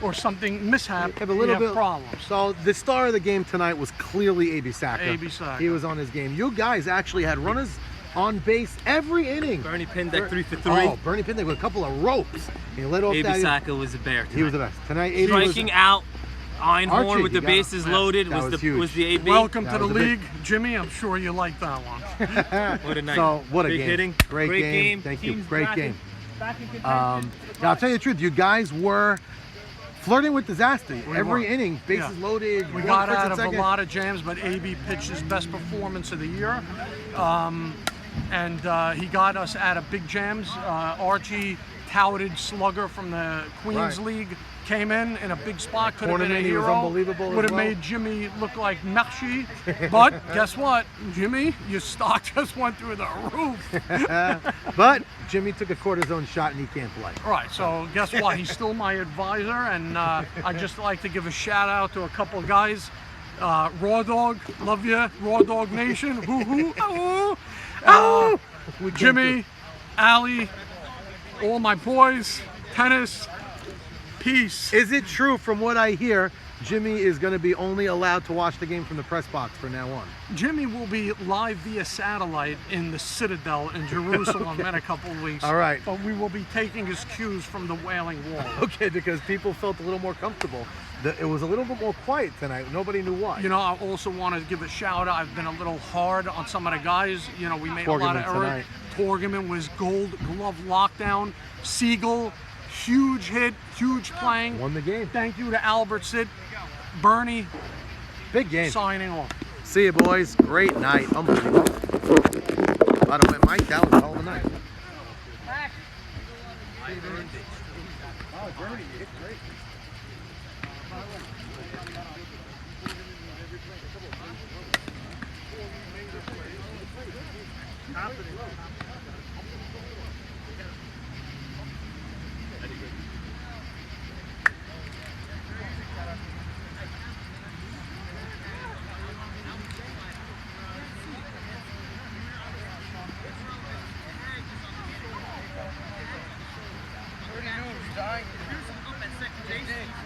or something mishap,
Have a
we
little
have
bit
problems.
So the star of the game tonight was clearly A.B. Saka.
A.B. Saka.
He was on his game. You guys actually had runners on base every inning.
Bernie Pindeck 3 for 3.
Oh, Bernie Pindeck with a couple of ropes. He lit off
A.B.
that.
Saka was a bear tonight.
He was the best. Tonight, A.B. was
Striking out Einhorn
Archie,
with the
you got him.
bases loaded
That was huge.
was the AB.
Welcome
That
to the
was a big-
league, Jimmy. I'm sure you like that one.
What a night.
So what a
Big
game.
hitting.
Great game. Thank you.
Teams
Great
back
game.
Back in contention.
Now I'll tell you the truth. You guys were flirting with disaster. Every
were.
inning, bases
Yeah.
loaded.
We
one
got
first
out
and
of a
second.
lot of jams, but AB pitched his best performance of the year. And he got us out of big jams. Archie, touted slugger from the Queens
Right.
League, came in a big spot, could have been a
Tournament, he was
hero.
unbelievable as
Would have
well.
made Jimmy look like Merci. But guess what, Jimmy? Your stock just went through the roof.
But Jimmy took a cortisone shot and he can't play.
Right, so guess what? He's still my advisor, and I'd just like to give a shout out to a couple of guys. Raw Dog, love you, Raw Dog Nation. Hoo hoo. Jimmy, Ali, all my boys, tennis, peace.
Is it true from what I hear Jimmy is going to be only allowed to watch the game from the press box from now on.
Jimmy will be live via satellite in the Citadel in Jerusalem in a couple of weeks.
All right.
But we will be taking his cues from the Wailing Wall.
Okay, because people felt a little more comfortable. It was a little bit more quiet tonight. Nobody knew why.
You know, I also want to give a shout out. I've been a little hard on some of the guys. You know, we made a lot of errors. Torgerman was gold glove lockdown. Siegel, huge hit, huge playing.
Won the game.
Thank you to Albert Sid. Bernie,
big game.
Signing off.
See you, boys. Great night. Unbelievable. By the way, Mike, that was a hell of a night. Oh, Bernie, it's great.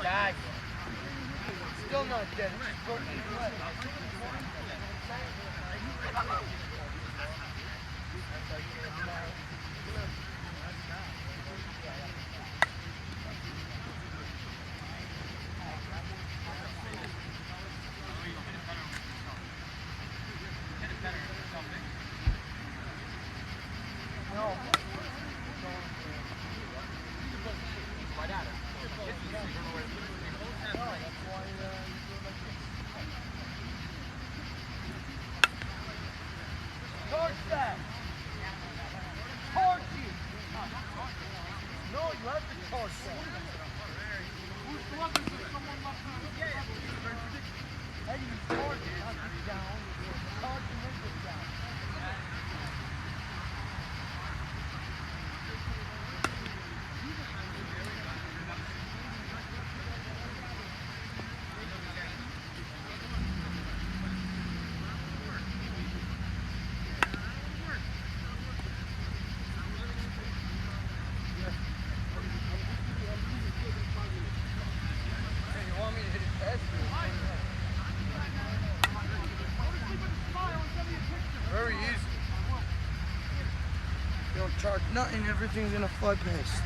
Guys, still not dead. It's broken his leg. Charge that! Charge you! No, you have to charge that. Hey, you charge it, not get down. Charge and then get down. Very easy. You don't charge nothing, everything's in a flood paste.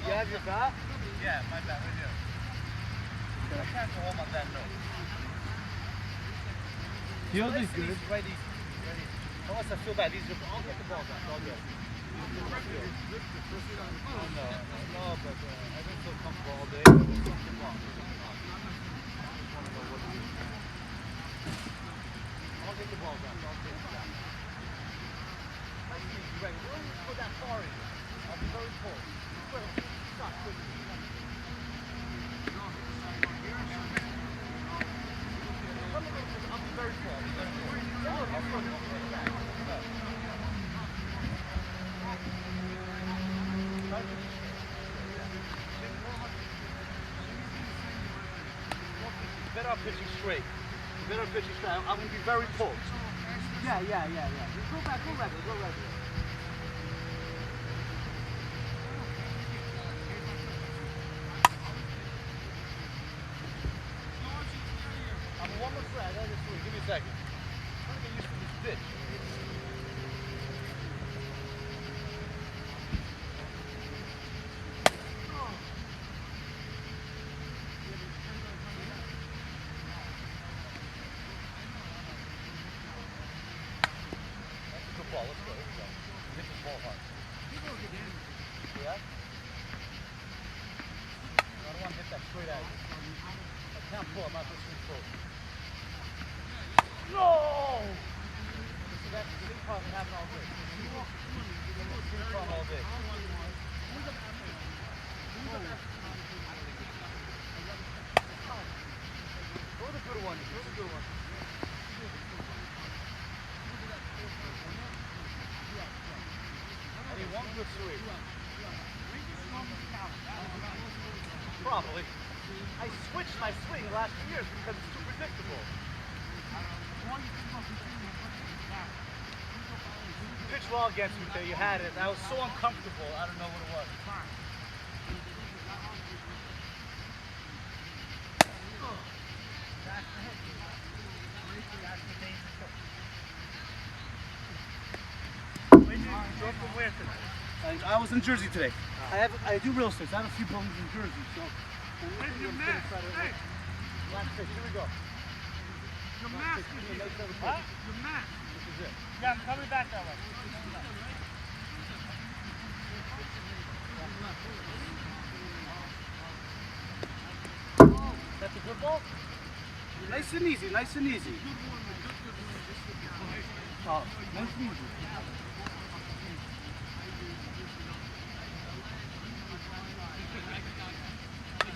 You have your bat?
Yeah, my bad, right here. I can't go home on that note.
Field is good.
Right easy. Right easy. Unless I feel bad, these are. I'll get the ball back. I'll get it. Oh, no, but I've been so comfortable all day. I'll get the ball back. I'll take it back. Right, we'll only put that far in. I'll be very close. Stop quickly. I'll be very close. Better off pitching straight. Better off pitching straight. I'm going to be very close. Yeah. Go back. I'm one more strike. Give me a second. I'm going to get used to this pitch. Ball. Let's go. Hit this ball hard. Yeah? I don't want to hit that straight at you. I can't pull. I'm not just going to pull. problem having all day. Problem all day. Throw the good one. Throw the good one. I need one good sweep. Probably. I switched my swing the last 2 years because it's too predictable. You pitched well against me today. You had it. I was so uncomfortable. I don't know what it was. I was in Jersey today. I do real estate. I have a few buildings in Jersey, so. Last pitch. Here we go.
Your mask is here.
Huh?
Your mask.
This is it.
Yeah, I'm coming back that way.
That's a good ball? Nice and easy, nice and easy. Oh, nice and easy.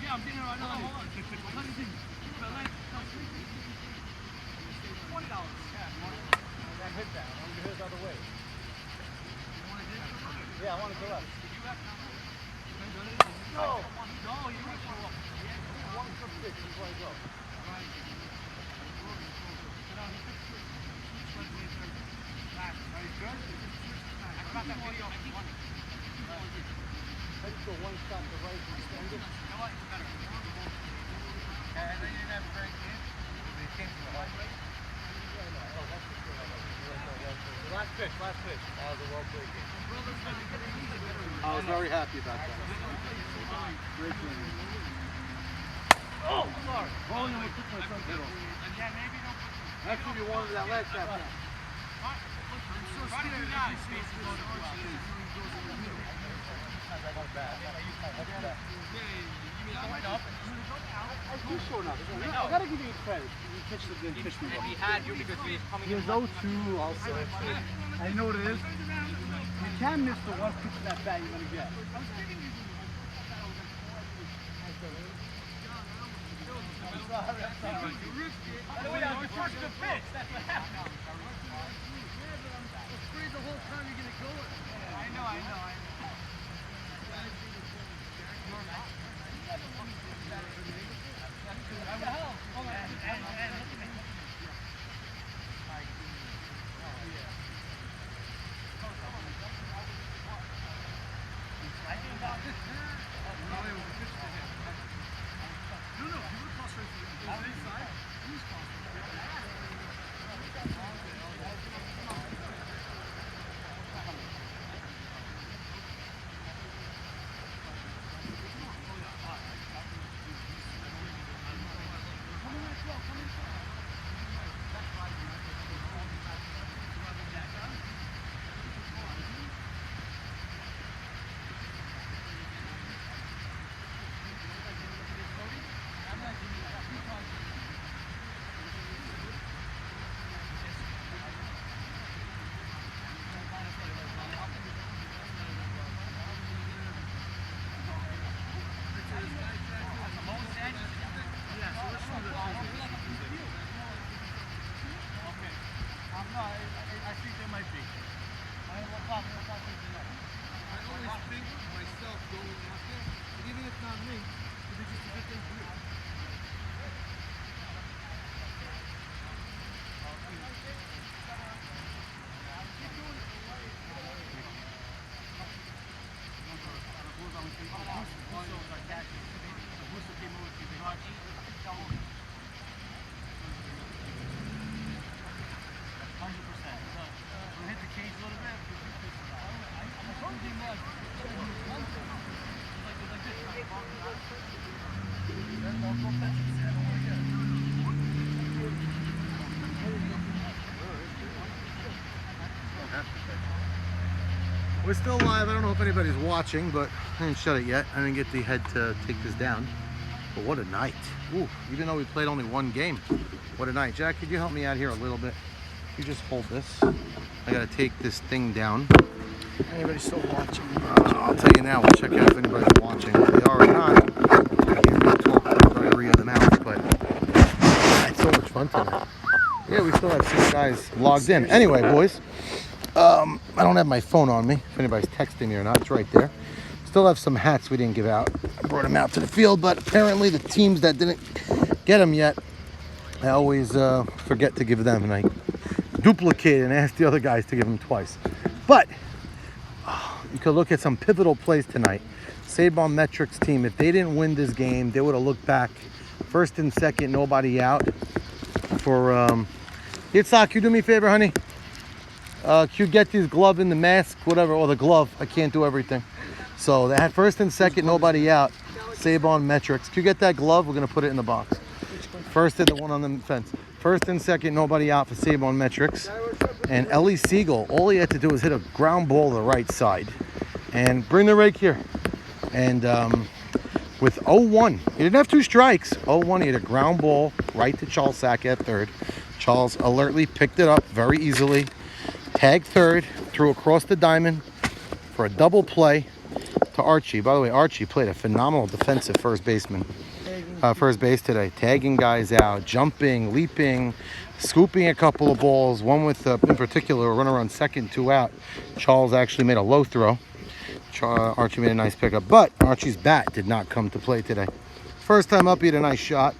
Yeah, I'm getting it right now. Hold on. Let me see. $20.
I hit that. I want to hit it the other way. Yeah, I want to go left. No!
No, you want to show up.
One good pitch before I go.
I got that video.
I just go one shot to right and extend it.
And then you didn't have a great game. They came to the high.
Last pitch, last pitch. That was a well played game.
I was very happy about that.
Great game. Oh, sorry. Rolling away took my front middle.
Yeah, maybe don't put them.
Actually, you wanted that last shot.
Why do you not?
I do short enough. I gotta give you credit. You pitched the good pitch.
He had you because he was coming
He was 0-2 also. I know what it is. You can miss the one pitch of that bat you're gonna get.
You first good pitch. That's what happened. The whole time you're gonna go with it. I know.
We're still live. I don't know if anybody's watching, but I didn't shut it yet. I didn't get the head to take this down. But what a night. Ooh, even though we played only one game. What a night. Jack, could you help me out here a little bit? You just hold this. I gotta take this thing down.
Anybody still watching?
I'll tell you now. We'll check out if anybody's watching. If they are or not. I hear me talk with diarrhea of the mouth, but it's so much fun tonight. Yeah, we still have 6 guys logged in. Anyway, boys, I don't have my phone on me. If anybody's texting me or not, it's right there. Still have some hats we didn't give out. I brought them out to the field, but apparently the teams that didn't get them yet, I always forget to give them, and I duplicate and ask the other guys to give them twice. But you could look at some pivotal plays tonight. Sabon Metrics team, if they didn't win this game, they would have looked back. First and second, nobody out. For Yitzhak, you do me a favor, honey. Can you get these glove in the mask, whatever, or the glove? I can't do everything. So they had first and second, nobody out. Sabon Metrics. Can you get that glove? We're gonna put it in the box. First and the one on the fence. First and second, nobody out for Sabon Metrics. And Ellie Siegel, all he had to do was hit a ground ball to the right side. And bring the rake here. And with 0-1, he didn't have 2 strikes. 0-1, he had a ground ball right to Charles Sack at third. Charles alertly picked it up very easily. Tagged third, threw across the diamond for a double play to Archie. By the way, Archie played a phenomenal defensive first base today. Tagging guys out, jumping, leaping, scooping a couple of balls. One with, in particular, a runner on second, 2 out. Charles actually made a low throw. Archie made a nice pickup, but Archie's bat did not come to play today. First time up, he had a nice shot.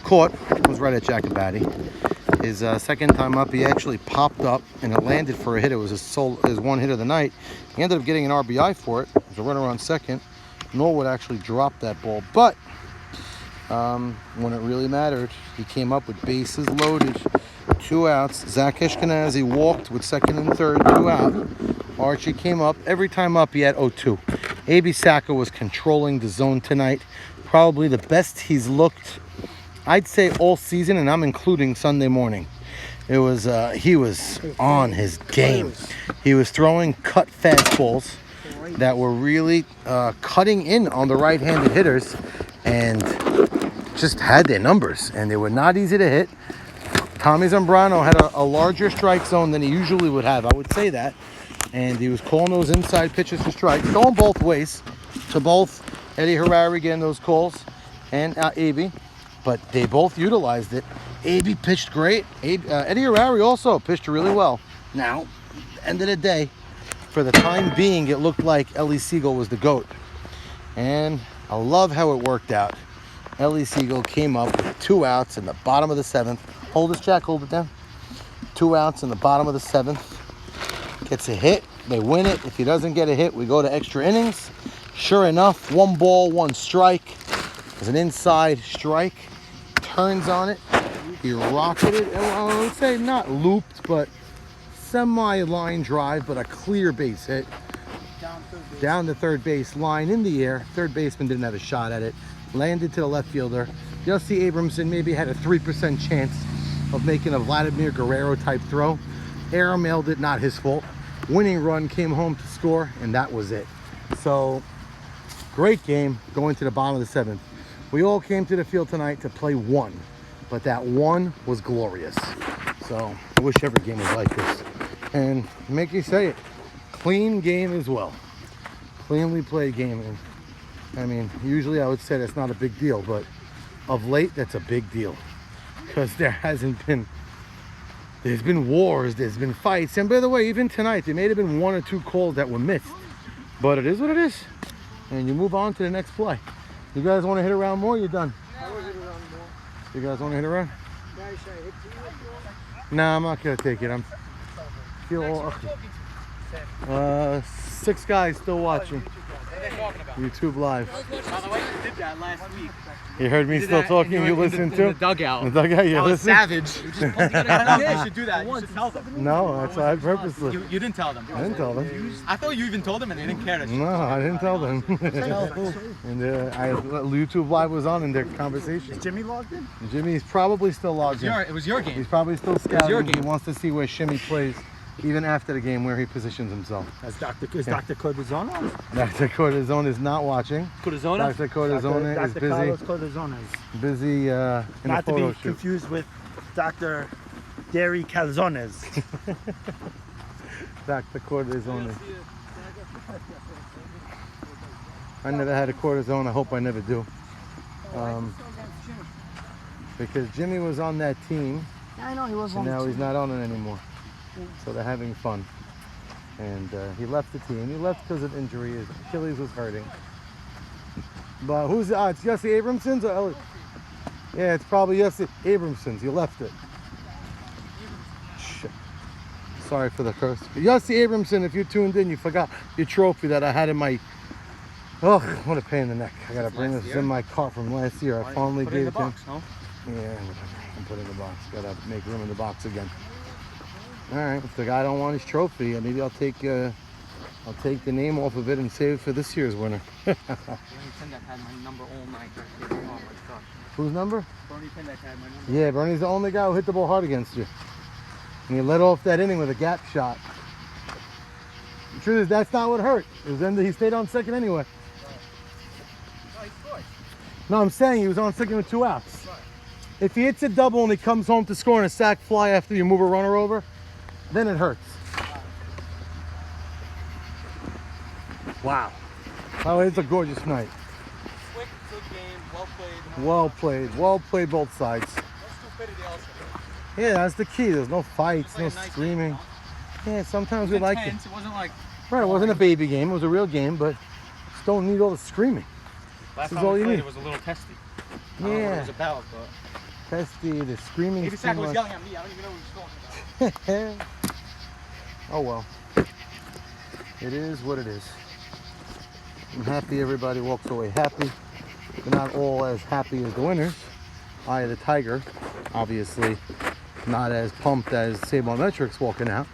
Caught, was right at Jacobati. His second time up, he actually popped up and it landed for a hit. It was his one hit of the night. He ended up getting an RBI for it. There's a runner on second. Norwood actually dropped that ball, but when it really mattered, he came up with bases loaded, 2 outs. Zach Ashkenazi walked with second and third, 2 out. Archie came up. Every time up, he had 0-2. A.B. Saka was controlling the zone tonight. Probably the best he's looked, I'd say, all season, and I'm including Sunday morning. It was he was on his game. He was throwing cut fastballs that were really cutting in on the right-handed hitters and just had their numbers, and they were not easy to hit. Tommy Zambrano had a larger strike zone than he usually would have. I would say that. And he was calling those inside pitches for strikes, going both ways to both Eddie Harari getting those calls and A.B. But they both utilized it. A.B. pitched great. Eddie Harari also pitched really well. Now, end of the day, for the time being, it looked like Ellie Siegel was the GOAT. And I love how it worked out. Ellie Siegel came up with 2 outs in the bottom of the 7th. Hold this, Jack, hold it down. 2 outs in the bottom of the 7th. Gets a hit, they win it. If he doesn't get a hit, we go to extra innings. Sure enough, 1 ball, 1 strike. There's an inside strike. Turns on it. He rocketed. I would say not looped, but semi-line drive, but a clear base hit. Down the third base line in the air. Third baseman didn't have a shot at it. Landed to the left fielder. Yossi Abramson maybe had a 3% chance of making a Vladimir Guerrero type throw. Airmailed it, not his fault. Winning run, came home to score, and that was it. So, great game going to the bottom of the 7th. We all came to the field tonight to play 1, but that 1 was glorious. So, I wish every game was like this. And make you say it, clean game as well. Cleanly played game. And, I mean, usually I would say that's not a big deal, but of late, that's a big deal. Because there's been wars, there's been fights, and by the way, even tonight, there may have been 1 or 2 calls that were missed, but it is what it is, and you move on to the next play. You guys want to hit around more? You're done.
I will hit around more.
You guys want to hit around?
Yeah, should I hit you?
Nah, I'm not gonna take it. I'm feel all 6 guys still watching. YouTube Live.
By the way, you did that last week.
You heard me still talking, you listened to?
In the dugout.
The dugout, you
I was
listened?
savage. You should do that. You should tell them.
No, that's I purposely.
You didn't tell them.
I didn't tell them.
I thought you even told them and they didn't care.
No, I didn't tell them. And YouTube Live was on in their conversation.
Is Jimmy logged in?
Jimmy's probably still logged in.
It was your game.
He's probably still scouting.
your
He
game.
wants to see where Shimmy plays, even after the game, where he positions himself.
Is Dr. Cordozona?
Dr. Cordozone is not watching.
Cordozona?
Dr. Cordozone is
Dr. Carlos Cordozona is
busy in a
not to
photo
be
shoot.
confused with Dr.
dairy calzones.
Back to cortisone. I never had a cortisone. I hope I never do. Because Jimmy was on that team,
I know he was
and now he's not on it anymore. So they're having fun. And he left the team. He left because of injury. His Achilles was hurting. But who's it's Jesse Abramson's or Elliot? Yeah, it's probably Jesse Abramson's. You left it. Shit. Sorry for the curse. Jesse Abramson, if you tuned in, you forgot your trophy that I had in my... Oh, what a pain in the neck. I gotta bring this in my car from last year. I finally gave it to him.
No?
Yeah, whatever. I'm putting it in the box. Gotta make room in the box again. All right, if the guy don't want his trophy, maybe I'll take the name off of it and save it for this year's winner.
Bernie Pendek had my number all night. Oh my gosh.
Whose number?
Bernie Pendek had my number.
Yeah, Bernie's the only guy who hit the ball hard against you. And he let off that inning with a gap shot. The truth is, that's not what hurt. It was he stayed on second anyway.
No, he scored.
No, I'm saying he was on second with 2 outs. If he hits a double and he comes home to score in a sac fly after you move a runner over, then it hurts. Wow. Oh, it's a gorgeous night.
Quick, good game, well played.
Well played. Well played both sides.
No stupidity also.
Yeah, that's the key. There's no fights,
Just
no
like a nice
screaming.
game,
Yeah, sometimes we like it.
Intense. It wasn't like
Right, it wasn't a baby game. It was a real game, but just don't need all the screaming.
last
This is
time
all
we
you
played,
need.
it was a little testy. I don't know what it
Yeah.
was about, but
Testy, the screaming.
maybe Saka was yelling at me. I don't even know what he was talking about.
Oh well. It is what it is. I'm happy everybody walks away happy. They're not all as happy as the winners. I, the Tiger, obviously not as pumped as Sabermetrics walking out.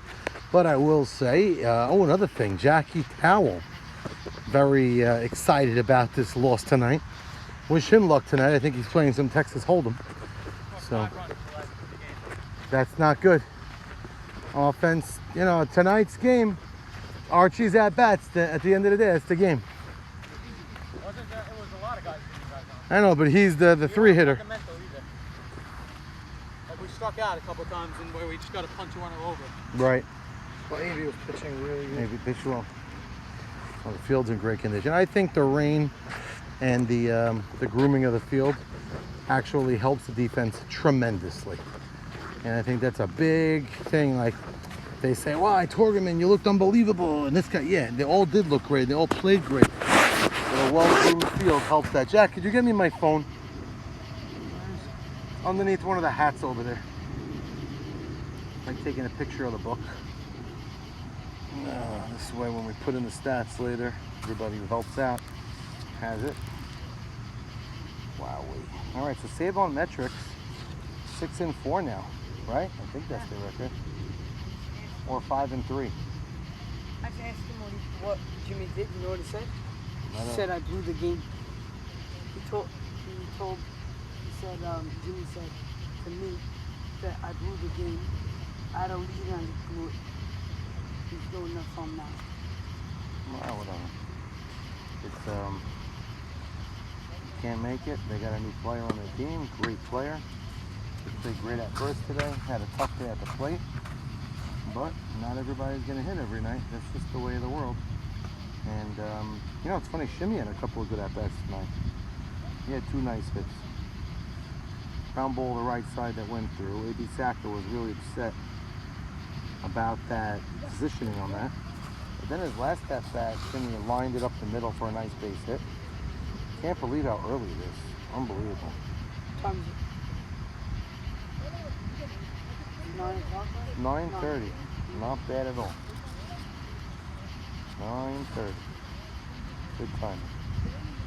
But I will say, another thing, Jackie Towell, very excited about this loss tonight. Wish him luck tonight. I think he's playing some Texas Hold'em. So that's not good. Offense, tonight's game, Archie's at bats. At the end of the day, that's the game.
It was a lot of guys.
I know, but he's the three hitter.
Like we struck out a couple times and where we just got a punch runner over.
Right.
Well, Avery was pitching really good.
Maybe pitch well. Well, the field's in great condition. I think the rain and the grooming of the field actually helps the defense tremendously. And I think that's a big thing. Like they say, "Why, Torgerman, you looked unbelievable." And this guy, yeah, they all did look great. They all played great. But a well-groomed field helps that. Jack, could you get me my phone? Underneath one of the hats over there. Like taking a picture of the book. This way, when we put in the stats later, everybody who helps out has it. Wowee. All right, so Sabermetrics, 6-4 now, right? I think that's the record. Or 5-3.
I asked him what Jimmy did. You know what he said?
I
He
don't-
said I blew the game. He said, Jimmy said to me that I blew the game. I had a lead and I blew it. He's doing that from now.
Well, whatever. It's can't make it. They got a new player on their team. Great player. They played great at first today. Had a tough day at the plate. But not everybody's gonna hit every night. That's just the way of the world. And it's funny. Shimmy had a couple of good at bats tonight. He had 2 nice hits. Ground ball to the right side that went through. A.B. Saka was really upset about that positioning on that. But then his last at bat, Shimmy lined it up the middle for a nice base hit. Can't believe how early it is. Unbelievable.
What time is it? 9 o'clock?
9:30. Not bad at all. 9:30. Good time.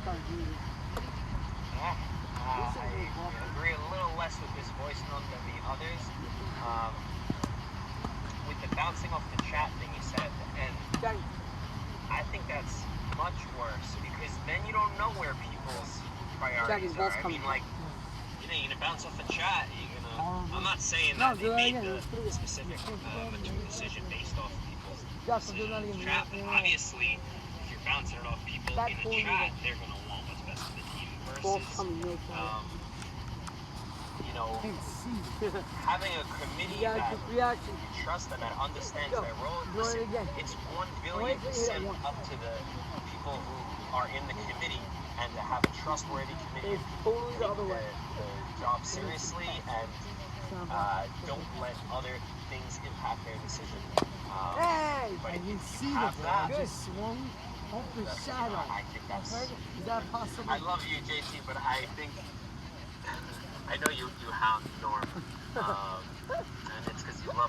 I agree a little less with this voice note than the others. With the bouncing off the chat thing you said at the end, I think that's much worse because then you don't know where people's priorities are. I mean, like, you're gonna bounce off a chat. I'm not saying that they made the specific decision based off people's chat, but obviously, if you're bouncing it off people in the chat, they're gonna want what's best for the team versus, know,
Can't see.
having a committee
You got a
that
quick reaction.
you trust and that understands
Go.
their role.
Do it
Listen,
again.
it's 1
Only
billion
if you hit it
percent
once.
up to the people who are in the committee, and to have a trustworthy committee
It's
of
totally
people
the
who
other
take
way.
the job seriously and don't let other things impact their decision.
Hey!
But
I
if
didn't
you
see the
have
ball.
that,
Just swung off the
that's,
shadow.
I think that's.
Is that possible?
I love you, JT, but I think I know you hound Norm.